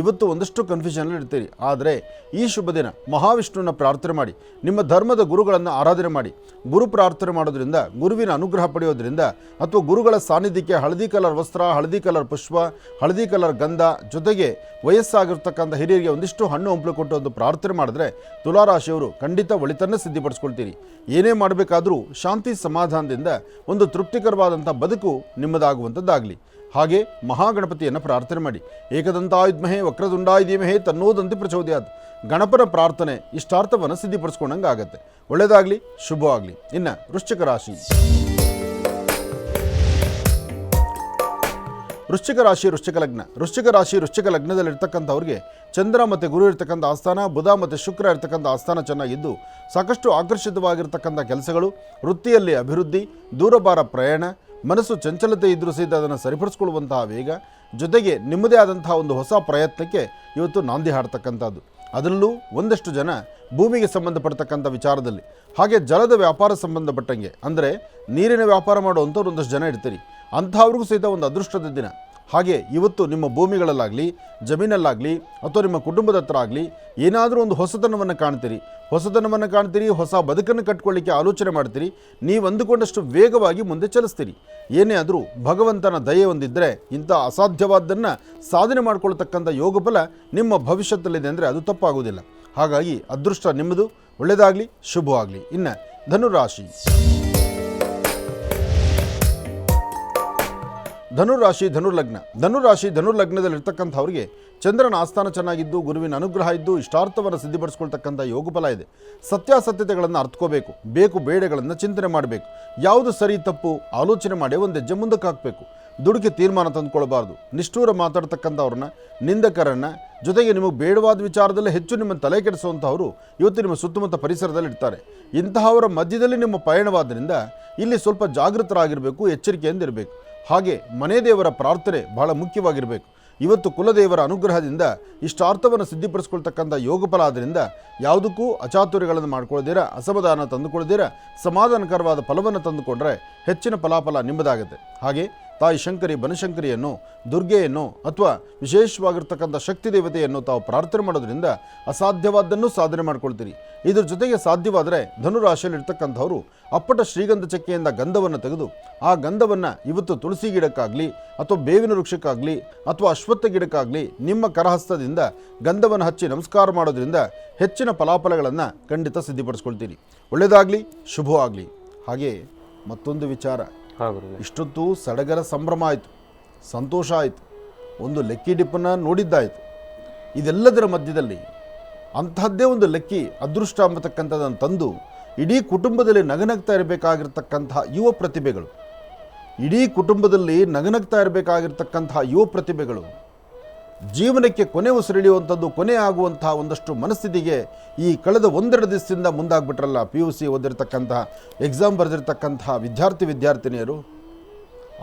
ಇವತ್ತು ಒಂದಷ್ಟು ಕನ್ಫ್ಯೂಷನಲ್ಲಿ ಇರ್ತೀರಿ. ಆದರೆ ಈ ಶುಭ ದಿನ ಮಹಾವಿಷ್ಣುವಿನ ಪ್ರಾರ್ಥನೆ ಮಾಡಿ, ನಿಮ್ಮ ಧರ್ಮದ ಗುರುಗಳನ್ನು ಆರಾಧನೆ ಮಾಡಿ. ಗುರು ಪ್ರಾರ್ಥನೆ ಮಾಡೋದ್ರಿಂದ, ಗುರುವಿನ ಅನುಗ್ರಹ ಪಡೆಯೋದ್ರಿಂದ ಅಥವಾ ಗುರುಗಳ ಸಾನ್ನಿಧ್ಯಕ್ಕೆ ಹಳದಿ ಕಲರ್ ವಸ್ತ್ರ, ಹಳದಿ ಕಲರ್ ಪುಷ್ಪ, ಹಳದಿ ಕಲರ್ ಗಂಧ, ಜೊತೆಗೆ ವಯಸ್ಸಾಗಿರ್ತಕ್ಕಂಥ ಹಿರಿಯರಿಗೆ ಒಂದಿಷ್ಟು ಹಣ್ಣು ಹಂಪಲು ಕೊಟ್ಟು ಒಂದು ಪ್ರಾರ್ಥನೆ ಮಾಡಿದ್ರೆ ತುಲಾರಾಶಿಯವರು ಖಂಡಿತ ಒಳಿತನ್ನು ಸಿದ್ಧಿಪಡಿಸ್ಕೊಳ್ತೀರಿ. ಏನೇ ಮಾಡಬೇಕಾದರೂ ಶಾಂತಿ ಸಮಾಧಾನದಿಂದ ಒಂದು ತೃಪ್ತಿಕರವಾದಂಥ ಬದುಕು ನಿಮ್ಮದಾಗುವಂಥದ್ದಾಗಲಿ. ಹಾಗೆ ಮಹಾಗಣಪತಿಯನ್ನು ಪ್ರಾರ್ಥನೆ ಮಾಡಿ. ಏಕದಂತಾಯ ವಿದ್ಮಹೇ ವಕ್ರತುಂಡಾಯ ಧೀಮಹಿ ತನ್ನೋ ಪ್ರಚೋದಯಾತ್. ಗಣಪನ ಪ್ರಾರ್ಥನೆ ಇಷ್ಟಾರ್ಥವನ್ನು ಸಿದ್ಧಿಪಡಿಸ್ಕೊಂಡಂಗೆ ಆಗುತ್ತೆ. ಒಳ್ಳೆಯದಾಗಲಿ, ಶುಭವಾಗಲಿ. ಇನ್ನು ವೃಶ್ಚಿಕ ರಾಶಿ. ವೃಶ್ಚಿಕ ಲಗ್ನದಲ್ಲಿರ್ತಕ್ಕಂಥವ್ರಿಗೆ ಚಂದ್ರ ಮತ್ತು ಗುರು ಇರ್ತಕ್ಕಂಥ ಆಸ್ಥಾನ, ಬುಧ ಮತ್ತು ಶುಕ್ರ ಇರ್ತಕ್ಕಂಥ ಆಸ್ಥಾನ ಚೆನ್ನಾಗಿದ್ದು ಸಾಕಷ್ಟು ಆಕರ್ಷಿತವಾಗಿರ್ತಕ್ಕಂಥ ಕೆಲಸಗಳು, ವೃತ್ತಿಯಲ್ಲಿ ಅಭಿವೃದ್ಧಿ, ದೂರಭಾರ ಪ್ರಯಾಣ, ಮನಸ್ಸು ಚಂಚಲತೆ ಇದ್ದರೂ ಸಹಿತ ಅದನ್ನು ಸರಿಪಡಿಸ್ಕೊಳ್ಳುವಂತಹ ವೇಗ, ಜೊತೆಗೆ ನಿಮ್ಮದೇ ಆದಂತಹ ಒಂದು ಹೊಸ ಪ್ರಯತ್ನಕ್ಕೆ ಇವತ್ತು ನಾಂದಿ ಹಾಡ್ತಕ್ಕಂಥದ್ದು. ಅದರಲ್ಲೂ ಒಂದಷ್ಟು ಜನ ಭೂಮಿಗೆ ಸಂಬಂಧಪಡ್ತಕ್ಕಂಥ ವಿಚಾರದಲ್ಲಿ, ಹಾಗೆ ಜಲದ ವ್ಯಾಪಾರ ಸಂಬಂಧಪಟ್ಟಂಗೆ, ಅಂದರೆ ನೀರಿನ ವ್ಯಾಪಾರ ಮಾಡುವಂಥವ್ರು ಒಂದಷ್ಟು ಜನ ಇರ್ತೀರಿ. ಅಂಥವ್ರಿಗೂ ಸಹಿತ ಒಂದು ಅದೃಷ್ಟದ ದಿನ. ಹಾಗೆ ಇವತ್ತು ನಿಮ್ಮ ಭೂಮಿಗಳಲ್ಲಾಗಲಿ, ಜಮೀನಲ್ಲಾಗಲಿ ಅಥವಾ ನಿಮ್ಮ ಕುಟುಂಬದ ಹತ್ರ ಆಗಲಿ ಏನಾದರೂ ಒಂದು ಹೊಸತನವನ್ನು ಕಾಣ್ತೀರಿ, ಹೊಸ ಬದುಕನ್ನು ಕಟ್ಕೊಳ್ಳಿಕ್ಕೆ ಆಲೋಚನೆ ಮಾಡ್ತೀರಿ. ನೀವು ಅಂದುಕೊಂಡಷ್ಟು ವೇಗವಾಗಿ ಮುಂದೆ ಚಲಿಸ್ತೀರಿ. ಏನೇ ಆದರೂ ಭಗವಂತನ ದಯೆ ಹೊಂದಿದ್ದರೆ ಇಂಥ ಅಸಾಧ್ಯವಾದ್ದನ್ನು ಸಾಧನೆ ಮಾಡ್ಕೊಳ್ತಕ್ಕಂಥ ಯೋಗಫಲ ನಿಮ್ಮ ಭವಿಷ್ಯದಲ್ಲಿದೆ ಅಂದರೆ ಅದು ತಪ್ಪಾಗುವುದಿಲ್ಲ. ಹಾಗಾಗಿ ಅದೃಷ್ಟ ನಿಮ್ಮದು. ಒಳ್ಳೆಯದಾಗಲಿ, ಶುಭವಾಗಲಿ. ಇನ್ನು ಧನುರಾಶಿ. ಧನುರ್ಲಗ್ನದಲ್ಲಿರ್ತಕ್ಕಂಥವ್ರಿಗೆ ಚಂದ್ರನ ಆಸ್ಥಾನ ಚೆನ್ನಾಗಿದ್ದು ಗುರುವಿನ ಅನುಗ್ರಹ ಇದ್ದು ಇಷ್ಟಾರ್ಥವನ್ನು ಸಿದ್ಧಿಪಡಿಸ್ಕೊಳ್ತಕ್ಕಂಥ ಯೋಗಫಲ ಇದೆ. ಸತ್ಯಾಸತ್ಯತೆಗಳನ್ನು ಅರ್ಥಕೋಬೇಕು, ಬೇಕು ಬೇಡಗಳನ್ನು ಚಿಂತನೆ ಮಾಡಬೇಕು. ಯಾವುದು ಸರಿ ತಪ್ಪು ಆಲೋಚನೆ ಮಾಡಿ ಒಂದು ಹೆಜ್ಜೆ ಮುಂದಕ್ಕೆ ಹಾಕಬೇಕು. ದುಡುಕಿ ತೀರ್ಮಾನ ತಂದುಕೊಳ್ಬಾರ್ದು. ನಿಷ್ಠೂರ ಮಾತಾಡ್ತಕ್ಕಂಥವ್ರನ್ನ, ನಿಂದಕರನ್ನು, ಜೊತೆಗೆ ನಿಮಗೆ ಬೇಡವಾದ ವಿಚಾರದಲ್ಲಿ ಹೆಚ್ಚು ನಿಮ್ಮ ತಲೆ ಕೆಡಿಸುವಂಥವರು ಇವತ್ತು ನಿಮ್ಮ ಸುತ್ತಮುತ್ತ ಪರಿಸರದಲ್ಲಿ ಇರ್ತಾರೆ. ಇಂತಹವರ ಮಧ್ಯದಲ್ಲಿ ನಿಮ್ಮ ಪಯಣವಾದ್ದರಿಂದ ಇಲ್ಲಿ ಸ್ವಲ್ಪ ಜಾಗೃತರಾಗಿರಬೇಕು, ಎಚ್ಚರಿಕೆಯಿಂದ ಇರಬೇಕು. ಹಾಗೆ ಮನೆ ದೇವರ ಪ್ರಾರ್ಥನೆ ಬಹಳ ಮುಖ್ಯವಾಗಿರಬೇಕು. ಇವತ್ತು ಕುಲದೇವರ ಅನುಗ್ರಹದಿಂದ ಇಷ್ಟಾರ್ಥವನ್ನು ಸಿದ್ಧಿಪಡಿಸ್ಕೊಳ್ತಕ್ಕಂಥ ಯೋಗಫಲ ಆದ್ದರಿಂದ ಯಾವುದಕ್ಕೂ ಅಚಾತುರ್ಯಗಳನ್ನು ಮಾಡ್ಕೊಳ್ಳದಿರ, ಅಸಮಾಧಾನ ತಂದುಕೊಳ್ಳದಿರ, ಸಮಾಧಾನಕರವಾದ ಫಲವನ್ನು ತಂದುಕೊಂಡ್ರೆ ಹೆಚ್ಚಿನ ಫಲಾಫಲ ನಿಮ್ಮದಾಗುತ್ತೆ. ಹಾಗೆ ತಾಯಿ ಶಂಕರಿ ಬನಶಂಕರಿಯನ್ನು, ದುರ್ಗೆಯನ್ನು ಅಥವಾ ವಿಶೇಷವಾಗಿರ್ತಕ್ಕಂಥ ಶಕ್ತಿ ದೇವತೆಯನ್ನು ತಾವು ಪ್ರಾರ್ಥನೆ ಮಾಡೋದ್ರಿಂದ ಅಸಾಧ್ಯವಾದ್ದನ್ನು ಸಾಧನೆ ಮಾಡ್ಕೊಳ್ತೀರಿ. ಇದ್ರ ಜೊತೆಗೆ ಸಾಧ್ಯವಾದರೆ ಧನುರಾಶಿಯಲ್ಲಿರ್ತಕ್ಕಂಥವರು ಅಪ್ಪಟ ಶ್ರೀಗಂಧ ಚಕ್ಕೆಯಿಂದ ಗಂಧವನ್ನು ತೆಗೆದು ಆ ಗಂಧವನ್ನು ಇವತ್ತು ತುಳಸಿ ಗಿಡಕ್ಕಾಗಲಿ ಅಥವಾ ಬೇವಿನ ವೃಕ್ಷಕ್ಕಾಗಲಿ ಅಥವಾ ಅಶ್ವತ್ಥ ಗಿಡಕ್ಕಾಗಲಿ ನಿಮ್ಮ ಕರಹಸ್ತದಿಂದ ಗಂಧವನ್ನು ಹಚ್ಚಿ ನಮಸ್ಕಾರ ಮಾಡೋದ್ರಿಂದ ಹೆಚ್ಚಿನ ಫಲಾಫಲಗಳನ್ನು ಖಂಡಿತ ಸಿದ್ಧಿಪಡಿಸ್ಕೊಳ್ತೀರಿ. ಒಳ್ಳೆಯದಾಗಲಿ, ಶುಭವಾಗಲಿ. ಹಾಗೆ ಮತ್ತೊಂದು ವಿಚಾರ, ಇಷ್ಟೊತ್ತು ಸಡಗರ ಸಂಭ್ರಮ ಆಯಿತು, ಸಂತೋಷ ಆಯಿತು, ಒಂದು ಲೆಕ್ಕಿ ಡಿಪ್ಪನ್ನು ನೋಡಿದ್ದಾಯಿತು. ಇದೆಲ್ಲದರ ಮಧ್ಯದಲ್ಲಿ ಅಂತಹದ್ದೇ ಒಂದು ಲೆಕ್ಕಿ ಅದೃಷ್ಟ ಅಂಬತಕ್ಕಂಥದ್ದನ್ನು ತಂದು ಇಡೀ ಕುಟುಂಬದಲ್ಲಿ ನಗನಗ್ತಾ ಇರಬೇಕಾಗಿರ್ತಕ್ಕಂತಹ ಯುವ ಪ್ರತಿಭೆಗಳು, ಇಡೀ ಕುಟುಂಬದಲ್ಲಿ ನಗನಗ್ತಾ ಇರಬೇಕಾಗಿರ್ತಕ್ಕಂತಹ ಯುವ ಪ್ರತಿಭೆಗಳು ಜೀವನಕ್ಕೆ ಕೊನೆ ಉಸಿರಿಳಿಯುವಂಥದ್ದು, ಕೊನೆ ಆಗುವಂತಹ ಒಂದಷ್ಟು ಮನಸ್ಥಿತಿಗೆ ಈ ಕಳೆದ ಒಂದೆರಡು ದಿವಸದಿಂದ ಮುಂದಾಗ್ಬಿಟ್ರಲ್ಲ. PUC ಓದಿರ್ತಕ್ಕಂತಹ, ಎಕ್ಸಾಮ್ ಬರೆದಿರ್ತಕ್ಕಂತಹ ವಿದ್ಯಾರ್ಥಿನಿಯರು,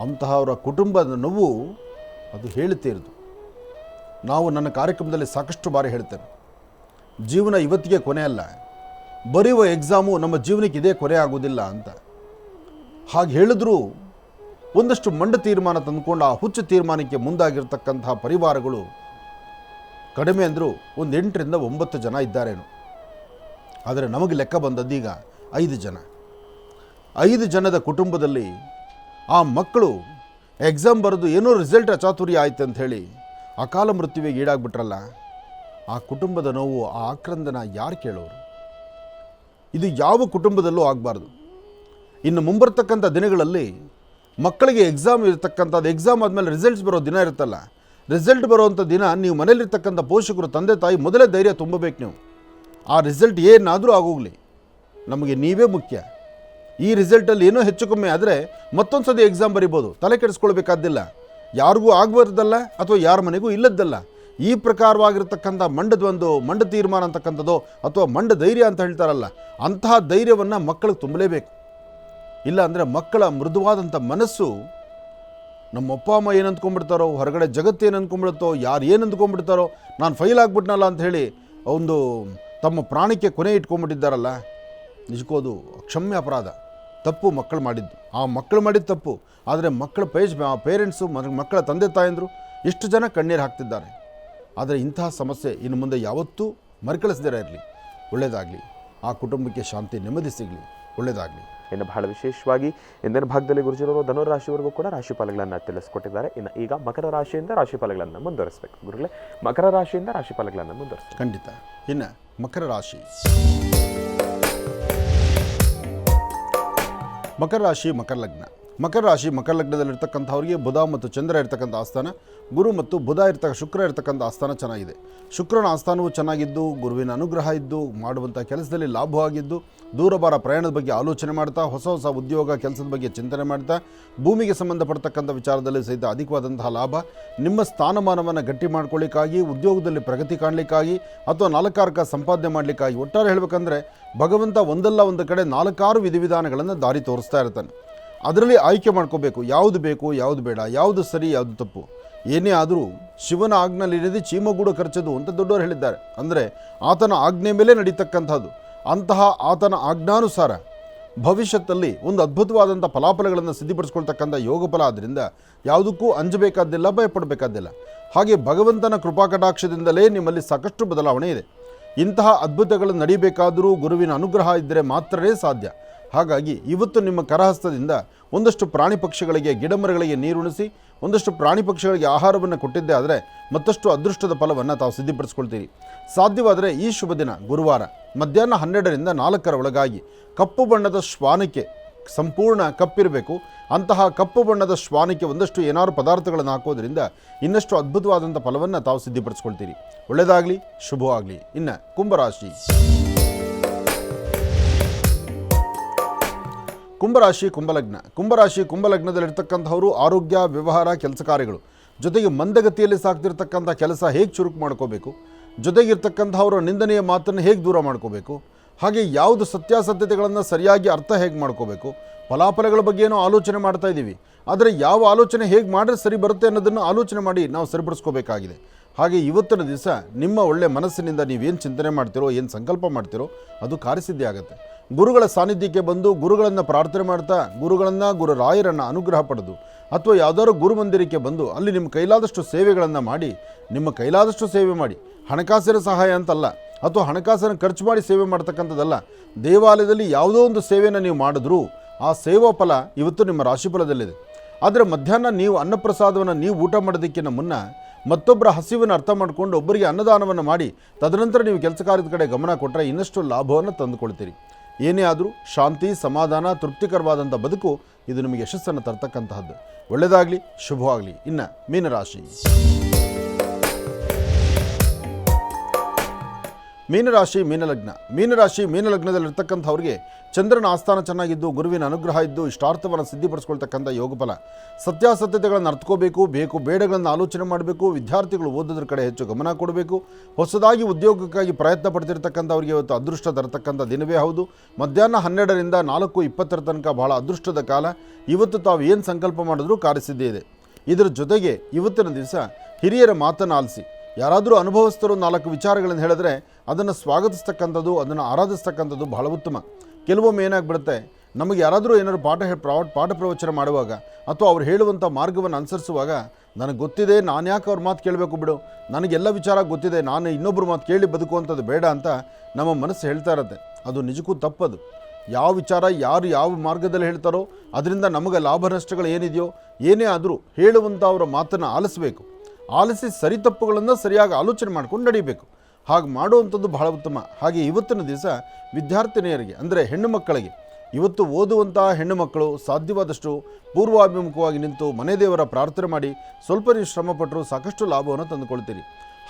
ಅಂತಹವರ ಕುಟುಂಬದ ನೋವು ಅದು ಹೇಳುತ್ತೀರದು. ನಾವು ನನ್ನ ಕಾರ್ಯಕ್ರಮದಲ್ಲಿ ಸಾಕಷ್ಟು ಬಾರಿ ಹೇಳ್ತೇನೆ, ಜೀವನ ಇವತ್ತಿಗೆ ಕೊನೆ ಅಲ್ಲ, ಬರೆಯುವ ಎಕ್ಸಾಮು ನಮ್ಮ ಜೀವನಕ್ಕೆ ಇದೇ ಕೊನೆ ಆಗೋದಿಲ್ಲ ಅಂತ. ಹಾಗೆ ಹೇಳಿದ್ರೂ ಒಂದಷ್ಟು ಮಂಡ ತೀರ್ಮಾನ ತಂದುಕೊಂಡು ಆ ಹುಚ್ಚು ತೀರ್ಮಾನಕ್ಕೆ ಮುಂದಾಗಿರ್ತಕ್ಕಂತಹ ಪರಿವಾರಗಳು ಕಡಿಮೆ ಅಂದರೂ ಒಂದು 8ರಿಂದ 9 ಜನ ಇದ್ದಾರೇನು. ಆದರೆ ನಮಗೆ ಲೆಕ್ಕ ಬಂದದ್ದೀಗ 5 ಜನ. 5 ಜನದ ಕುಟುಂಬದಲ್ಲಿ ಆ ಮಕ್ಕಳು ಎಕ್ಸಾಮ್ ಬರೆದು ಏನೋ ರಿಸಲ್ಟ್ ಅಚಾತುರ್ಯ ಆಯ್ತು ಅಂಥೇಳಿ ಅಕಾಲ ಮೃತ್ಯುವಿಗೆ ಈಡಾಗ್ಬಿಟ್ರಲ್ಲ. ಆ ಕುಟುಂಬದ ನೋವು, ಆ ಆಕ್ರಂದನ ಯಾರು ಕೇಳೋರು? ಇದು ಯಾವ ಕುಟುಂಬದಲ್ಲೂ ಆಗಬಾರ್ದು. ಇನ್ನು ಮುಂಬರ್ತಕ್ಕಂಥ ದಿನಗಳಲ್ಲಿ ಮಕ್ಕಳಿಗೆ ಎಕ್ಸಾಮ್ ಇರತಕ್ಕಂಥದ್ದು, ಎಕ್ಸಾಮ್ ಆದಮೇಲೆ ರಿಸಲ್ಟ್ಸ್ ಬರೋ ದಿನ ಇರುತ್ತಲ್ಲ, ರಿಸಲ್ಟ್ ಬರೋವಂಥ ದಿನ ನೀವು ಮನೇಲಿರ್ತಕ್ಕಂಥ ಪೋಷಕರು, ತಂದೆ ತಾಯಿ ಮೊದಲೇ ಧೈರ್ಯ ತುಂಬಬೇಕು. ನೀವು ಆ ರಿಸಲ್ಟ್ ಏನಾದರೂ ಆಗೋಗಲಿ, ನಮಗೆ ನೀವೇ ಮುಖ್ಯ. ಈ ರಿಸಲ್ಟಲ್ಲಿ ಏನೋ ಹೆಚ್ಚು ಕಮ್ಮಿ ಆದರೆ ಮತ್ತೊಂದು ಸತಿ ಎಕ್ಸಾಮ್ ಬರಿಬೋದು, ತಲೆ ಕೆಡಿಸ್ಕೊಳ್ಬೇಕಾದ್ದಿಲ್ಲ. ಯಾರಿಗೂ ಆಗಬಾರ್ದಲ್ಲ ಅಥವಾ ಯಾರ ಮನೆಗೂ ಇಲ್ಲದ್ದಲ್ಲ. ಈ ಪ್ರಕಾರವಾಗಿರ್ತಕ್ಕಂಥ ಮಂಡ ತೀರ್ಮಾನ ಅಂತಕ್ಕಂಥದ್ದು ಅಥವಾ ಮಂಡ ಧೈರ್ಯ ಅಂತ ಹೇಳ್ತಾರಲ್ಲ, ಅಂತಹ ಧೈರ್ಯವನ್ನು ಮಕ್ಕಳಿಗೆ ತುಂಬಲೇಬೇಕು. ಇಲ್ಲ ಅಂದರೆ ಮಕ್ಕಳ ಮೃದುವಾದಂಥ ಮನಸ್ಸು, ನಮ್ಮ ಅಪ್ಪ ಅಮ್ಮ ಏನು ಅಂದ್ಕೊಂಡ್ಬಿಡ್ತಾರೋ, ಹೊರಗಡೆ ಜಗತ್ತು ಏನು ಅಂದ್ಕೊಂಡ್ಬಿಡುತ್ತೋ, ಯಾರು ಏನು ಅಂದ್ಕೊಂಡ್ಬಿಡ್ತಾರೋ, ನಾನು ಫೈಲ್ ಆಗಿಬಿಟ್ನಲ್ಲ ಅಂಥೇಳಿ ಒಂದು ತಮ್ಮ ಪ್ರಾಣಕ್ಕೆ ಕೊನೆ ಇಟ್ಕೊಂಡ್ಬಿಟ್ಟಿದ್ದಾರಲ್ಲ, ನಿಜಕ್ಕೂ ಅಕ್ಷಮ್ಯ ಅಪರಾಧ. ತಪ್ಪು ಮಕ್ಕಳು ಮಾಡಿದ್ದು, ಆ ಮಕ್ಕಳು ಮಾಡಿದ ತಪ್ಪು. ಆದರೆ ಮಕ್ಕಳ ಪೇರೆಂಟ್ಸು, ಮಕ್ಕಳ ತಂದೆ ತಾಯಂದರು ಎಷ್ಟು ಜನ ಕಣ್ಣೀರು ಹಾಕ್ತಿದ್ದಾರೆ. ಆದರೆ ಇಂತಹ ಸಮಸ್ಯೆ ಇನ್ನು ಮುಂದೆ ಯಾವತ್ತೂ ಮರುಕಳಿಸದೇ ಇರಲಿ. ಒಳ್ಳೆಯದಾಗಲಿ, ಆ ಕುಟುಂಬಕ್ಕೆ ಶಾಂತಿ, ನೆಮ್ಮದಿ ಸಿಗಲಿ. ಒಳ್ಳೆಯದಾಗಲಿ. ಇನ್ನು ಬಹಳ ವಿಶೇಷವಾಗಿ ಇಂದಿನ ಭಾಗದಲ್ಲಿ ಗುರುಜಿರವರು ಧನುರಾಶಿವರೆಗೂ ಕೂಡ ರಾಶಿಫಲಗಳನ್ನು ತಿಳಿಸ್ಕೊಟ್ಟಿದ್ದಾರೆ. ಇನ್ನು ಈಗ ಮಕರ ರಾಶಿಯಿಂದ ರಾಶಿಫಲಗಳನ್ನು ಮುಂದುವರಿಸಬೇಕು. ಗುರುಗಳೇ, ಮಕರ ರಾಶಿಯಿಂದ ರಾಶಿಫಲಗಳನ್ನು ಮುಂದುವರಿಸಬೇಕು. ಖಂಡಿತ. ಇನ್ನು ಮಕರ ರಾಶಿ, ಮಕರ ರಾಶಿ, ಮಕರ ಲಗ್ನ. ಮಕರ ರಾಶಿ, ಮಕರ ಲಗ್ನದಲ್ಲಿರ್ತಕ್ಕಂಥವ್ರಿಗೆ ಬುಧ ಮತ್ತು ಚಂದ್ರ ಇರ್ತಕ್ಕಂಥ ಆಸ್ಥಾನ, ಗುರು ಮತ್ತು ಶುಕ್ರ ಇರ್ತಕ್ಕಂಥ ಆಸ್ಥಾನ ಚೆನ್ನಾಗಿದೆ. ಶುಕ್ರನ ಆಸ್ಥಾನವು ಚೆನ್ನಾಗಿದ್ದು, ಗುರುವಿನ ಅನುಗ್ರಹ ಇದ್ದು, ಮಾಡುವಂಥ ಕೆಲಸದಲ್ಲಿ ಲಾಭವಾಗಿದ್ದು, ದೂರಬಾರ ಪ್ರಯಾಣದ ಬಗ್ಗೆ ಆಲೋಚನೆ ಮಾಡ್ತಾ, ಹೊಸ ಉದ್ಯೋಗ ಕೆಲಸದ ಬಗ್ಗೆ ಚಿಂತನೆ ಮಾಡ್ತಾ, ಭೂಮಿಗೆ ಸಂಬಂಧಪಡ್ತಕ್ಕಂಥ ವಿಚಾರದಲ್ಲಿ ಸಹಿತ ಅಧಿಕವಾದಂತಹ ಲಾಭ. ನಿಮ್ಮ ಸ್ಥಾನಮಾನವನ್ನು ಗಟ್ಟಿ ಮಾಡ್ಕೊಳ್ಳಿಕ್ಕಾಗಿ, ಉದ್ಯೋಗದಲ್ಲಿ ಪ್ರಗತಿ ಕಾಣಲಿಕ್ಕಾಗಿ ಅಥವಾ 4 ಸಂಪಾದನೆ ಮಾಡಲಿಕ್ಕಾಗಿ, ಒಟ್ಟಾರೆ ಹೇಳಬೇಕಂದ್ರೆ ಭಗವಂತ ಒಂದಲ್ಲ ಒಂದು ಕಡೆ 4 ವಿಧಿವಿಧಾನಗಳನ್ನು ದಾರಿ ತೋರಿಸ್ತಾ ಇರ್ತಾನೆ. ಅದರಲ್ಲಿ ಆಯ್ಕೆ ಮಾಡ್ಕೋಬೇಕು, ಯಾವುದು ಬೇಕು, ಯಾವುದು ಬೇಡ, ಯಾವುದು ಸರಿ, ಯಾವುದು ತಪ್ಪು. ಏನೇ ಆದರೂ ಶಿವನ ಆಜ್ಞೆಯಲ್ಲಿರದೆ ಚೀಮಗೂಡು ಖರ್ಚದು ಅಂತ ದೊಡ್ಡವರು ಹೇಳಿದ್ದಾರೆ. ಅಂದರೆ ಆತನ ಆಜ್ಞೆ ಮೇಲೆ ನಡೀತಕ್ಕಂಥದ್ದು. ಅಂತಹ ಆತನ ಆಜ್ಞಾನುಸಾರ ಭವಿಷ್ಯದಲ್ಲಿ ಒಂದು ಅದ್ಭುತವಾದಂಥ ಫಲಾಫಲಗಳನ್ನು ಸಿದ್ಧಿಪಡಿಸ್ಕೊಳ್ತಕ್ಕಂಥ ಯೋಗ ಫಲ. ಆದ್ದರಿಂದ ಯಾವುದಕ್ಕೂ ಅಂಜಬೇಕಾದ್ದಿಲ್ಲ, ಭಯಪಡಬೇಕಾದ್ದಿಲ್ಲ. ಹಾಗೆ ಭಗವಂತನ ಕೃಪಾಕಟಾಕ್ಷದಿಂದಲೇ ನಿಮ್ಮಲ್ಲಿ ಸಾಕಷ್ಟು ಬದಲಾವಣೆ ಇದೆ. ಇಂತಹ ಅದ್ಭುತಗಳು ನಡೀಬೇಕಾದರೂ ಗುರುವಿನ ಅನುಗ್ರಹ ಇದ್ದರೆ ಮಾತ್ರವೇ ಸಾಧ್ಯ. ಹಾಗಾಗಿ ಇವತ್ತು ನಿಮ್ಮ ಕರಹಸ್ತದಿಂದ ಒಂದಷ್ಟು ಪ್ರಾಣಿ ಪಕ್ಷಿಗಳಿಗೆ, ಗಿಡಮರಗಳಿಗೆ ನೀರುಣಿಸಿ, ಒಂದಷ್ಟು ಪ್ರಾಣಿ ಪಕ್ಷಿಗಳಿಗೆ ಆಹಾರವನ್ನು ಕೊಟ್ಟಿದ್ದೇ ಆದರೆ ಮತ್ತಷ್ಟು ಅದೃಷ್ಟದ ಫಲವನ್ನು ತಾವು ಸಿದ್ಧಿಪಡಿಸ್ಕೊಳ್ತೀರಿ. ಸಾಧ್ಯವಾದರೆ ಈ ಶುಭ ದಿನ ಗುರುವಾರ ಮಧ್ಯಾಹ್ನ 12ರಿಂದ 4 ಒಳಗಾಗಿ ಕಪ್ಪು ಬಣ್ಣದ ಶ್ವಾನಕ್ಕೆ, ಸಂಪೂರ್ಣ ಕಪ್ಪಿರಬೇಕು, ಅಂತಹ ಕಪ್ಪು ಬಣ್ಣದ ಶ್ವಾನಕ್ಕೆ ಒಂದಷ್ಟು ಏನಾರು ಪದಾರ್ಥಗಳನ್ನು ಹಾಕೋದ್ರಿಂದ ಇನ್ನಷ್ಟು ಅದ್ಭುತವಾದಂಥ ಫಲವನ್ನು ತಾವು ಸಿದ್ಧಿಪಡಿಸ್ಕೊಳ್ತೀರಿ. ಒಳ್ಳೆಯದಾಗಲಿ, ಶುಭವಾಗಲಿ. ಇನ್ನು ಕುಂಭರಾಶಿ, ಕುಂಭರಾಶಿ, ಕುಂಭಲಗ್ನ. ಕುಂಭರಾಶಿ, ಕುಂಭಲಗ್ನದಲ್ಲಿರ್ತಕ್ಕಂಥವರು ಆರೋಗ್ಯ, ವ್ಯವಹಾರ, ಕೆಲಸ ಕಾರ್ಯಗಳು, ಜೊತೆಗೆ ಮಂದಗತಿಯಲ್ಲಿ ಸಾಕ್ತಿರ್ತಕ್ಕಂಥ ಕೆಲಸ ಹೇಗೆ ಚುರುಕು ಮಾಡ್ಕೋಬೇಕು, ಜೊತೆಗಿರ್ತಕ್ಕಂಥವರ ನಿಂದನೆಯ ಮಾತನ್ನು ಹೇಗೆ ದೂರ ಮಾಡ್ಕೋಬೇಕು, ಹಾಗೆ ಯಾವುದು ಸತ್ಯಾಸತ್ಯತೆಗಳನ್ನು ಸರಿಯಾಗಿ ಅರ್ಥ ಹೇಗೆ ಮಾಡ್ಕೋಬೇಕು. ಫಲಾಫಲಗಳ ಬಗ್ಗೆ ಏನೋ ಆಲೋಚನೆ ಮಾಡ್ತಾ ಇದ್ದೀವಿ, ಆದರೆ ಯಾವ ಆಲೋಚನೆ ಹೇಗೆ ಮಾಡಿದ್ರೆ ಸರಿ ಬರುತ್ತೆ ಅನ್ನೋದನ್ನು ಆಲೋಚನೆ ಮಾಡಿ ನಾವು ಸರಿಪಡಿಸ್ಕೋಬೇಕಾಗಿದೆ. ಹಾಗೆ ಇವತ್ತಿನ ದಿವಸ ನಿಮ್ಮ ಒಳ್ಳೆ ಮನಸ್ಸಿನಿಂದ ನೀವೇನು ಚಿಂತನೆ ಮಾಡ್ತಿರೋ, ಏನು ಸಂಕಲ್ಪ ಮಾಡ್ತಿರೋ ಅದು ಕಾರ್ಯಸಿದ್ಧಿ ಆಗುತ್ತೆ. ಗುರುಗಳ ಸಾನ್ನಿಧ್ಯಕ್ಕೆ ಬಂದು ಗುರುಗಳನ್ನು ಪ್ರಾರ್ಥನೆ ಮಾಡ್ತಾ ಗುರುಗಳನ್ನು ಗುರುರಾಯರನ್ನು ಅನುಗ್ರಹ ಪಡೆದು ಅಥವಾ ಯಾವುದಾದ್ರು ಗುರು ಮಂದಿರಕ್ಕೆ ಬಂದು ಅಲ್ಲಿ ನಿಮ್ಮ ಕೈಲಾದಷ್ಟು ಸೇವೆಗಳನ್ನು ಮಾಡಿ, ನಿಮ್ಮ ಕೈಲಾದಷ್ಟು ಸೇವೆ ಮಾಡಿ, ಹಣಕಾಸಿನ ಸಹಾಯ ಅಂತಲ್ಲ ಅಥವಾ ಹಣಕಾಸನ್ನು ಖರ್ಚು ಮಾಡಿ ಸೇವೆ ಮಾಡ್ತಕ್ಕಂಥದ್ದಲ್ಲ, ದೇವಾಲಯದಲ್ಲಿ ಯಾವುದೋ ಒಂದು ಸೇವೆಯನ್ನು ನೀವು ಮಾಡಿದ್ರೂ ಆ ಸೇವಾ ಫಲ ಇವತ್ತು ನಿಮ್ಮ ರಾಶಿಫಲದಲ್ಲಿದೆ. ಆದರೆ ಮಧ್ಯಾಹ್ನ ನೀವು ಅನ್ನಪ್ರಸಾದವನ್ನು ನೀವು ಊಟ ಮಾಡೋದಕ್ಕಿಂತ ಮುನ್ನ ಮತ್ತೊಬ್ಬರ ಹಸಿವನ್ನು ಅರ್ಥ ಮಾಡಿಕೊಂಡು ಒಬ್ಬರಿಗೆ ಅನ್ನದಾನವನ್ನು ಮಾಡಿ ತದನಂತರ ನೀವು ಕೆಲಸ ಕಾರ್ಯದ ಕಡೆ ಗಮನ ಕೊಟ್ಟರೆ ಇನ್ನಷ್ಟು ಲಾಭವನ್ನು ತಂದುಕೊಳ್ತೀರಿ. ಏನೇ ಆದರೂ ಶಾಂತಿ, ಸಮಾಧಾನ, ತೃಪ್ತಿಕರವಾದಂಥ ಬದುಕು ಇದು ನಿಮಗೆ ಯಶಸ್ಸನ್ನು ತರ್ತಕ್ಕಂತಹದ್ದು. ಒಳ್ಳೆಯದಾಗಲಿ, ಶುಭವಾಗಲಿ. ಇನ್ನು ಮೀನರಾಶಿ. ಮೀನರಾಶಿ ಮೀನಲಗ್ನ. ಮೀನಲಗ್ನದಲ್ಲಿರ್ತಕ್ಕಂಥವ್ರಿಗೆ ಚಂದ್ರನ ಆಸ್ಥಾನ ಚೆನ್ನಾಗಿದ್ದು ಗುರುವಿನ ಅನುಗ್ರಹ ಇದ್ದು ಇಷ್ಟಾರ್ಥವನ್ನು ಸಿದ್ಧಿಪಡಿಸ್ಕೊಳ್ತಕ್ಕಂಥ ಯೋಗಫಲ. ಸತ್ಯಾಸತ್ಯತೆಗಳನ್ನು ಅರ್ಥಕೋಬೇಕು, ಬೇಕು ಬೇಡಗಳನ್ನು ಆಲೋಚನೆ ಮಾಡಬೇಕು. ವಿದ್ಯಾರ್ಥಿಗಳು ಓದೋದ್ರ ಕಡೆ ಹೆಚ್ಚು ಗಮನ ಕೊಡಬೇಕು. ಹೊಸದಾಗಿ ಉದ್ಯೋಗಕ್ಕಾಗಿ ಪ್ರಯತ್ನ ಪಡ್ತಿರ್ತಕ್ಕಂಥವ್ರಿಗೆ ಇವತ್ತು ಅದೃಷ್ಟ ತರತಕ್ಕಂಥ ದಿನವೇ ಹೌದು. ಮಧ್ಯಾಹ್ನ 12ರಿಂದ 4:20 ತನಕ ಬಹಳ ಅದೃಷ್ಟದ ಕಾಲ. ಇವತ್ತು ತಾವು ಏನು ಸಂಕಲ್ಪ ಮಾಡಿದ್ರೂ ಕಾರ್ಯಸಿದ್ಧಿ ಇದೆ. ಇದರ ಜೊತೆಗೆ ಇವತ್ತಿನ ದಿವಸ ಹಿರಿಯರ ಮಾತನ್ನು ಆಲಿಸಿ. ಯಾರಾದರೂ ಅನುಭವಸ್ಥರು 4 ವಿಚಾರಗಳನ್ನು ಹೇಳಿದ್ರೆ ಅದನ್ನು ಸ್ವಾಗತಿಸ್ತಕ್ಕಂಥದ್ದು, ಅದನ್ನು ಆರಾಧಿಸ್ತಕ್ಕಂಥದ್ದು ಬಹಳ ಉತ್ತಮ. ಕೆಲವೊಮ್ಮೆ ಏನಾಗ್ಬಿಡುತ್ತೆ, ನಮಗೆ ಯಾರಾದರೂ ಏನಾದ್ರು ಪಾಠ ಪ್ರವಚನ ಮಾಡುವಾಗ ಅಥವಾ ಅವ್ರು ಹೇಳುವಂಥ ಮಾರ್ಗವನ್ನು ಅನುಸರಿಸುವಾಗ ನನಗೆ ಗೊತ್ತಿದೆ, ನಾನು ಯಾಕೆ ಅವ್ರ ಮಾತು ಕೇಳಬೇಕು ಬಿಡು, ನನಗೆಲ್ಲ ವಿಚಾರ ಗೊತ್ತಿದೆ, ನಾನು ಇನ್ನೊಬ್ಬರು ಮಾತು ಕೇಳಿ ಬದುಕುವಂಥದ್ದು ಬೇಡ ಅಂತ ನಮ್ಮ ಮನಸ್ಸು ಹೇಳ್ತಾ ಇರುತ್ತೆ. ಅದು ನಿಜಕ್ಕೂ ತಪ್ಪದು. ಯಾವ ವಿಚಾರ ಯಾರು ಯಾವ ಮಾರ್ಗದಲ್ಲಿ ಹೇಳ್ತಾರೋ ಅದರಿಂದ ನಮಗೆ ಲಾಭ ನಷ್ಟಗಳು ಏನಿದೆಯೋ ಏನೇ ಆದರೂ ಹೇಳುವಂಥ ಅವರ ಮಾತನ್ನು ಆಲಿಸಬೇಕು. ಆಲಿಸಿ ಸರಿ ತಪ್ಪುಗಳನ್ನು ಸರಿಯಾಗಿ ಆಲೋಚನೆ ಮಾಡ್ಕೊಂಡು ನಡೀಬೇಕು. ಹಾಗೆ ಮಾಡುವಂಥದ್ದು ಬಹಳ ಉತ್ತಮ. ಹಾಗೆ ಇವತ್ತಿನ ದಿವಸ ವಿದ್ಯಾರ್ಥಿನಿಯರಿಗೆ ಅಂದರೆ ಹೆಣ್ಣು ಮಕ್ಕಳಿಗೆ ಇವತ್ತು ಓದುವಂಥ ಹೆಣ್ಣು ಮಕ್ಕಳು ಸಾಧ್ಯವಾದಷ್ಟು ಪೂರ್ವಾಭಿಮುಖವಾಗಿ ನಿಂತು ಮನೆ ದೇವರ ಪ್ರಾರ್ಥನೆ ಮಾಡಿ ಸ್ವಲ್ಪ ನೀವು ಶ್ರಮಪಟ್ಟರು ಸಾಕಷ್ಟು ಲಾಭವನ್ನು ತಂದುಕೊಳ್ತೀರಿ.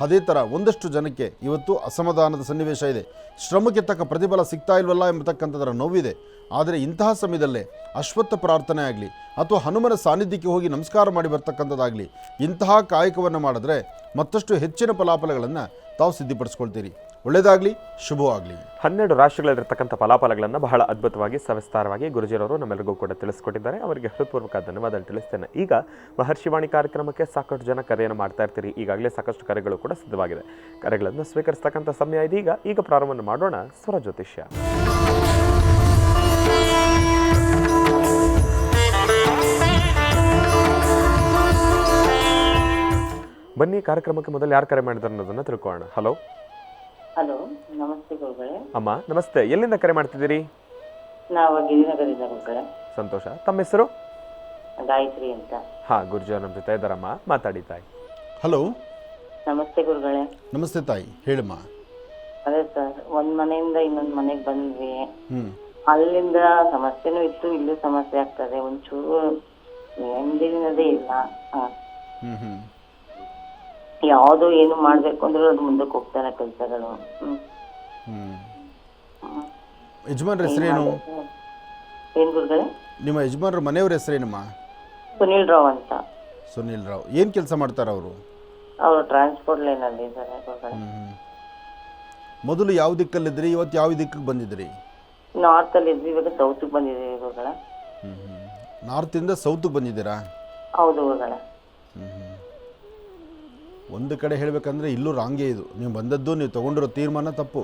ಅದೇ ಥರ ಒಂದಷ್ಟು ಜನಕ್ಕೆ ಇವತ್ತು ಅಸಮಾಧಾನದ ಸನ್ನಿವೇಶ ಇದೆ. ಶ್ರಮಕ್ಕೆ ತಕ್ಕ ಪ್ರತಿಫಲ ಸಿಗ್ತಾ ಇಲ್ವಲ್ಲ ಎಂಬತಕ್ಕಂಥದ್ದರ ನೋವಿದೆ. ಆದರೆ ಇಂತಹ ಸಮಯದಲ್ಲೇ ಅಶ್ವತ್ಥ ಪ್ರಾರ್ಥನೆ ಆಗಲಿ ಅಥವಾ ಹನುಮನ ಸಾನ್ನಿಧ್ಯಕ್ಕೆ ಹೋಗಿ ನಮಸ್ಕಾರ ಮಾಡಿ ಬರ್ತಕ್ಕಂಥದ್ದಾಗಲಿ ಇಂತಹ ಕಾಯಕವನ್ನು ಮಾಡಿದ್ರೆ ಮತ್ತಷ್ಟು ಹೆಚ್ಚಿನ ಫಲಾಫಲಗಳನ್ನು ತಾವು ಸಿದ್ಧಿಪಡಿಸ್ಕೊಳ್ತೀರಿ. ಒಳ್ಳೆಯದಾಗಲಿ, ಶುಭವಾಗಲಿ. 12 ರಾಶಿಗಳಲ್ಲಿರ್ತಕ್ಕಂಥ ಫಲಾಫಲಗಳನ್ನು ಬಹಳ ಅದ್ಭುತವಾಗಿ ಸವಿಸ್ತಾರವಾಗಿ ಗುರುಜಿರವರು ನಮ್ಮೆಲ್ಲರಿಗೂ ಕೂಡ ತಿಳಿಸ್ಕೊಟ್ಟಿದ್ದಾರೆ. ಅವರಿಗೆ ಹೃತ್ಪೂರ್ವಕ ಧನ್ಯವಾದ ತಿಳಿಸ್ತೇನೆ. ಈಗ ಮಹರ್ಷಿವಾಣಿ ಕಾರ್ಯಕ್ರಮಕ್ಕೆ ಸಾಕಷ್ಟು ಜನ ಕರೆಯನ್ನು ಮಾಡ್ತಾ ಇರ್ತೀರಿ. ಈಗಾಗಲೇ ಸಾಕಷ್ಟು ಕರೆಗಳು ಕೂಡ ಸಿದ್ಧವಾಗಿದೆ. ಕರೆಗಳನ್ನು ಸ್ವೀಕರಿಸ್ತಕ್ಕಂಥ ಸಮಯ ಇದೀಗ. ಈಗ ಪ್ರಾರಂಭ ಮಾಡೋಣ ಸ್ವರ ಜ್ಯೋತಿಷ್ಯ. ಬನ್ನಿ, ಕಾರ್ಯಕ್ರಮಕ್ಕೆ ಮೊದಲು ಯಾರು ಕರೆ ಮಾಡಿದಾರೆ ಅನ್ನೋದನ್ನ ತಿಳ್ಕೊಳ್ಳೋಣ. ಹಲೋ. ಹಲೋ, ನಮಸ್ತೆ ಗುರುಗಳೇ. ಅಮ್ಮ ನಮಸ್ತೆ. ಎಲ್ಲಿಂದ ಕರೆ ಮಾಡ್ತಿದ್ದೀರಿ? ನಾವು ಗಿರಿನಗರದಿಂದ ಗುರುಗಳೇ. ಸಂತೋಷ. ತಮ್ಮ ಹೆಸರು? ಗಾಯತ್ರಿ ಅಂತ. ಗುರುಜಿ ನಮ್ಮ ಜೊತೆ ಇದ್ದಾರಮ್ಮ, ಮಾತಾಡಿ ತಾಯಿ. ಹಲೋ, ನಮಸ್ತೆ ಗುರುಗಳೇ. ನಮಸ್ತೆ ತಾಯಿ, ಹೇಳಮ್ಮ. ಅದೇ ಸರ್, ಒಂದ್ ಮನೆಯಿಂದ ಇನ್ನೊಂದ್ ಮನೆಗೆ ಬಂದ್ವಿ. ಅಲ್ಲಿಂದ ಸಮಸ್ಯೆನೂ ಇತ್ತು, ಇಲ್ಲೂ ಸಮಸ್ಯೆ ಆಗ್ತದೆ. ಒಂಚೂರು ನೆಮ್ಮದಿನದೇ ಇಲ್ಲ. ಯಾವ್ದು ಏನು ಮಾಡ್ಬೇಕು ಅಂದ್ರೆ ಅದು ಮುಂದಕ್ಕೆ ಹೋಗ್ತಾನೆ ಕೆಲಸಗಳು. ಯಜಮಾನ್ರ ಹೆಸರೇನು? ಏನ್ ಗುರುಗಳೇ? ನಿಮ್ಮ ಯಜಮಾನ್ರ ಮನೆಯವ್ರ ಹೆಸರೇನಮ್ಮ? ಸುನಿಲ್ ರಾವ್ ಅಂತ. ಸುನಿಲ್ ರಾವ್ ಏನು ಕೆಲಸ ಮಾಡ್ತಾರೆ ಅವರು? ಅವರು ಟ್ರಾನ್ಸ್ಪೋರ್ಟ್ ಲೈನ್ ಅಲ್ಲಿ ಇದ್ದಾರೆ ಗುರುಗಳೇ. ಮೊದಲು ಯಾವ ದಿಕ್ಕಲ್ಲಿದ್ರಿ, ಇವತ್ತು ಯಾವ ದಿಕ್ಕಿಗೆ ಬಂದಿದ್ರಿ? ನಾರ್ತ್ ಅಲ್ಲಿ ಇದ್ವಿ, ಇವಾಗ ಸೌತ್ ಬಂದಿದ್ದೀವಿ ಗುರುಗಳೇ. ನಾರ್ತಿಂದ ಸೌತ್ಗೆ ಬಂದಿದ್ದೀರಾ? ಹೌದು ಗುರುಗಳೇ. ಒಂದು ಕಡೆ ಹೇಳಬೇಕಂದ್ರೆ ಇಲ್ಲೂ ರಾಂಗೇ ಇದು. ನೀವು ಬಂದದ್ದು, ನೀವು ತೊಗೊಂಡಿರೋ ತೀರ್ಮಾನ ತಪ್ಪು.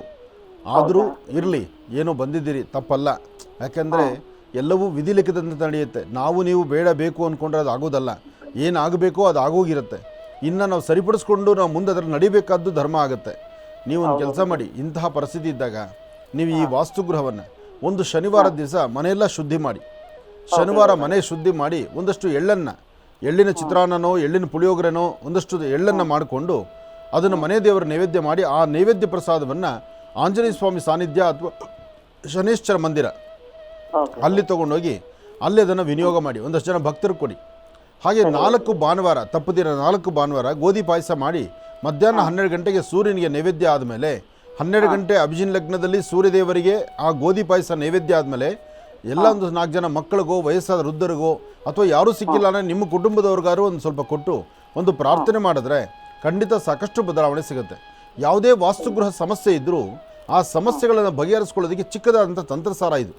ಆದರೂ ಇರಲಿ, ಏನೋ ಬಂದಿದ್ದೀರಿ, ತಪ್ಪಲ್ಲ. ಯಾಕೆಂದರೆ ಎಲ್ಲವೂ ವಿಧಿಲಿಖಿತದಂತೆ ನಡೆಯುತ್ತೆ. ನಾವು ನೀವು ಬೇಡ ಬೇಕು ಅಂದ್ಕೊಂಡ್ರೆ ಅದು ಆಗೋದಲ್ಲ. ಏನಾಗಬೇಕೋ ಅದು ಆಗೋಗಿರುತ್ತೆ. ಇನ್ನು ನಾವು ಸರಿಪಡಿಸ್ಕೊಂಡು ನಾವು ಮುಂದೆ ಅದರಲ್ಲಿ ನಡಿಬೇಕಾದ್ದು ಧರ್ಮ ಆಗುತ್ತೆ. ನೀವು ಒಂದು ಕೆಲಸ ಮಾಡಿ, ಇಂತಹ ಪರಿಸ್ಥಿತಿ ಇದ್ದಾಗ ನೀವು ಈ ವಾಸ್ತುಗೃಹವನ್ನು ಒಂದು ಶನಿವಾರದ ದಿವಸ ಮನೆಯೆಲ್ಲ ಶುದ್ಧಿ ಮಾಡಿ, ಶನಿವಾರ ಮನೆ ಶುದ್ಧಿ ಮಾಡಿ ಒಂದಷ್ಟು ಎಳ್ಳಿನ ಚಿತ್ರಾನ್ನನೋ ಎಳ್ಳಿನ ಪುಳಿಯೋಗರೆನೋ ಒಂದಷ್ಟು ಎಳ್ಳನ್ನು ಮಾಡಿಕೊಂಡು ಅದನ್ನು ಮನೆ ದೇವರ ನೈವೇದ್ಯ ಮಾಡಿ ಆ ನೈವೇದ್ಯ ಪ್ರಸಾದವನ್ನು ಆಂಜನೇಯ ಸ್ವಾಮಿ ಸಾನ್ನಿಧ್ಯ ಅಥವಾ ಶನೇಶ್ವರ ಮಂದಿರ ಅಲ್ಲಿ ತೊಗೊಂಡೋಗಿ ಅಲ್ಲಿ ಅದನ್ನು ವಿನಿಯೋಗ ಮಾಡಿ ಒಂದಷ್ಟು ಜನ ಭಕ್ತರು ಕೊಡಿ. ಹಾಗೆ 4 ಭಾನುವಾರ ತಪ್ಪದಿರ 4 ಭಾನುವಾರ ಗೋಧಿ ಪಾಯಸ ಮಾಡಿ ಮಧ್ಯಾಹ್ನ 12 ಗಂಟೆಗೆ ಸೂರ್ಯನಿಗೆ ನೈವೇದ್ಯ ಆದಮೇಲೆ 12 ಗಂಟೆ ಅಭಿಜಿನ್ ಲಗ್ನದಲ್ಲಿ ಸೂರ್ಯದೇವರಿಗೆ ಆ ಗೋಧಿ ಪಾಯಸ ನೈವೇದ್ಯ ಆದಮೇಲೆ ಎಲ್ಲ ಒಂದು 4 ಜನ ಮಕ್ಕಳಿಗೋ ವಯಸ್ಸಾದ ವೃದ್ಧರಿಗೋ ಅಥವಾ ಯಾರೂ ಸಿಕ್ಕಿಲ್ಲ ಅಂದರೆ ನಿಮ್ಮ ಕುಟುಂಬದವ್ರಿಗಾರು ಒಂದು ಸ್ವಲ್ಪ ಕೊಟ್ಟು ಒಂದು ಪ್ರಾರ್ಥನೆ ಮಾಡಿದ್ರೆ ಖಂಡಿತ ಸಾಕಷ್ಟು ಬದಲಾವಣೆ ಸಿಗುತ್ತೆ. ಯಾವುದೇ ವಾಸ್ತುಗೃಹ ಸಮಸ್ಯೆ ಇದ್ದರೂ ಆ ಸಮಸ್ಯೆಗಳನ್ನು ಬಗೆಹರಿಸ್ಕೊಳ್ಳೋದಕ್ಕೆ ಚಿಕ್ಕದಾದಂಥ ತಂತ್ರಸಾರ ಇದು.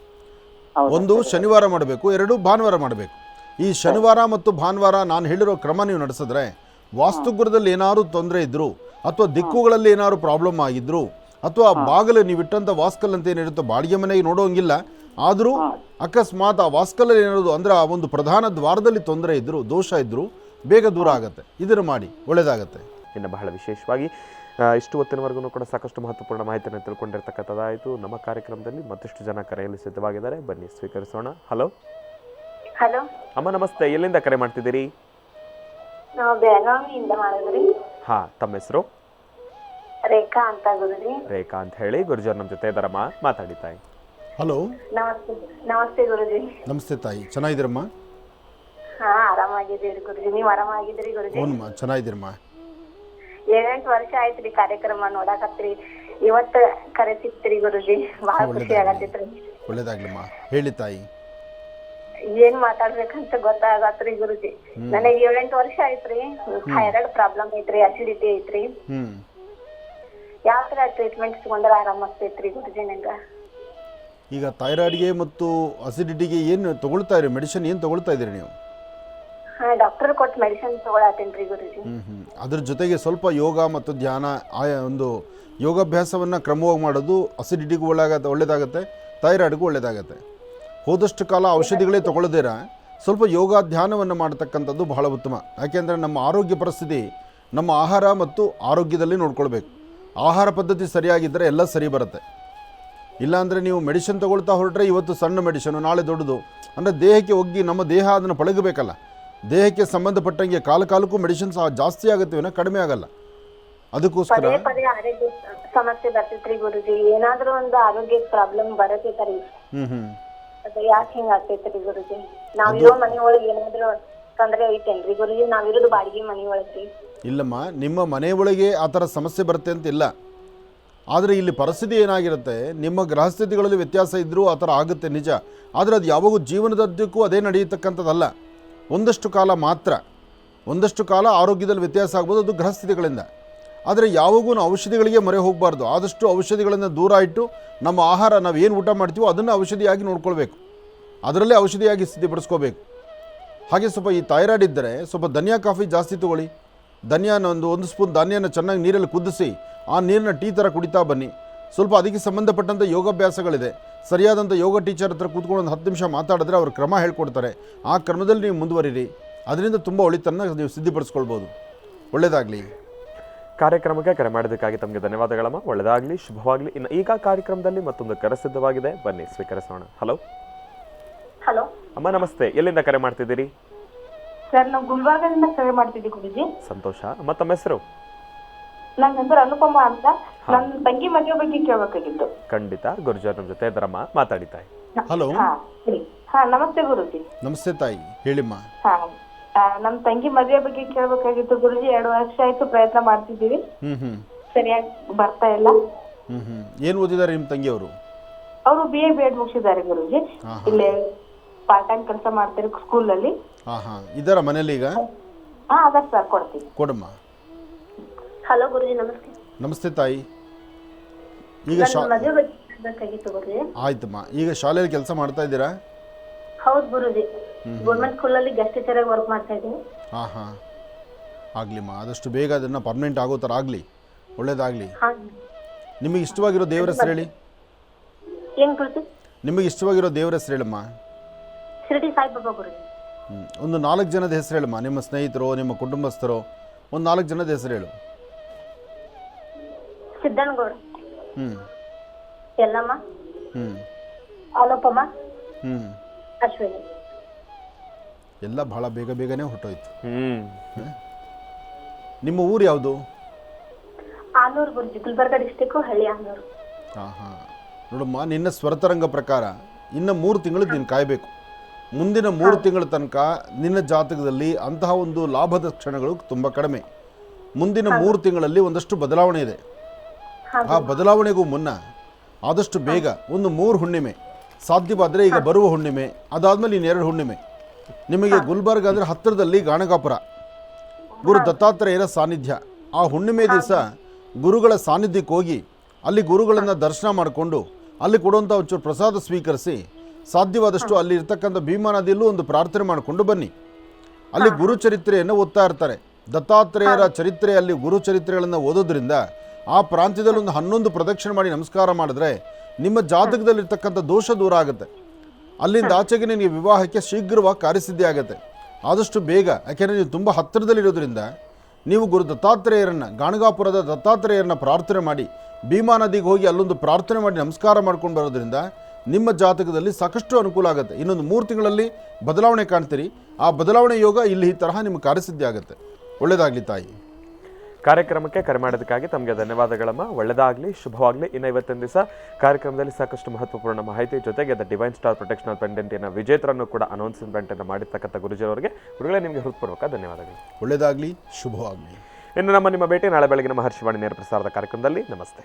1 ಶನಿವಾರ ಮಾಡಬೇಕು, 2 ಭಾನುವಾರ ಮಾಡಬೇಕು. ಈ ಶನಿವಾರ ಮತ್ತು ಭಾನುವಾರ ನಾನು ಹೇಳಿರೋ ಕ್ರಮ ನೀವು ನಡೆಸಿದ್ರೆ ವಾಸ್ತುಗೃಹದಲ್ಲಿ ಏನಾದ್ರು ತೊಂದರೆ ಇದ್ದರೂ ಅಥವಾ ದಿಕ್ಕುಗಳಲ್ಲಿ ಏನಾದ್ರು ಪ್ರಾಬ್ಲಮ್ ಆಗಿದ್ದರೂ ಅಥವಾ ಬಾಗಿಲು ನೀವು ಇಟ್ಟಂಥ ವಾಸ್ಕಲ್ ಅಂತ ಏನಿರುತ್ತೋ ಬಾಡಿಗೆ ಮನೆಗೆ ನೋಡೋಂಗಿಲ್ಲ, ಆದರೂ ಅಕಸ್ಮಾತ್ ಆ ವಾಸ್ಕಲಲ್ಲಿ ಏನಿರೋದು ಅಂದರೆ ಆ ಒಂದು ಪ್ರಧಾನ ದ್ವಾರದಲ್ಲಿ ತೊಂದರೆ ಇದ್ದರೂ ದೋಷ ಇದ್ದರೂ ಬೇಗ ದೂರ ಆಗುತ್ತೆ. ಇದನ್ನು ಮಾಡಿ ಒಳ್ಳೆಯದಾಗತ್ತೆ. ಇನ್ನು ಬಹಳ ವಿಶೇಷವಾಗಿ ಇಷ್ಟು ಹೊತ್ತಿನವರೆಗೂ ಕೂಡ ಸಾಕಷ್ಟು ಮಹತ್ವಪೂರ್ಣ ಮಾಹಿತಿಯನ್ನು ತಿಳ್ಕೊಂಡಿರ್ತಕ್ಕಂಥದ್ದಾಯಿತು. ನಮ್ಮ ಕಾರ್ಯಕ್ರಮದಲ್ಲಿ ಮತ್ತಷ್ಟು ಜನ ಕರೆಯಲು ಸಿದ್ಧವಾಗಿದ್ದಾರೆ, ಬನ್ನಿ ಸ್ವೀಕರಿಸೋಣ. ಹಲೋ ಹಲೋ ಅಮ್ಮ ನಮಸ್ತೆ, ಎಲ್ಲಿಂದ ಕರೆ ಮಾಡ್ತಿದ್ದೀರಿ? ನಾವು ಬೆಳಗಾವಿಯಿಂದ ಮಾಡಿದ್ರಿ. ಹಾಂ, ತಮ್ಮ ಹೆಸರು? ರೇಖಾ ಅಂತ ಗುರುಜಿ. ರೇಖಾ ಅಂತ ಹೇಳಿ, ಗುರುಜವ್ರು ನಮ್ಮ ಜೊತೆ ಇದ್ದಾರಮ್ಮ, ಮಾತಾಡಿ ತಾಯಿ. ಹಲೋ, ನಮಸ್ತೆ. ನಮಸ್ತೆ ಗುರುಜಿ. ನಮಸ್ತೆ ತಾಯಿ, ಚೆನ್ನಾಗಿದ್ದೀರಮ್ಮ? ಹಾ, ಆರಾಮಾಗಿದ್ದೀರಿ ಗುರುಜಿ. ನೀವು ಆರಾಮಾಗಿದ್ದೀರಿ ಗುರುಜಿ? ಹ್ಞೂಮ್ಮ, ಚೆನ್ನಾಗಿದ್ದೀರಮ್ಮ. 7-8 ವರ್ಷ ಆಯ್ತ್ರಿ ಕಾರ್ಯಕ್ರಮ ನೋಡಾಕತ್ರಿ. ಇವತ್ತು ಕರೆ ಸಿಕ್ತ್ರಿ ಗುರುಜಿ, ಬಹಳ ಖುಷಿ ಆಗತ್ತಿತ್ರಿ. ಒಳ್ಳೇದಾಗ್ಲಮ್ಮ, ಹೇಳಿ ತಾಯಿ. ಏನ್ ಮಾತಾಡ್ಬೇಕಂತ ಗೊತ್ತಾಗತ್ರಿ ಗುರುಜಿ. ನನಗೆ 7-8 ವರ್ಷ ಆಯ್ತ್ರಿ. ಥೈರಾಯ್ಡ್ ಪ್ರಾಬ್ಲಮ್ ಐತ್ರಿ, ಅಸಿಡಿಟಿ ಐತ್ರಿ. ಯಾವ ತರ ಟ್ರೀಟ್ಮೆಂಟ್ ತಗೊಂಡ್ರೆ ಆರಾಮ ಆಗ್ತೈತ್ರಿ ಗುರುಜಿ ನಂಗ? ಈಗ ಥೈರಾಯ್ಡ್ಗೆ ಮತ್ತು ಅಸಿಡಿಟಿಗೆ ಏನು ತಗೊಳ್ತಾ ಇರಿ? ಮೆಡಿಸಿನ್ ಏನು ತಗೊಳ್ತಾ ಇದ್ದೀರಿ ನೀವು? ಹಾ, ಡಾಕ್ಟರ್ ಕೊಟ್ಟು ಮೆಡಿಸಿನ್ ತಗೊಳತ್ತೇನ್ರಿ ಗುರುಜಿ. ಅದ್ರ ಜೊತೆಗೆ ಸ್ವಲ್ಪ ಯೋಗ ಮತ್ತು ಧ್ಯಾನ, ಒಂದು ಯೋಗಾಭ್ಯಾಸವನ್ನು ಕ್ರಮವಾಗಿ ಮಾಡೋದು ಅಸಿಡಿಟಿಗೂ ಒಳ್ಳೆಯದಾಗತ್ತೆ, ಥೈರಾಯ್ಡ್ಗೂ ಒಳ್ಳೆಯದಾಗತ್ತೆ. ಹೋದಷ್ಟು ಕಾಲ ಔಷಧಿಗಳೇ ತಗೊಳ್ಳದಿರ ಸ್ವಲ್ಪ ಯೋಗ ಧ್ಯಾನವನ್ನು ಮಾಡತಕ್ಕಂಥದ್ದು ಬಹಳ ಉತ್ತಮ. ಯಾಕೆಂದರೆ ನಮ್ಮ ಆರೋಗ್ಯ ಪರಿಸ್ಥಿತಿ ನಮ್ಮ ಆಹಾರ ಮತ್ತು ಆರೋಗ್ಯದಲ್ಲಿ ನೋಡ್ಕೊಳ್ಬೇಕು. ಆಹಾರ ಪದ್ಧತಿ ಸರಿಯಾಗಿದ್ದರೆ ಎಲ್ಲ ಸರಿ ಬರುತ್ತೆ. ಇಲ್ಲಾಂದರೆ ನೀವು ಮೆಡಿಸಿನ್ ತೊಗೊಳ್ತಾ ಹೊರಟ್ರೆ ಇವತ್ತು ಸಣ್ಣ ಮೆಡಿಷನು, ನಾಳೆ ದೊಡ್ಡದು. ಅಂದರೆ ದೇಹಕ್ಕೆ ಒಗ್ಗಿ ನಮ್ಮ ದೇಹ ಅದನ್ನು ಪಳಗಬೇಕಲ್ಲ. ದೇಹಕ್ಕೆ ಸಂಬಂಧಪಟ್ಟಂಗೆ ಕಾಲಕ್ಕೂ ಮೆಡಿಸಿನ್ಸ್ ಜಾಸ್ತಿ ಆಗುತ್ತೆ ವಿನ ಕಡಿಮೆ ಆಗಲ್ಲ. ಅದಕ್ಕೋಸ್ಕರ ಪದೇ ಪದೇ ಆರೋಗ್ಯ ಸಮಸ್ಯೆ ಬರ್ತೈತ್ರಿ ಗುರುಜಿ. ಏನಾದ್ರೂ ಒಂದು ಆರೋಗ್ಯ ಪ್ರಾಬ್ಲಮ್ ಬರತೈತ್ರಿ. ಅದು ಯಾಕೆ ಹಿಂಗ ಆಗ್ತೈತ್ರಿ ಗುರುಜಿ? ನಾವಿರೋ ಮನೆ ಒಳಗೆ ಏನಾದ್ರೂ ತೊಂದರೆ ಐತೇನ್ರಿ ಗುರುಜಿ? ನಾವಿರೋದು ಬಾಡಿಗೆ ಮನೆ ಒಳಗ್ರಿ. ಇಲ್ಲಮ್ಮ, ನಿಮ್ಮ ಮನೆ ಒಳಗೆ ಆ ಥರ ಸಮಸ್ಯೆ ಬರುತ್ತೆ ಅಂತ ಇಲ್ಲ. ಆದರೆ ಇಲ್ಲಿ ಪರಿಸ್ಥಿತಿ ಏನಾಗಿರುತ್ತೆ, ನಿಮ್ಮ ಗ್ರಹಸ್ಥಿತಿಗಳಲ್ಲಿ ವ್ಯತ್ಯಾಸ ಇದ್ದರೂ ಆ ಥರ ಆಗುತ್ತೆ ನಿಜ. ಆದರೆ ಅದು ಯಾವಾಗೂ ಜೀವನದದ್ದಕ್ಕೂ ಅದೇ ನಡೆಯತಕ್ಕಂಥದ್ದಲ್ಲ. ಒಂದಷ್ಟು ಕಾಲ ಮಾತ್ರ, ಒಂದಷ್ಟು ಕಾಲ ಆರೋಗ್ಯದಲ್ಲಿ ವ್ಯತ್ಯಾಸ ಆಗ್ಬೋದು, ಅದು ಗ್ರಹಸ್ಥಿತಿಗಳಿಂದ. ಆದರೆ ಯಾವಾಗೂ ನಾವು ಔಷಧಿಗಳಿಗೆ ಮೊರೆ ಹೋಗಬಾರ್ದು. ಆದಷ್ಟು ಔಷಧಿಗಳನ್ನು ದೂರ ಇಟ್ಟು ನಮ್ಮ ಆಹಾರ ನಾವು ಏನು ಊಟ ಮಾಡ್ತೀವೋ ಅದನ್ನು ಔಷಧಿಯಾಗಿ ನೋಡ್ಕೊಳ್ಬೇಕು, ಅದರಲ್ಲೇ ಔಷಧಿಯಾಗಿ ಸ್ಥಿತಿಪಡಿಸ್ಕೋಬೇಕು. ಹಾಗೆ ಸ್ವಲ್ಪ ಈ ಥೈರಾಯ್ಡ್ ಇದ್ದರೆ ಸ್ವಲ್ಪ ಧನಿಯಾ ಕಾಫಿ ಜಾಸ್ತಿ ತೊಗೊಳ್ಳಿ. ಧನಿಯಾನ ಒಂದು ಸ್ಪೂನ್ ಧಾನ್ಯನ ಚೆನ್ನಾಗಿ ನೀರಲ್ಲಿ ಕುದಿಸಿ ಆ ನೀರನ್ನ ಟೀ ಥರ ಕುಡಿತಾ ಬನ್ನಿ. ಸ್ವಲ್ಪ ಅದಕ್ಕೆ ಸಂಬಂಧಪಟ್ಟಂಥ ಯೋಗಾಭ್ಯಾಸಗಳಿದೆ. ಸರಿಯಾದಂಥ ಯೋಗ ಟೀಚರ್ ಹತ್ರ ಕೂತ್ಕೊಂಡು ಒಂದು 10 ನಿಮಿಷ ಮಾತಾಡಿದ್ರೆ ಅವರು ಕ್ರಮ ಹೇಳ್ಕೊಡ್ತಾರೆ. ಆ ಕ್ರಮದಲ್ಲಿ ನೀವು ಮುಂದುವರಿರಿ. ಅದರಿಂದ ತುಂಬ ಒಳಿತನ್ನು ನೀವು ಸಿದ್ಧಪಡಿಸ್ಕೊಳ್ಬೋದು. ಒಳ್ಳೆಯದಾಗಲಿ. ಕಾರ್ಯಕ್ರಮಕ್ಕೆ ಕರೆ ಮಾಡೋದಕ್ಕಾಗಿ ತಮಗೆ ಧನ್ಯವಾದಗಳಮ್ಮ, ಒಳ್ಳೆಯದಾಗಲಿ, ಶುಭವಾಗಲಿ. ಇನ್ನು ಈಗ ಕಾರ್ಯಕ್ರಮದಲ್ಲಿ ಮತ್ತೊಂದು ಕರೆ ಸಿದ್ಧವಾಗಿದೆ, ಬನ್ನಿ ಸ್ವೀಕರಿಸೋಣ. ಹಲೋ ಹಲೋ ಅಮ್ಮ ನಮಸ್ತೆ, ಎಲ್ಲಿಂದ ಕರೆ ಮಾಡ್ತಿದ್ದೀರಿ? ಸರ್, ನಾವು ಗುಲ್ಬರ್ಗದಿಂದ ಕರೆ ಮಾಡ್ತಿದ್ದೀವಿ ಗುರುಜಿ. ಸಂತೋಷ. ಅಮ್ಮ ತಮ್ಮ ಹೆಸರು? ನನ್ನ ಹೆಸರು ಅನುಪಮ ಅಂತ. ನನ್ನ ತಂಗಿ ಮದುವೆ ಬಗ್ಗೆ ಕೇಳಬೇಕಾಗಿತ್ತು. ಖಂಡಿತ, ಗುರುಜವ್ರು ನಮ್ಮ ಜೊತೆ ಇದ್ದಾರಮ್ಮ, ಮಾತಾಡಿ ತಾಯಿ. ಹಲೋ. ಹಾ, ನಮಸ್ತೆ ಗುರುಜಿ. ನಮಸ್ತೆ ತಾಯಿ, ಹೇಳಿಮ್ಮ. ನಮ್ಮ ತಂಗಿ ಮದುವೆ ಬಗ್ಗೆ ಕೇಳಬೇಕಾಗಿತ್ತು ಗುರುಜಿ. 2 ವರ್ಷ ಆಯ್ತು ಪ್ರಯತ್ನ ಮಾಡ್ತಿದ್ದೀವಿ, ಸರಿಯಾಗಿ ಬರ್ತಾ ಇಲ್ಲ. ಏನು ಓದಿದ್ದಾರೆ ನಿಮ್ಮ ತಂಗಿಯವರು? ಅವರು BA B.Ed ಮುಗಿಸಿದ್ದಾರೆ ಗುರುಜಿ. ಇಲ್ಲೇ ಪಾರ್ಟ್ ಟೈಮ್ ಕೆಲಸ ಮಾಡ್ತಾರೆ ಸ್ಕೂಲಲ್ಲಿ. ಇದ್ದಾರ ಮನೇಲಿ ಈಗ? ಅದ ಸರ್, ಕೊಡ್ತೀವಿ. ಕೊಡಮ್ಮ. ಹಲೋ ಗುರುಜಿ, ನಮಸ್ತೆ. ನಮಸ್ತೆ ತಾಯಿ. ಈಗ ಮದುವೆ ಬಗ್ಗೆ ಕೇಳಬೇಕಾಗಿತ್ತು ಗುರುಜಿ. ಆಯ್ತಮ್ಮ. ಈಗ ಶಾಲೆಯಲ್ಲಿ ಕೆಲಸ ಮಾಡ್ತಾ ಇದ್ದೀರಾ? ಹೌದು ಗುರುಜಿ, ಗೌರ್ಮೆಂಟ್ ಸ್ಕೂಲಲ್ಲಿ ಗೆಸ್ಟ್ ಟೀಚರ್ ಆಗಿ ವರ್ಕ್ ಮಾಡ್ತಾ ಇದ್ದೀನಿ. ಆಗ್ಲಿಮ್ಮ, ಆದಷ್ಟು ಬೇಗ ಅದನ್ನು ಪರ್ಮನೆಂಟ್ ಆಗೋ ಥರ ಆಗಲಿ, ಒಳ್ಳೇದಾಗಲಿ. ನಿಮಗೆ ಇಷ್ಟವಾಗಿರೋ ದೇವರ ಹೆಸರು ಹೇಳಿ. ಏನ್ ಗುರುಜಿ? ನಿಮಗೆ ಇಷ್ಟವಾಗಿರೋ ದೇವರ ಹೆಸರು ಹೇಳಮ್ಮ. ಶಿರಡಿ ಸಾಯಿಬಾಬಾ ಗುರುಜಿ. ಒಂದು 4 ಜನದ ಹೆಸರು ಹೇಳಮ್ಮ. ನಿಮ್ಮ ಸ್ನೇಹಿತರು, ನಿಮ್ಮ ಕುಟುಂಬಸ್ಥರು, ಒಂದು 4 ಜನದ ಹೆಸರು ಹೇಳು. ಸಿದ್ದನಗೌಡ, ಎಲ್ಲಮ್ಮ, ಅನುಪಮ, ಅಶ್ವಿನಿ. ಎಲ್ಲ ಬಹಳ ಬೇಗನೆ ಹೊರಟೋಯ್ತು. ನಿಮ್ಮ ಊರು ಯಾವುದು? ಆನೂರು ಗುರುಜಿ, ಗುಲ್ಬರ್ಗ ಡಿಸ್ಟಿಕ್, ಹಳ್ಳಿ ಆನೂರು. ನೋಡಮ್ಮ, ನಿನ್ನ ಸ್ವರತರಂಗ ಪ್ರಕಾರ ಇನ್ನು 3 ತಿಂಗಳು ನೀನು ಕಾಯಬೇಕು. ಮುಂದಿನ 3 ತಿಂಗಳ ತನಕ ನಿನ್ನ ಜಾತಕದಲ್ಲಿ ಅಂತಹ ಒಂದು ಲಾಭದ ಕ್ಷಣಗಳು ತುಂಬ ಕಡಿಮೆ. ಮುಂದಿನ 3 ತಿಂಗಳಲ್ಲಿ ಒಂದಷ್ಟು ಬದಲಾವಣೆ ಇದೆ. ಆ ಬದಲಾವಣೆಗೂ ಮುನ್ನ ಆದಷ್ಟು ಬೇಗ ಒಂದು 3 ಹುಣ್ಣಿಮೆ, ಸಾಧ್ಯವಾದರೆ ಈಗ ಬರುವ ಹುಣ್ಣಿಮೆ, ಅದಾದಮೇಲೆ ಇನ್ನು 2 ಹುಣ್ಣಿಮೆ. ನಿಮಗೆ ಗುಲ್ಬರ್ಗ ಅಂದರೆ ಹತ್ತಿರದಲ್ಲಿ ಗಾಣಗಾಪುರ, ಗುರು ದತ್ತಾತ್ರೇಯರ ಸಾನ್ನಿಧ್ಯ. ಆ ಹುಣ್ಣಿಮೆ ದಿವಸ ಗುರುಗಳ ಸಾನ್ನಿಧ್ಯಕ್ಕೆ ಹೋಗಿ ಅಲ್ಲಿ ಗುರುಗಳನ್ನು ದರ್ಶನ ಮಾಡಿಕೊಂಡು ಅಲ್ಲಿ ಕೊಡುವಂಥ ಒಂಚೂರು ಪ್ರಸಾದ ಸ್ವೀಕರಿಸಿ, ಸಾಧ್ಯವಾದಷ್ಟು ಅಲ್ಲಿ ಇರ್ತಕ್ಕಂಥ ಭೀಮಾ ನದಿಯಲ್ಲೂ ಒಂದು ಪ್ರಾರ್ಥನೆ ಮಾಡಿಕೊಂಡು ಬನ್ನಿ. ಅಲ್ಲಿ ಗುರು ಚರಿತ್ರೆಯನ್ನು ಓದ್ತಾ ಇರ್ತಾರೆ. ದತ್ತಾತ್ರೇಯರ ಚರಿತ್ರೆಯಲ್ಲಿ ಗುರು ಚರಿತ್ರೆಗಳನ್ನು ಓದೋದ್ರಿಂದ ಆ ಪ್ರಾಂತ್ಯದಲ್ಲಿ ಒಂದು 11 ಪ್ರದಕ್ಷಿಣೆ ಮಾಡಿ ನಮಸ್ಕಾರ ಮಾಡಿದ್ರೆ ನಿಮ್ಮ ಜಾತಕದಲ್ಲಿರ್ತಕ್ಕಂಥ ದೋಷ ದೂರ ಆಗುತ್ತೆ. ಅಲ್ಲಿಂದ ಆಚೆಗೆ ನಿನಗೆ ವಿವಾಹಕ್ಕೆ ಶೀಘ್ರವಾಗಿ ಕಾರ್ಯಸಿದ್ಧಿ ಆಗುತ್ತೆ, ಆದಷ್ಟು ಬೇಗ. ಯಾಕೆಂದರೆ ನೀವು ತುಂಬ ಹತ್ತಿರದಲ್ಲಿರೋದ್ರಿಂದ ನೀವು ಗುರು ದತ್ತಾತ್ರೇಯರನ್ನು, ಗಾಣಗಾಪುರದ ದತ್ತಾತ್ರೇಯರನ್ನ ಪ್ರಾರ್ಥನೆ ಮಾಡಿ ಭೀಮಾ ನದಿಗೆ ಹೋಗಿ ಅಲ್ಲೊಂದು ಪ್ರಾರ್ಥನೆ ಮಾಡಿ ನಮಸ್ಕಾರ ಮಾಡ್ಕೊಂಡು ಬರೋದ್ರಿಂದ ನಿಮ್ಮ ಜಾತಕದಲ್ಲಿ ಸಾಕಷ್ಟು ಅನುಕೂಲ ಆಗುತ್ತೆ. ಇನ್ನೊಂದು 3 ತಿಂಗಳಲ್ಲಿ ಬದಲಾವಣೆ ಕಾಣ್ತೀರಿ. ಆ ಬದಲಾವಣೆ ಯೋಗ ಇಲ್ಲಿ ಈ ತರಹ ನಿಮಗೆ ಕಾರ್ಯಸಿದ್ಧಿ ಆಗುತ್ತೆ. ಒಳ್ಳೆಯದಾಗಲಿ ತಾಯಿ. ಕಾರ್ಯಕ್ರಮಕ್ಕೆ ಕರೆ ಮಾಡೋದಕ್ಕಾಗಿ ತಮಗೆ ಧನ್ಯವಾದಗಳಮ್ಮ. ಒಳ್ಳೆಯದಾಗಲಿ, ಶುಭವಾಗಲಿ. ಇನ್ನು ಇವತ್ತಿನ ದಿವಸ ಕಾರ್ಯಕ್ರಮದಲ್ಲಿ ಸಾಕಷ್ಟು ಮಹತ್ವಪೂರ್ಣ ಮಾಹಿತಿ ಜೊತೆಗೆ ದ ಡಿವೈನ್ ಸ್ಟಾರ್ ಪ್ರೊಟೆಕ್ಷನಲ್ ಪೆಂಡೆಂಟಿನ ವಿಜೇತರನ್ನು ಕೂಡ ಅನೌನ್ಸ್ಮೆಂಟನ್ನು ಮಾಡಿರ್ತಕ್ಕಂಥ ಗುರುಜಿಯವರಿಗೆ ಗುರುಗಳೇ ನಿಮಗೆ ಹೃತ್ಪೂರ್ವಕ ಧನ್ಯವಾದಗಳು. ಒಳ್ಳೆಯದಾಗಲಿ, ಶುಭವಾಗಲಿ. ಇನ್ನು ನಿಮ್ಮ ಭೇಟಿ ನಾಳೆ ಬೆಳಗಿನ ಮಹರ್ಷಿವಾಣಿ ನೇರ ಪ್ರಸಾರದ ಕಾರ್ಯಕ್ರಮದಲ್ಲಿ. ನಮಸ್ತೆ.